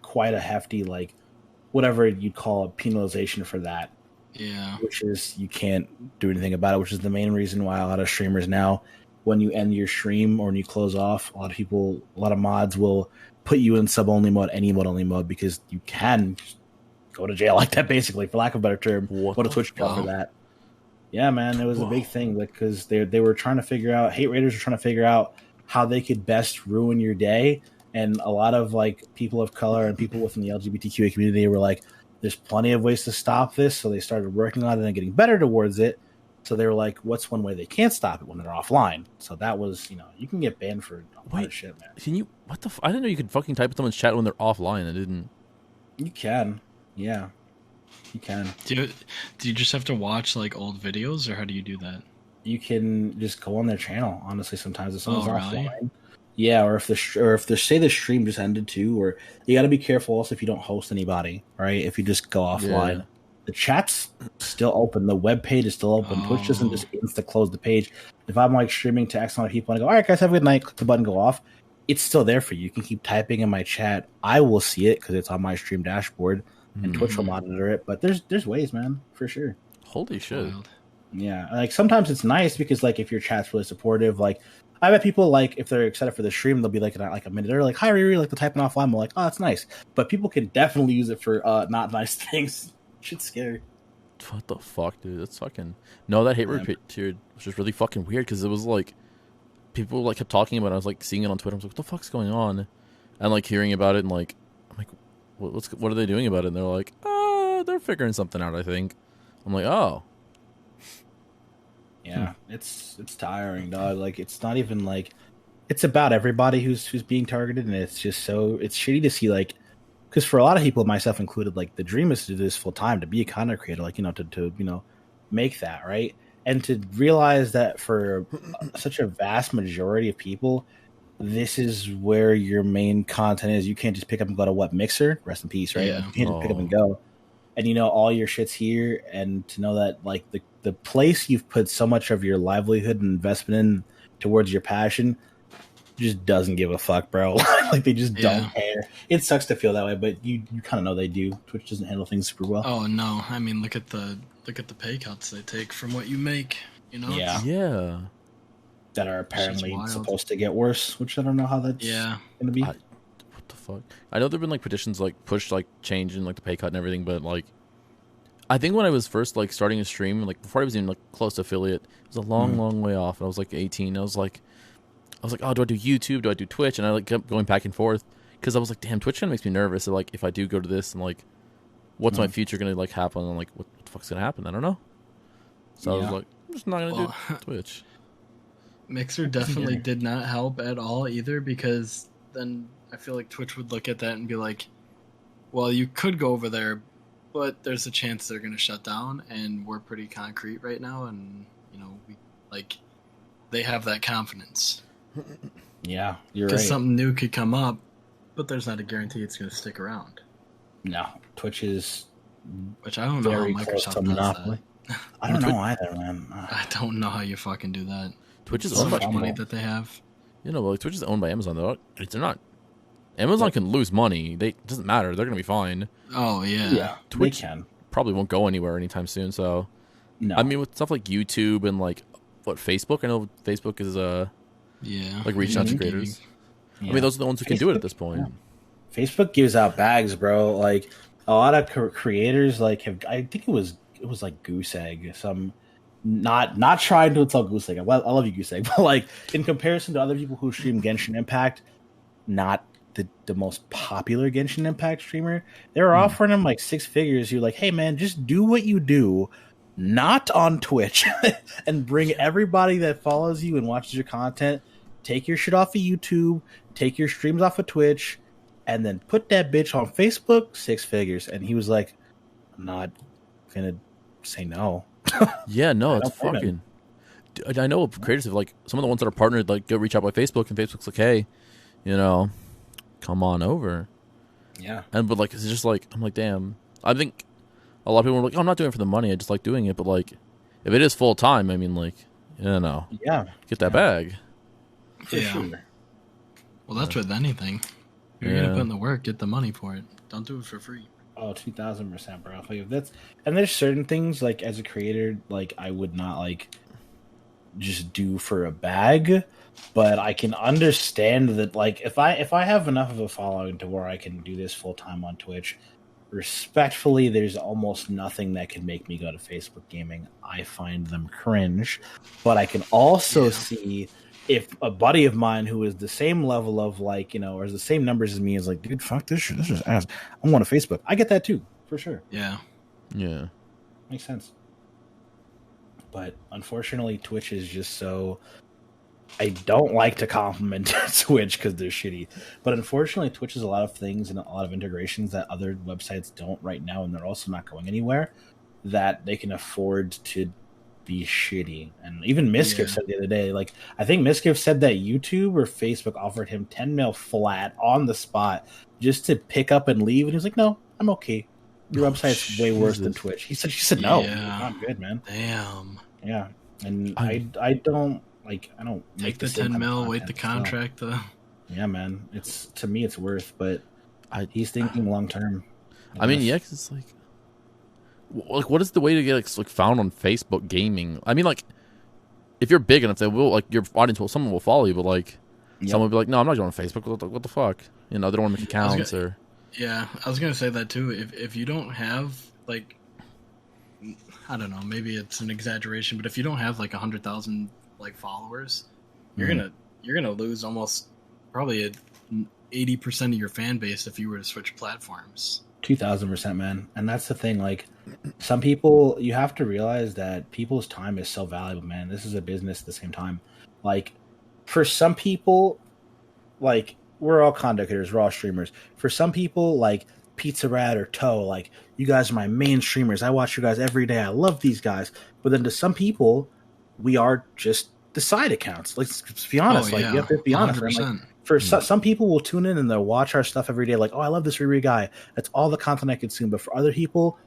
quite a hefty, like, whatever you'd call a penalization for that. Yeah. Which is, you can't do anything about it, which is the main reason why a lot of streamers now, when you end your stream or when you close off, a lot of mods will put you in sub-only mode, any mode only mode, because you can go to jail like that, basically, for lack of a better term. Go to Twitch account for that. Yeah, man, it was a big thing, because they were trying to figure out, hate raiders were trying to figure out how they could best ruin your day, and a lot of, like, people of color and people within the LGBTQA community were like, there's plenty of ways to stop this, so they started working on it and getting better towards it. So they were like, what's one way they can't stop it when they're offline? So that was, you know, you can get banned for a lot of shit, man. Can you, I didn't know you could fucking type in someone's chat when they're offline. I didn't. You can. Yeah. You can. Do you just have to watch, like, old videos, or how do you do that? You can just go on their channel, honestly, sometimes. If someone's offline. Yeah, or if the say the stream just ended too, or you got to be careful also if you don't host anybody, right? If you just go offline, the chat's still open, the web page is still open. Twitch doesn't just insta close the page. If I'm like streaming to X amount of people and I go, all right, guys, have a good night, click the button, go off, it's still there for you. You can keep typing in my chat. I will see it because it's on my stream dashboard, and Twitch will monitor it. But there's ways, man, for sure. Holy shit! Yeah, like sometimes it's nice because like if your chat's really supportive, like. I bet people, like, if they're excited for the stream, they'll be like a minute early, like, hi, Riri, like, the typing offline. I'm like, oh, that's nice. But people can definitely use it for not nice things. Shit's scary. What the fuck, dude? That's fucking... No, that hate raid period was just really fucking weird, because it was, like, people, like, kept talking about it. I was, like, seeing it on Twitter. I was like, what the fuck's going on? And, like, hearing about it, and, like, I'm like, what are they doing about it? And they're like, they're figuring something out, I think. I'm like, oh. Yeah, it's tiring, dog. Like, it's not even like it's about everybody who's being targeted, and it's just it's shitty to see, like, because for a lot of people, myself included, like, the dream is to do this full time, to be a content creator, like, you know, to you know, make that right, and to realize that for such a vast majority of people, this is where your main content is. You can't just pick up and go to Mixer, rest in peace, right? Like, you can't just pick up and go. and you know all your shit's here, and to know that like the place you've put so much of your livelihood and investment in towards your passion just doesn't give a fuck, bro. Like they just don't care. It sucks to feel that way, but you kind of know they do. Twitch doesn't handle things super well. Oh no, I mean look at the pay cuts they take from what you make. You know. Yeah. That are apparently supposed to get worse, which I don't know how that's gonna be. What the fuck? I know there've been like petitions like push like change in like the pay cut and everything, but like I think when I was first like starting a stream, like before I was even like close to affiliate, it was a long way off. And I was like 18. I was like, oh, do I do YouTube? Do I do Twitch? And I like kept going back and forth because I was like, damn, Twitch kind of makes me nervous. So like if I do go to this and like, what's my future gonna like happen? And like, what the fuck's gonna happen? I don't know. So I was like, I'm just not gonna do Twitch. Mixer definitely did not help at all either, because then I feel like Twitch would look at that and be like, well, you could go over there, but there's a chance they're going to shut down, and we're pretty concrete right now, and, you know, they have that confidence. Yeah, you're right. Because something new could come up, but there's not a guarantee it's going to stick around. No, Twitch is Which I don't know how Microsoft does that. I don't know either, man. I don't know how you fucking do that. Twitch is so owned much by money that they have. You know, like Twitch is owned by Amazon though. They're not. Amazon can lose money. It doesn't matter. They're gonna be fine. Oh yeah. Yeah, Twitch can. Probably won't go anywhere anytime soon. So, no. I mean, with stuff like YouTube and like Facebook, I know Facebook is like reaching out to creators. Yeah. I mean, those are the ones who can do it at this point. Yeah. Facebook gives out bags, bro. Like a lot of creators, like have. I think it was like Goose Egg. Some. Not trying to insult Goose Egg. Well, I love you, Goose Egg, but like in comparison to other people who stream Genshin Impact, not the most popular Genshin Impact streamer, they were offering him like 6 figures. You're like, hey man, just do what you do, not on Twitch, and bring everybody that follows you and watches your content. Take your shit off of YouTube, take your streams off of Twitch, and then put that bitch on Facebook. 6 figures, and he was like, I'm not gonna say no. Yeah, no, it's fucking. I know creators have like some of the ones that are partnered like go reach out by Facebook, and Facebook's like, hey, you know, come on over. Yeah, but like it's just like I'm like, damn. I think a lot of people are like, oh, I'm not doing it for the money. I just like doing it. But like, if it is full time, I mean, like, you know, get that bag. For sure. Well, that's with anything. You're gonna put in the work, get the money for it. Don't do it for free. Oh, 2000%, bro. Like and there's certain things like as a creator, like I would not like just do for a bag, but I can understand that like if I have enough of a following to where I can do this full time on Twitch, respectfully, there's almost nothing that can make me go to Facebook gaming. I find them cringe, but I can also see if a buddy of mine who is the same level of like, you know, or the same numbers as me is like, dude, fuck this shit. This is ass. I'm going to Facebook. I get that too, for sure. Yeah. Yeah. Makes sense. But unfortunately, Twitch is just so. I don't like to compliment Twitch because they're shitty. But unfortunately, Twitch has a lot of things and a lot of integrations that other websites don't right now. And they're also not going anywhere that they can afford to be shitty. And even Miskiff said the other day, like, I think Miskiff said that YouTube or Facebook offered him 10 mil flat on the spot just to pick up and leave. And he was like, no, I'm okay. Your website's way worse than Twitch. She said no. Yeah. I'm good, man. Damn. Yeah. And I don't take the 10 mil, wait the contract. Yeah, man. To me it's worth, but he's thinking long term. I mean, yeah, 'cause it's like, what is the way to get like found on Facebook gaming? I mean, like, if you're big enough, your audience someone will follow you, but like, someone will be like, no, I'm not going on Facebook. What the fuck? You know, they don't want to make accounts or. Yeah, I was gonna say that too. If you don't have like, I don't know, maybe it's an exaggeration, but if you don't have like 100,000 like followers, you're gonna lose almost probably 80% of your fan base if you were to switch platforms. 2000%, man. And that's the thing. Like, some people, you have to realize that people's time is so valuable, man. This is a business at the same time. Like, for some people, like, we're all content creators, we're all streamers. For some people, like Pizza Rat or Toe, like, you guys are my main streamers. I watch you guys every day. I love these guys. But then to some people, we are just the side accounts. Let's be honest. You have to be honest. Right? Like, for some people will tune in and they'll watch our stuff every day. Like, oh, I love this Riri guy. That's all the content I consume. But for other people,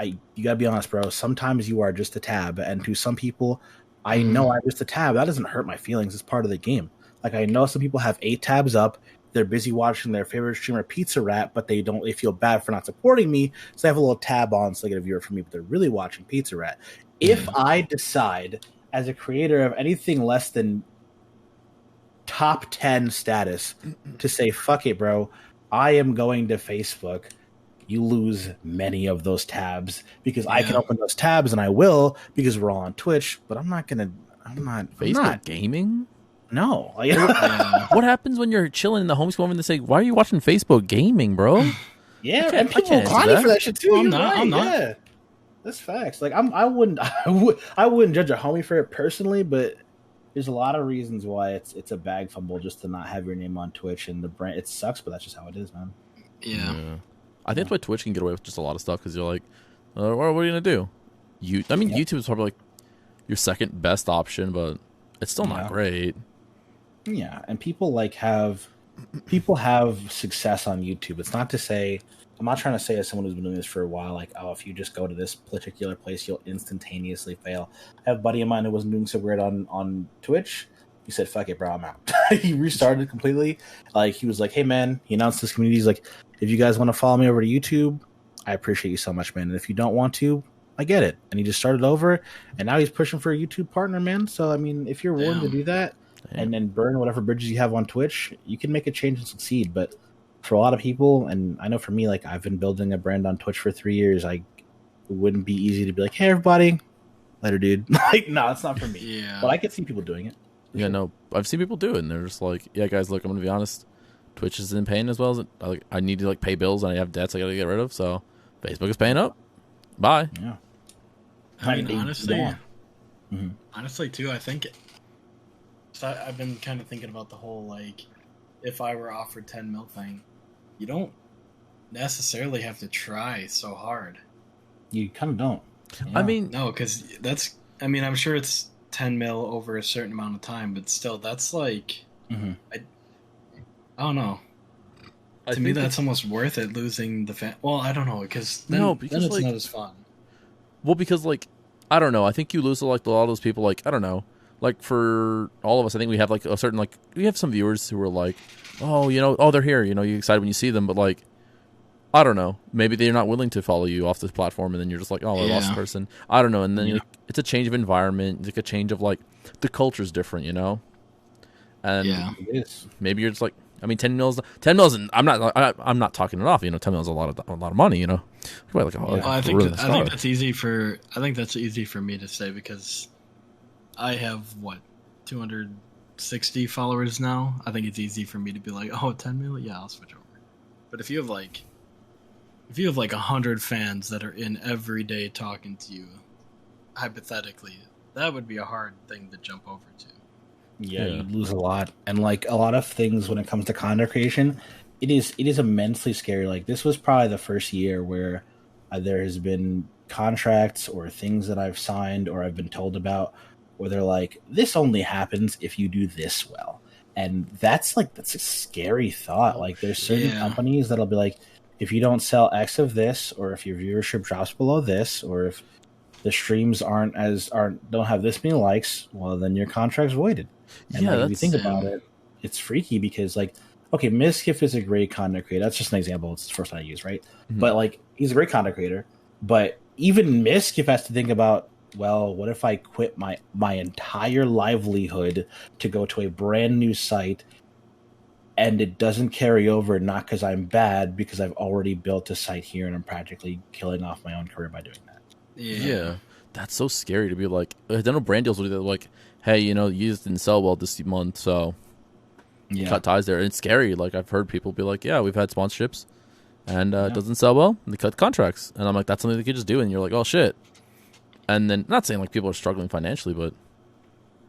you gotta be honest, bro. Sometimes you are just a tab, and to some people, I know I'm just a tab. That doesn't hurt my feelings. It's part of the game. Like I know some people have 8 tabs up. They're busy watching their favorite streamer Pizza Rat, but they feel bad for not supporting me, so they have a little tab on so they get a viewer from me, but they're really watching Pizza Rat. If I decide as a creator of anything less than top 10 status to say, fuck it, bro, I am going to Facebook, you lose many of those tabs because I can open those tabs, and I will because we're all on Twitch, but I'm not. Facebook gaming? No. What happens when you're chilling in the home school and they say, why are you watching Facebook gaming, bro? Yeah, and people will call me for that shit too. I'm not. Yeah. That's facts. Like I wouldn't judge a homie for it personally, but there's a lot of reasons why it's a bag fumble just to not have your name on Twitch, and the brand, it sucks, but that's just how it is, man. Yeah. I think that's why Twitch can get away with just a lot of stuff because you're like, what are you gonna do? YouTube is probably like your second best option, but it's still not great. Yeah, and people have success on YouTube. It's not to say, I'm not trying to say as someone who's been doing this for a while, like, oh, if you just go to this particular place, you'll instantaneously fail. I have a buddy of mine who wasn't doing so great on Twitch. He said, fuck it, bro, I'm out. He restarted completely. Like, he was like, hey, man, he announced this community. He's like, if you guys want to follow me over to YouTube, I appreciate you so much, man. And if you don't want to, I get it. And he just started over, and now he's pushing for a YouTube partner, man. So, I mean, if you're willing to do that, and then burn whatever bridges you have on Twitch, you can make a change and succeed. But for a lot of people, and I know for me, like I've been building a brand on Twitch for 3 years, it wouldn't be easy to be like, hey, everybody, later, dude. Like, no, it's not for me. Yeah. But I could see people doing it. Yeah, no, I've seen people do it, and they're just like, yeah, guys, look, I'm going to be honest. Twitch is in pain as well. I need to like pay bills, and I have debts I got to get rid of, so Facebook is paying up. Bye. Yeah. I mean, honestly, too, I think... So I've been kind of thinking about the whole, like, if I were offered 10 mil thing, you don't necessarily have to try so hard. You kind of don't. Yeah. I mean... No, because I'm sure it's 10 mil over a certain amount of time, but still, that's like... I don't know. To me, that's almost worth it, losing the fan... Well, I don't know, because then it's like, not as fun. Well, because, like, I don't know. I think you lose, like, a lot of those people, like, I don't know. Like, for all of us, I think we have, like, a certain, like, we have some viewers who are like, oh, they're here. You know, you're excited when you see them, but, like, I don't know. Maybe they're not willing to follow you off this platform, and then you're just like, oh, I lost a person. I don't know. And then it's a change of environment. It's like a change of, like, the culture's different, you know? And maybe you're just like, I mean, 10 mils, and I'm not talking it off, you know, 10 mils is a lot of money, you know? I think that's easy for me to say because I have 260 followers now. I think it's easy for me to be like, oh, 10 million, yeah, I'll switch over. But if you have like 100 fans that are in every day talking to you, hypothetically, that would be a hard thing to jump over to. Yeah, you lose a lot, and like a lot of things when it comes to content creation, it is immensely scary. Like this was probably the first year where there has been contracts or things that I've signed or I've been told about where they're like, this only happens if you do this well. And that's a scary thought. Like there's certain companies that'll be like, if you don't sell X of this, or if your viewership drops below this, or if the streams don't have this many likes, well, then your contract's voided. And if you think about it, it's freaky because like, okay, Miskif is a great content creator. That's just an example. It's the first one I use, right? Mm-hmm. But like, he's a great content creator. But even Miskif has to think about, well, what if I quit my entire livelihood to go to a brand new site and it doesn't carry over, not because I'm bad, because I've already built a site here and I'm practically killing off my own career by doing that. Yeah. That's so scary to be like, I don't know, brand deals will do that, like, hey, you know, you just didn't sell well this month, so cut ties there. And it's scary. Like, I've heard people be like, yeah, we've had sponsorships and it doesn't sell well, and they cut contracts. And I'm like, that's something they could just do, and you're like, oh, shit. And then, not saying like people are struggling financially, but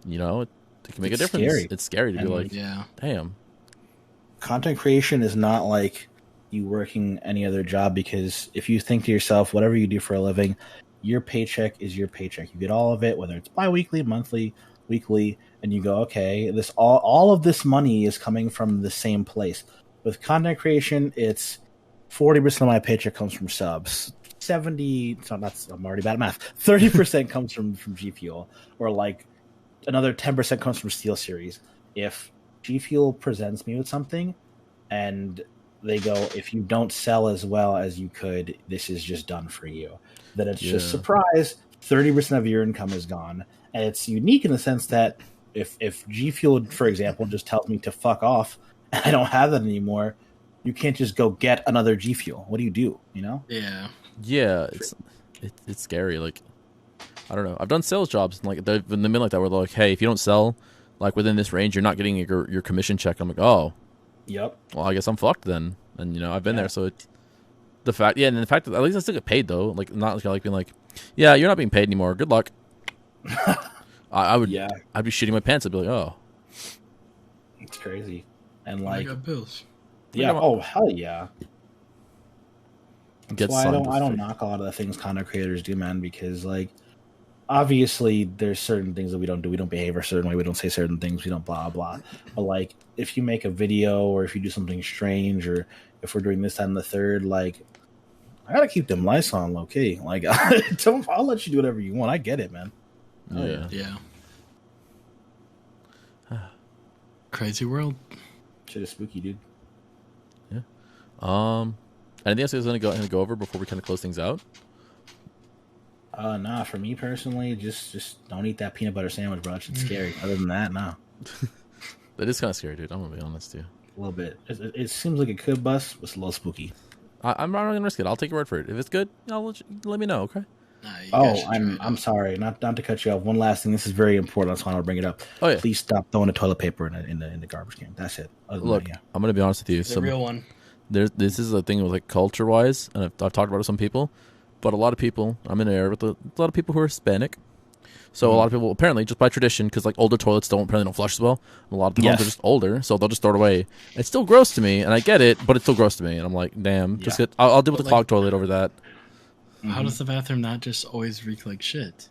you know, it can make a difference. Scary. It's scary to be like, damn. Content creation is not like you working any other job, because if you think to yourself, whatever you do for a living, your paycheck is your paycheck. You get all of it, whether it's bi-weekly, monthly, weekly, and you go, okay, this all of this money is coming from the same place. With content creation, it's 40% of my paycheck comes from subs. 70. So that's I'm already bad at math. 30% comes from G Fuel, or like another 10% comes from Steel Series. If G Fuel presents me with something, and they go, if you don't sell as well as you could, this is just done for you. Then it's just surprise. 30% of your income is gone, and it's unique in the sense that if G Fuel, for example, just tells me to fuck off, and I don't have that anymore, you can't just go get another G Fuel. What do you do? You know? Yeah, it's scary. Like, I don't know. I've done sales jobs, and like they've been like that, where they're like, hey, if you don't sell like within this range, you're not getting your commission check. I'm like, oh, yep. Well, I guess I'm fucked then. And you know, I've been there, so it's the fact. Yeah, and the fact that at least I still get paid though. Like, not like being like, yeah, you're not being paid anymore. Good luck. I would. Yeah. I'd be shitting my pants. I'd be like, oh, it's crazy. And like, I got bills. Yeah. Oh hell yeah. That's why I don't knock a lot of the things content creators do, man, because like obviously there's certain things that we don't do. We don't behave a certain way. We don't say certain things. We don't blah blah. But like if you make a video or if you do something strange or if we're doing this, that, and the third, like I gotta keep them lights on low key. Like I'll let you do whatever you want. I get it, man. Yeah. Crazy world. Shit is spooky, dude. Yeah. Anything else you guys gonna go over before we kind of close things out? Nah. For me personally, just don't eat that peanut butter sandwich, bro. It's scary. Other than that, no. That is kind of scary, dude. I'm gonna be honest too. A little bit. It seems like it could bust, but it's a little spooky. I'm not gonna risk it. I'll take your word for it. If it's good, let me know. Okay. I'm sorry, not to cut you off. One last thing. This is very important. That's why I'll bring it up. Oh yeah. Please stop throwing the toilet paper in the garbage can. That's it. Look, I'm gonna be honest with you. The real one. This is a thing with like culture wise, and I've talked about it with some people, but a lot of people, I'm in an area with a lot of people who are Hispanic. So a lot of people apparently just by tradition, because like older toilets apparently don't flush as well. A lot of the ones are just older, so they'll just throw it away. It's still gross to me, and I get it, but it's still gross to me, and I'm like, damn, I'll deal with the clogged toilet over that. How does the bathroom not just always reek like shit?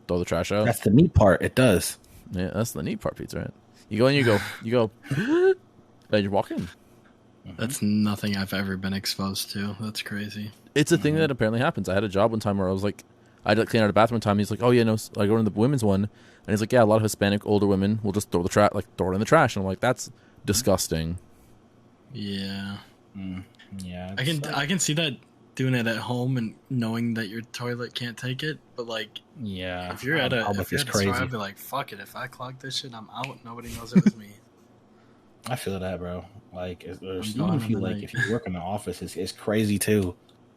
Throw the trash out. That's the neat part. It does. Yeah, that's the neat part, Pete. Right? You go in, you go, and you walk in. That's nothing I've ever been exposed to. That's crazy. It's a thing that apparently happens. I had a job one time where I was like, I had to clean out a bathroom one time. He's like, oh yeah, no, I go to the women's one, and he's like, yeah, a lot of Hispanic older women will just throw it in the trash, and I'm like, that's disgusting. Yeah. Yeah. I can see that doing it at home and knowing that your toilet can't take it, but like, if you're at a store, I'd be like, fuck it. If I clog this shit, I'm out. Nobody knows it was me. I feel that, bro. Like, even if you work in the office, it's crazy too.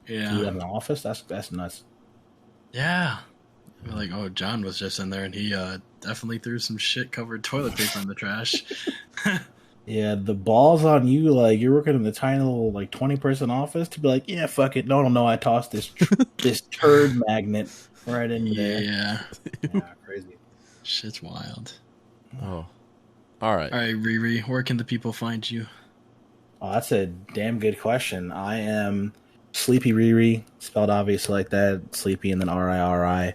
Yeah. You in the office, that's nuts. Yeah. Like, oh, John was just in there and he definitely threw some shit covered toilet paper in the trash. Yeah, the balls on you, like you're working in the tiny little like 20-person office to be like, yeah, fuck it, no, I tossed this this turd magnet right in there. Yeah, crazy. Shit's wild. Oh, all right, Riri, where can the people find you? Oh, that's a damn good question. I am SleepyRiri, spelled obviously like that, Sleepy and then RIRI,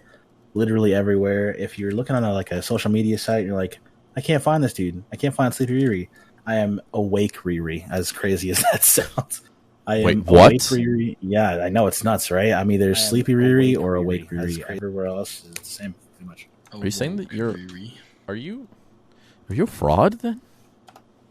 literally everywhere. If you're looking on a social media site, you're like, I can't find this dude. I can't find SleepyRiri. I am awake Riri, as crazy as that sounds. Wait, what? Awake Riri. Yeah, I know it's nuts, right? I'm either Sleepy Riri or awake Riri. Everywhere else is the same, pretty much. Are you saying that you're? Are you a fraud then?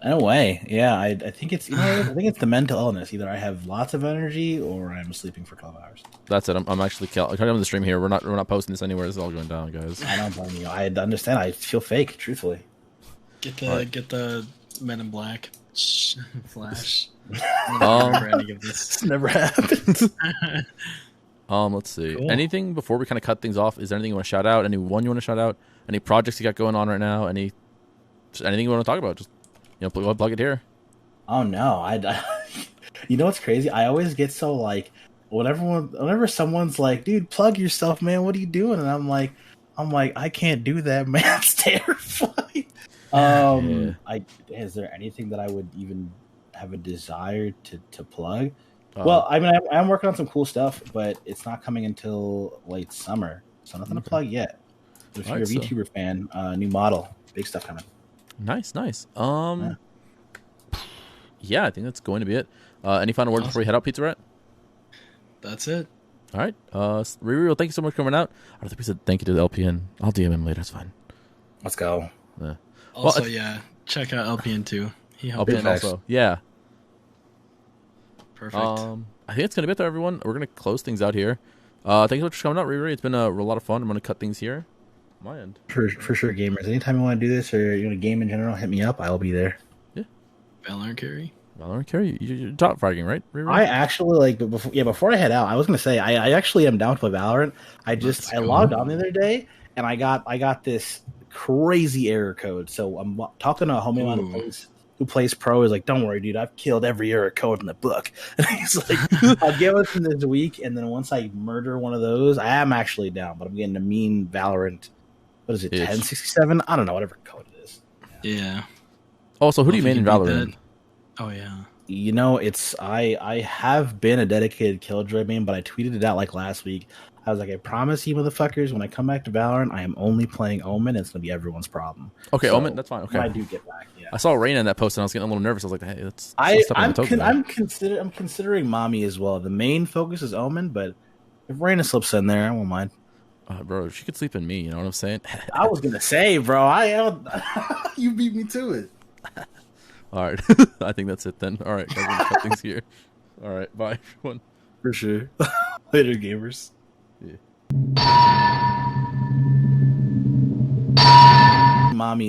In a way, yeah. I think it's I think it's the mental illness. Either I have lots of energy or I'm sleeping for 12 hours. That's it. I'm actually coming on the stream here. We're not posting this anywhere. This is all going down, guys. I don't blame you. I understand. I feel fake, truthfully. Get the Men in Black flash. This never happened. Let's see. Cool. Anything before we kind of cut things off? Is there anything you want to shout out? Anyone you want to shout out? Any projects you got going on right now? Anything you want to talk about? Just plug it here. Oh no, you know what's crazy? I always get so like whenever someone's like, dude, plug yourself, man. What are you doing? And I'm like, I can't do that, man. It's terrifying. Is there anything that I would even have a desire to plug? Well, I mean, I'm working on some cool stuff, but it's not coming until late summer, so nothing to plug yet. But if you're a VTuber fan, new model, big stuff coming. Nice. Yeah, I think that's going to be it. Any final words before we head out, Pizza Rat? That's it. All right. Riri, thank you so much for coming out. I don't think we said thank you to the LPN. I'll DM him later. It's fine. Let's go. Yeah. Also, yeah, check out LPN too. He helped. LPN also. Yeah. Perfect. I think it's gonna be it, though, everyone. We're gonna close things out here. Thank you so much for coming out, Riri. It's been a lot of fun. I'm gonna cut things here. On my end. For sure, gamers. Anytime you want to do this or you want to game in general, hit me up. I'll be there. Yeah. Valorant carry. Valorant carry. You're top fragging, right, Riri? I actually before I head out, I was gonna say I actually am down to play Valorant. I logged on the other day and I got this crazy error code. So I'm talking to a homie of mine who plays pro. Is like, don't worry, dude, I've killed every error code in the book. And he's like, I'll give it to this week, and then once I murder one of those, I am actually down. But I'm getting a mean Valorant. What is it? 1067? I don't know, whatever code it is. Yeah. Also, who do you main in Valorant? Oh yeah. You know, I have been a dedicated Killjoy main, but I tweeted it out like last week. I was like, I promise you motherfuckers, when I come back to Valorant, I am only playing Omen. It's gonna be everyone's problem. Okay, So, Omen, that's fine. Okay. when I do get back. Yeah. I saw Reyna in that post and I was getting a little nervous. I was like, hey, that's I'm considering Mommy as well. The main focus is Omen, but if Reyna slips in there, I won't mind. Bro, she could sleep in me. You know what I'm saying? I was gonna say, bro, you beat me to it. All right, I think that's it then. All right, guys, we're gonna cut things here. All right, bye, everyone. For sure. Later, gamers. Yeah. Mommy.